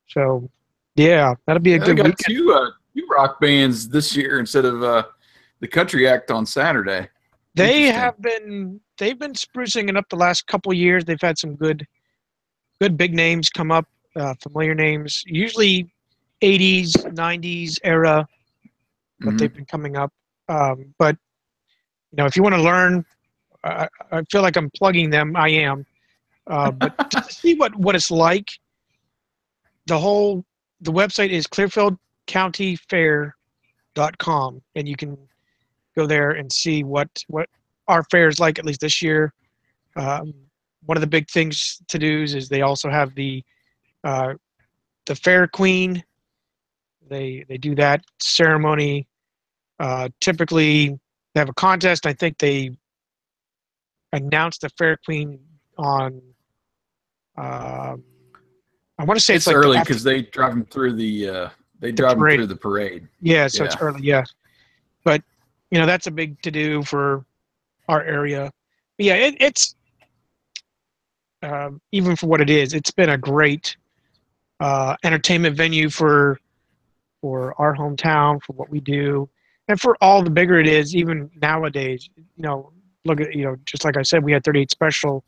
So, yeah, that'll be a good got weekend. two rock bands this year instead of the country act on Saturday. They've been sprucing it up the last couple of years. They've had some good big names come up, familiar names, usually 80s, 90s era, but they've been coming up. But if you want to learn, I feel like I'm plugging them. I am, but to see what it's like, the website is clearfieldcountyfair.com, and you can go there and see what our fair is like, at least this year. One of the big things to do is they also have the fair queen. They do that ceremony. Typically, they have a contest. I think they announced the fair queen on. I want to say it's like early because they drive them through the through the parade. Yeah, so it's early. Yeah, but that's a big to do for our area. But yeah, it's even for what it is, it's been a great entertainment venue for our hometown, for what we do, and for all the bigger it is. Even nowadays, look at just like I said, we had 38 Special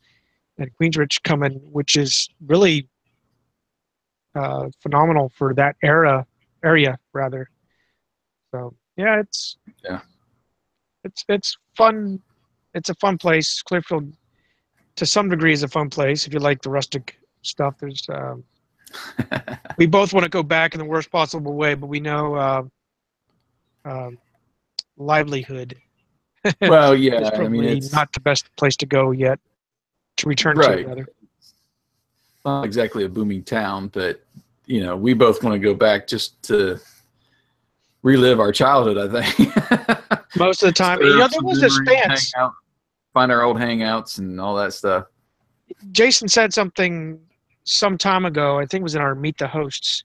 and Queensrich coming, which is really phenomenal for that area rather. So yeah, it's fun. It's a fun place. Clearfield, to some degree, is a fun place if you like the rustic stuff. There's we both want to go back in the worst possible way, but we know livelihood. Well, yeah, is probably it's not the best place to go yet to return to. Rather, it's not exactly a booming town, but we both want to go back just to relive our childhood. I think most of the time, there was a stance. Find our old hangouts and all that stuff. Jason said something some time ago. I think it was in our Meet the Hosts.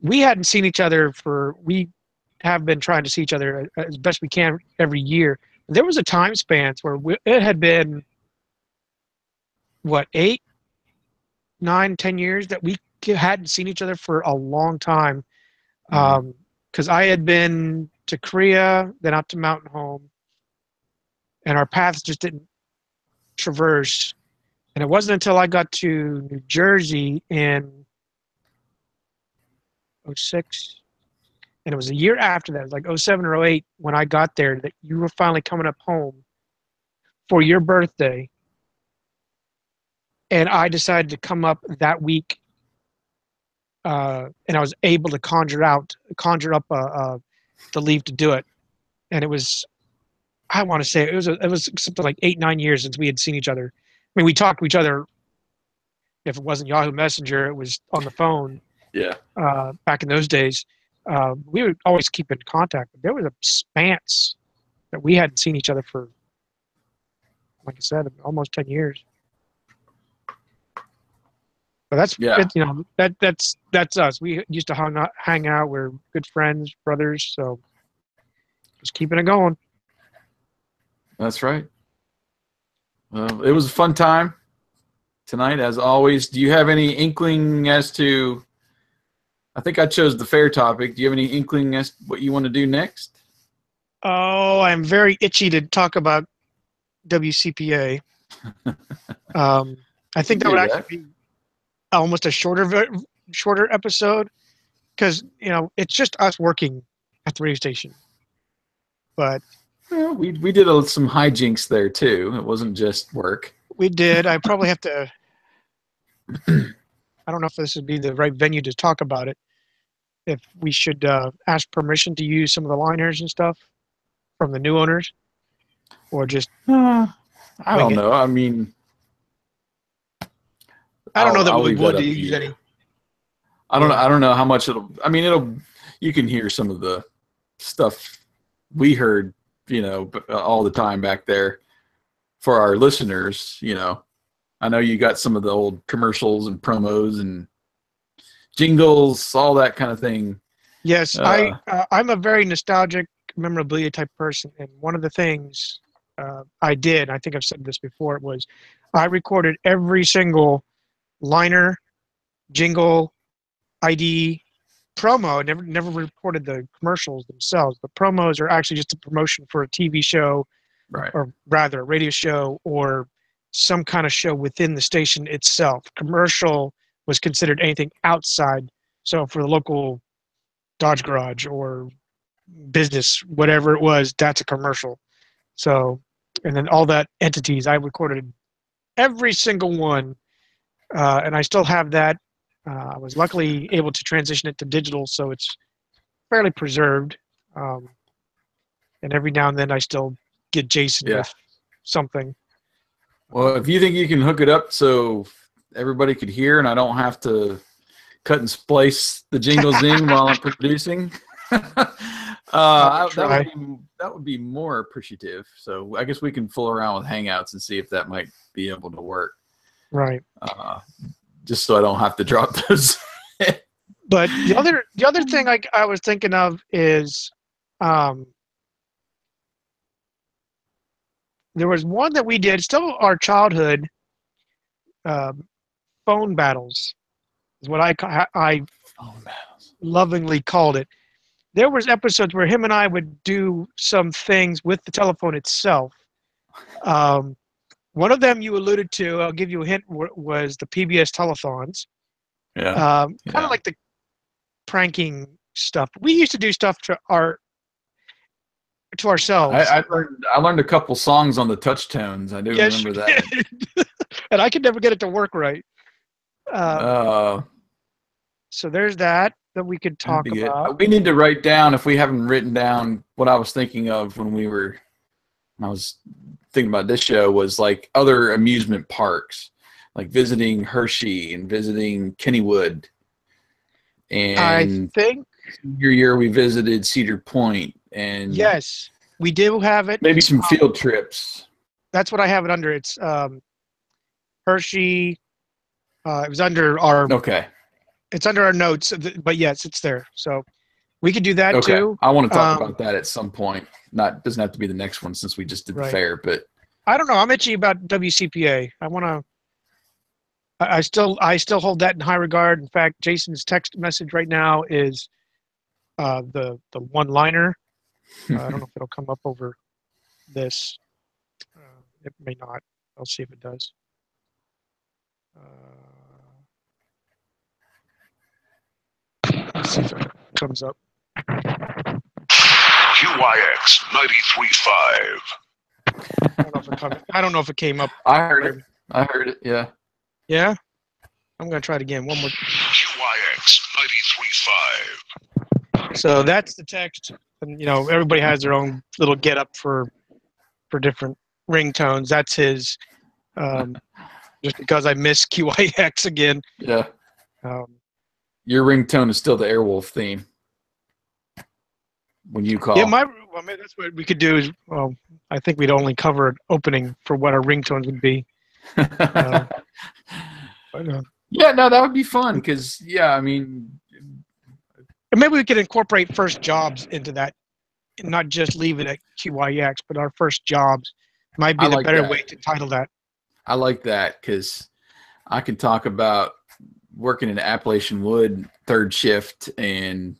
We hadn't seen each other we have been trying to see each other as best we can every year. There was a time span where it had been, 8, 9, 10 years that we hadn't seen each other for a long time. Because I had been to Korea, then out to Mountain Home, and our paths just didn't traverse. And it wasn't until I got to New Jersey in 2006, and it was a year after that, it was like 2007 or 2008, when I got there, that you were finally coming up home for your birthday. And I decided to come up that week, and I was able to conjure up the leave to do it. And it was, I want to say it was something like 8, 9 years since we had seen each other. I mean, we talked to each other. If it wasn't Yahoo Messenger, it was on the phone. Yeah. Back in those days, we would always keep in contact. But there was a span that we hadn't seen each other for, like I said, almost 10 years. But that's that's us. We used to hang out. We're good friends, brothers. So just keeping it going. That's right. Well, it was a fun time tonight, as always. Do you have any inkling as to? I think I chose the fair topic. Do you have any inkling as to what you want to do next? Oh, I'm very itchy to talk about WCPA. I think that would actually be almost a shorter episode, because it's just us working at the radio station. But we did some hijinks there too. It wasn't just work. We did. I probably have to. I don't know if this would be the right venue to talk about it. If we should ask permission to use some of the liners and stuff from the new owners, or just I don't know. I mean, I don't know that we would use any. I don't know how much it'll. I mean, you can hear some of the stuff we heard all the time back there for our listeners. I know you got some of the old commercials and promos and jingles, all that kind of thing. Yes, I'm a very nostalgic memorabilia type person, and one of the things I did, I think I've said this before, was I recorded every single liner, jingle, ID, promo. I never recorded the commercials themselves. The promos are actually just a promotion for a TV show, right? Or rather a radio show or some kind of show within the station itself. Commercial was considered anything outside. So for the local Dodge Garage or business, whatever it was, that's a commercial. So, and then all that entities, I recorded every single one, and I still have that. I was luckily able to transition it to digital, so it's fairly preserved. And every now and then I still get Jason with something. Well, if you think you can hook it up so everybody could hear and I don't have to cut and splice the jingles in while I'm producing, that would be more appreciative. So I guess we can fool around with Hangouts and see if that might be able to work. Right. Just so I don't have to drop those. But the other thing I was thinking of is there was one that we did, still our childhood, phone battles is what I phone battles. Lovingly called it. There was episodes where him and I would do some things with the telephone itself. One of them you alluded to, I'll give you a hint, was the PBS telethons. Yeah. Kind of like the pranking stuff. We used to do stuff to ourselves. I learned a couple songs on the touch tones. I do remember that. And I could never get it to work right. So there's that we could talk about. We need to write down, if we haven't written down, what I was thinking of when I was thinking about this show, was like other amusement parks, like visiting Hershey and visiting Kennywood. And I think your year we visited Cedar Point. And yes, we do have it. Maybe some field trips. That's what I have it under. It's Hershey. It was under our. Okay. It's under our notes, but yes, it's there. So we could do that too. I want to talk about that at some point. Doesn't have to be the next one since we just did the fair, but I don't know. I'm itchy about WCPA. I still hold that in high regard. In fact, Jason's text message right now is the one-liner. I don't know if it'll come up over this. It may not. I'll see if it does. Let's see if it comes up. QYX 93.5. I don't know if it came up. I heard it. Yeah. Yeah? I'm going to try it again. One more. QYX 93.5. So that's the text. And, everybody has their own little get up for different ringtones. That's his. Just because I miss QYX again. Yeah. Your ringtone is still the Airwolf theme. When you call. Yeah, that's what we could do is, I think we'd only cover an opening for what our ringtones would be. Yeah, no, that would be fun because, maybe we could incorporate first jobs into that and not just leave it at QYX, but our first jobs might be the better way to title that. I like that because I can talk about working in Appalachian Wood third shift and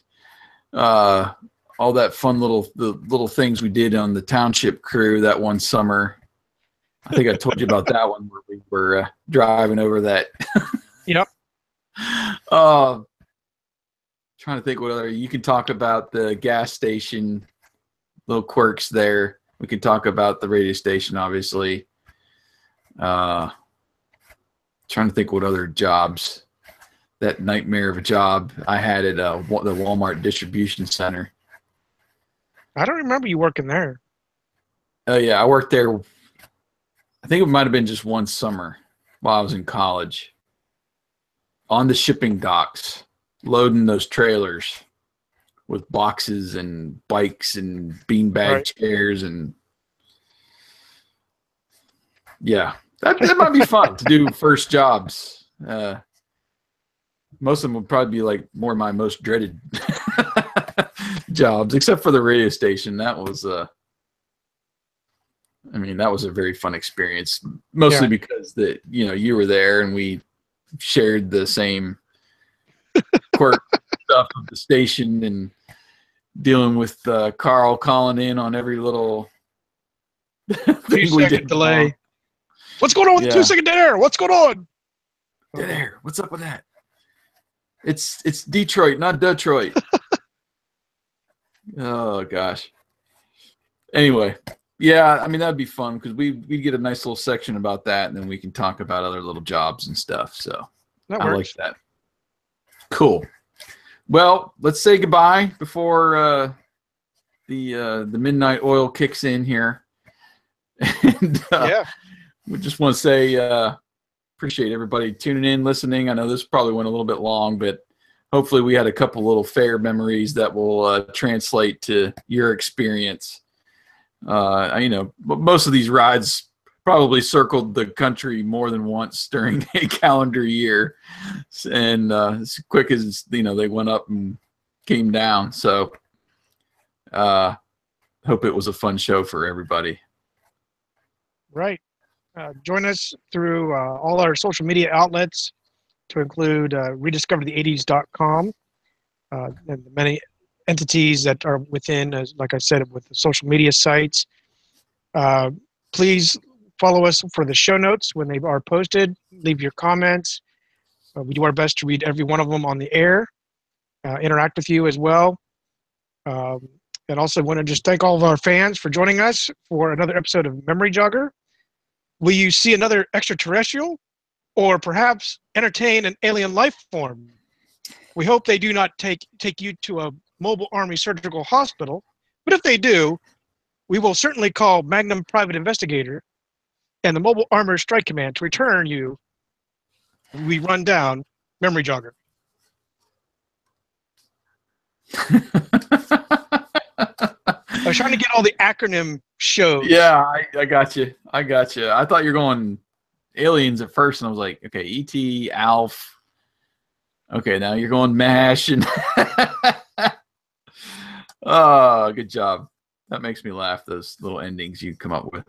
all that fun little things we did on the township crew that one summer. I think I told you about that one where we were driving over that. Yep. Trying to think what other you can talk about the gas station, little quirks there. We can talk about the radio station, obviously. Trying to think what other jobs. That nightmare of a job I had at the Walmart distribution center. I don't remember you working there. Oh yeah, I worked there. I think it might have been just one summer while I was in college. On the shipping docks, loading those trailers with boxes and bikes and beanbag chairs and yeah, that might be fun to do first jobs. Most of them would probably be like more my most dreaded jobs, except for the radio station. That was that was a very fun experience, mostly because you were there and we shared the same quirk stuff of the station and dealing with Carl calling in on every little thing we did. Delay. What's going on with the 2-second dead air? What's going on? Dead air. What's up with that? It's Detroit, not Detroit. Oh gosh. Anyway, yeah, that'd be fun because we'd get a nice little section about that, and then we can talk about other little jobs and stuff. So I like that. Cool. Well, let's say goodbye before the midnight oil kicks in here. And we just want to say appreciate everybody tuning in, listening. I know this probably went a little bit long, but hopefully we had a couple little fair memories that will translate to your experience. Most of these rides probably circled the country more than once during a calendar year, and as quick as they went up and came down. So hope it was a fun show for everybody. Right. Join us through all our social media outlets, to include rediscoverthe80s.com and the many entities that are within, like I said, with the social media sites. Please follow us for the show notes when they are posted. Leave your comments. We do our best to read every one of them on the air, interact with you as well. And also want to just thank all of our fans for joining us for another episode of Memory Jogger. Will you see another extraterrestrial, or perhaps entertain an alien life form? We hope they do not take you to a mobile army surgical hospital, but if they do, we will certainly call Magnum Private Investigator and the Mobile Armored Strike Command to return you when we run down Memory Jogger. I was trying to get all the acronym shows. Yeah, I got you. I thought you were going aliens at first, and I was like, okay, E.T., Alf. Okay, now you're going MASH. And oh, good job. That makes me laugh, those little endings you come up with.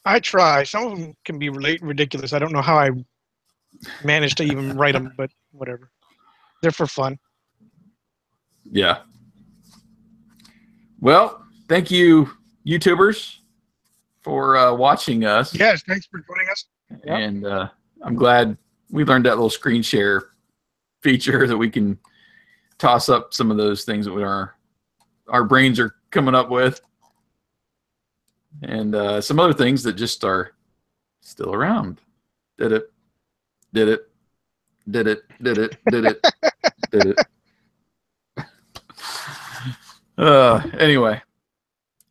I try. Some of them can be ridiculous. I don't know how I managed to even write them, but whatever. They're for fun. Yeah. Well, thank you, YouTubers, for watching us. Yes, thanks for joining us. Yep. And I'm glad we learned that little screen share feature that we can toss up some of those things that our brains are coming up with, and some other things that just are still around. Did it. Anyway,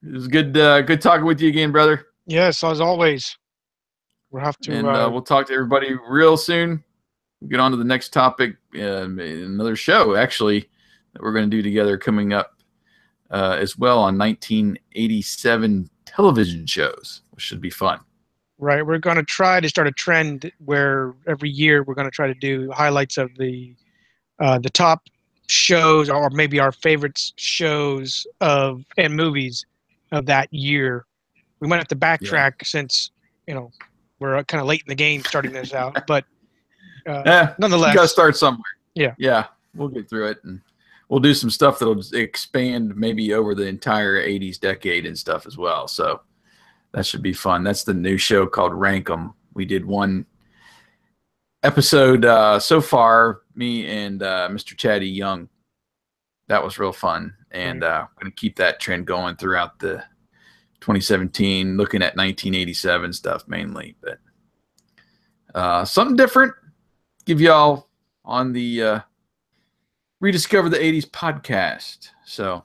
it was good talking with you again, brother. Yes, as always. We'll have to, and we'll talk to everybody real soon. We'll get on to the next topic, another show actually that we're going to do together coming up as well on 1987 television shows, which should be fun. Right, we're going to try to start a trend where every year we're going to try to do highlights of the top shows, or maybe our favorite shows and movies of that year. We might have to backtrack since we're kind of late in the game starting this out, but nonetheless, you got to start somewhere. Yeah, we'll get through it, and we'll do some stuff that'll expand maybe over the entire 80s decade and stuff as well. So that should be fun. That's the new show called Rank 'Em. We did one episode so far, me and Mr. Chatty Young. That was real fun, and I'm going to keep that trend going throughout the 2017, looking at 1987 stuff mainly, but something different. Give y'all on the Rediscover the 80s podcast. So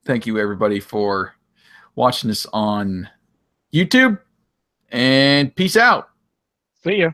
thank you everybody for watching us on YouTube, and peace out. See ya.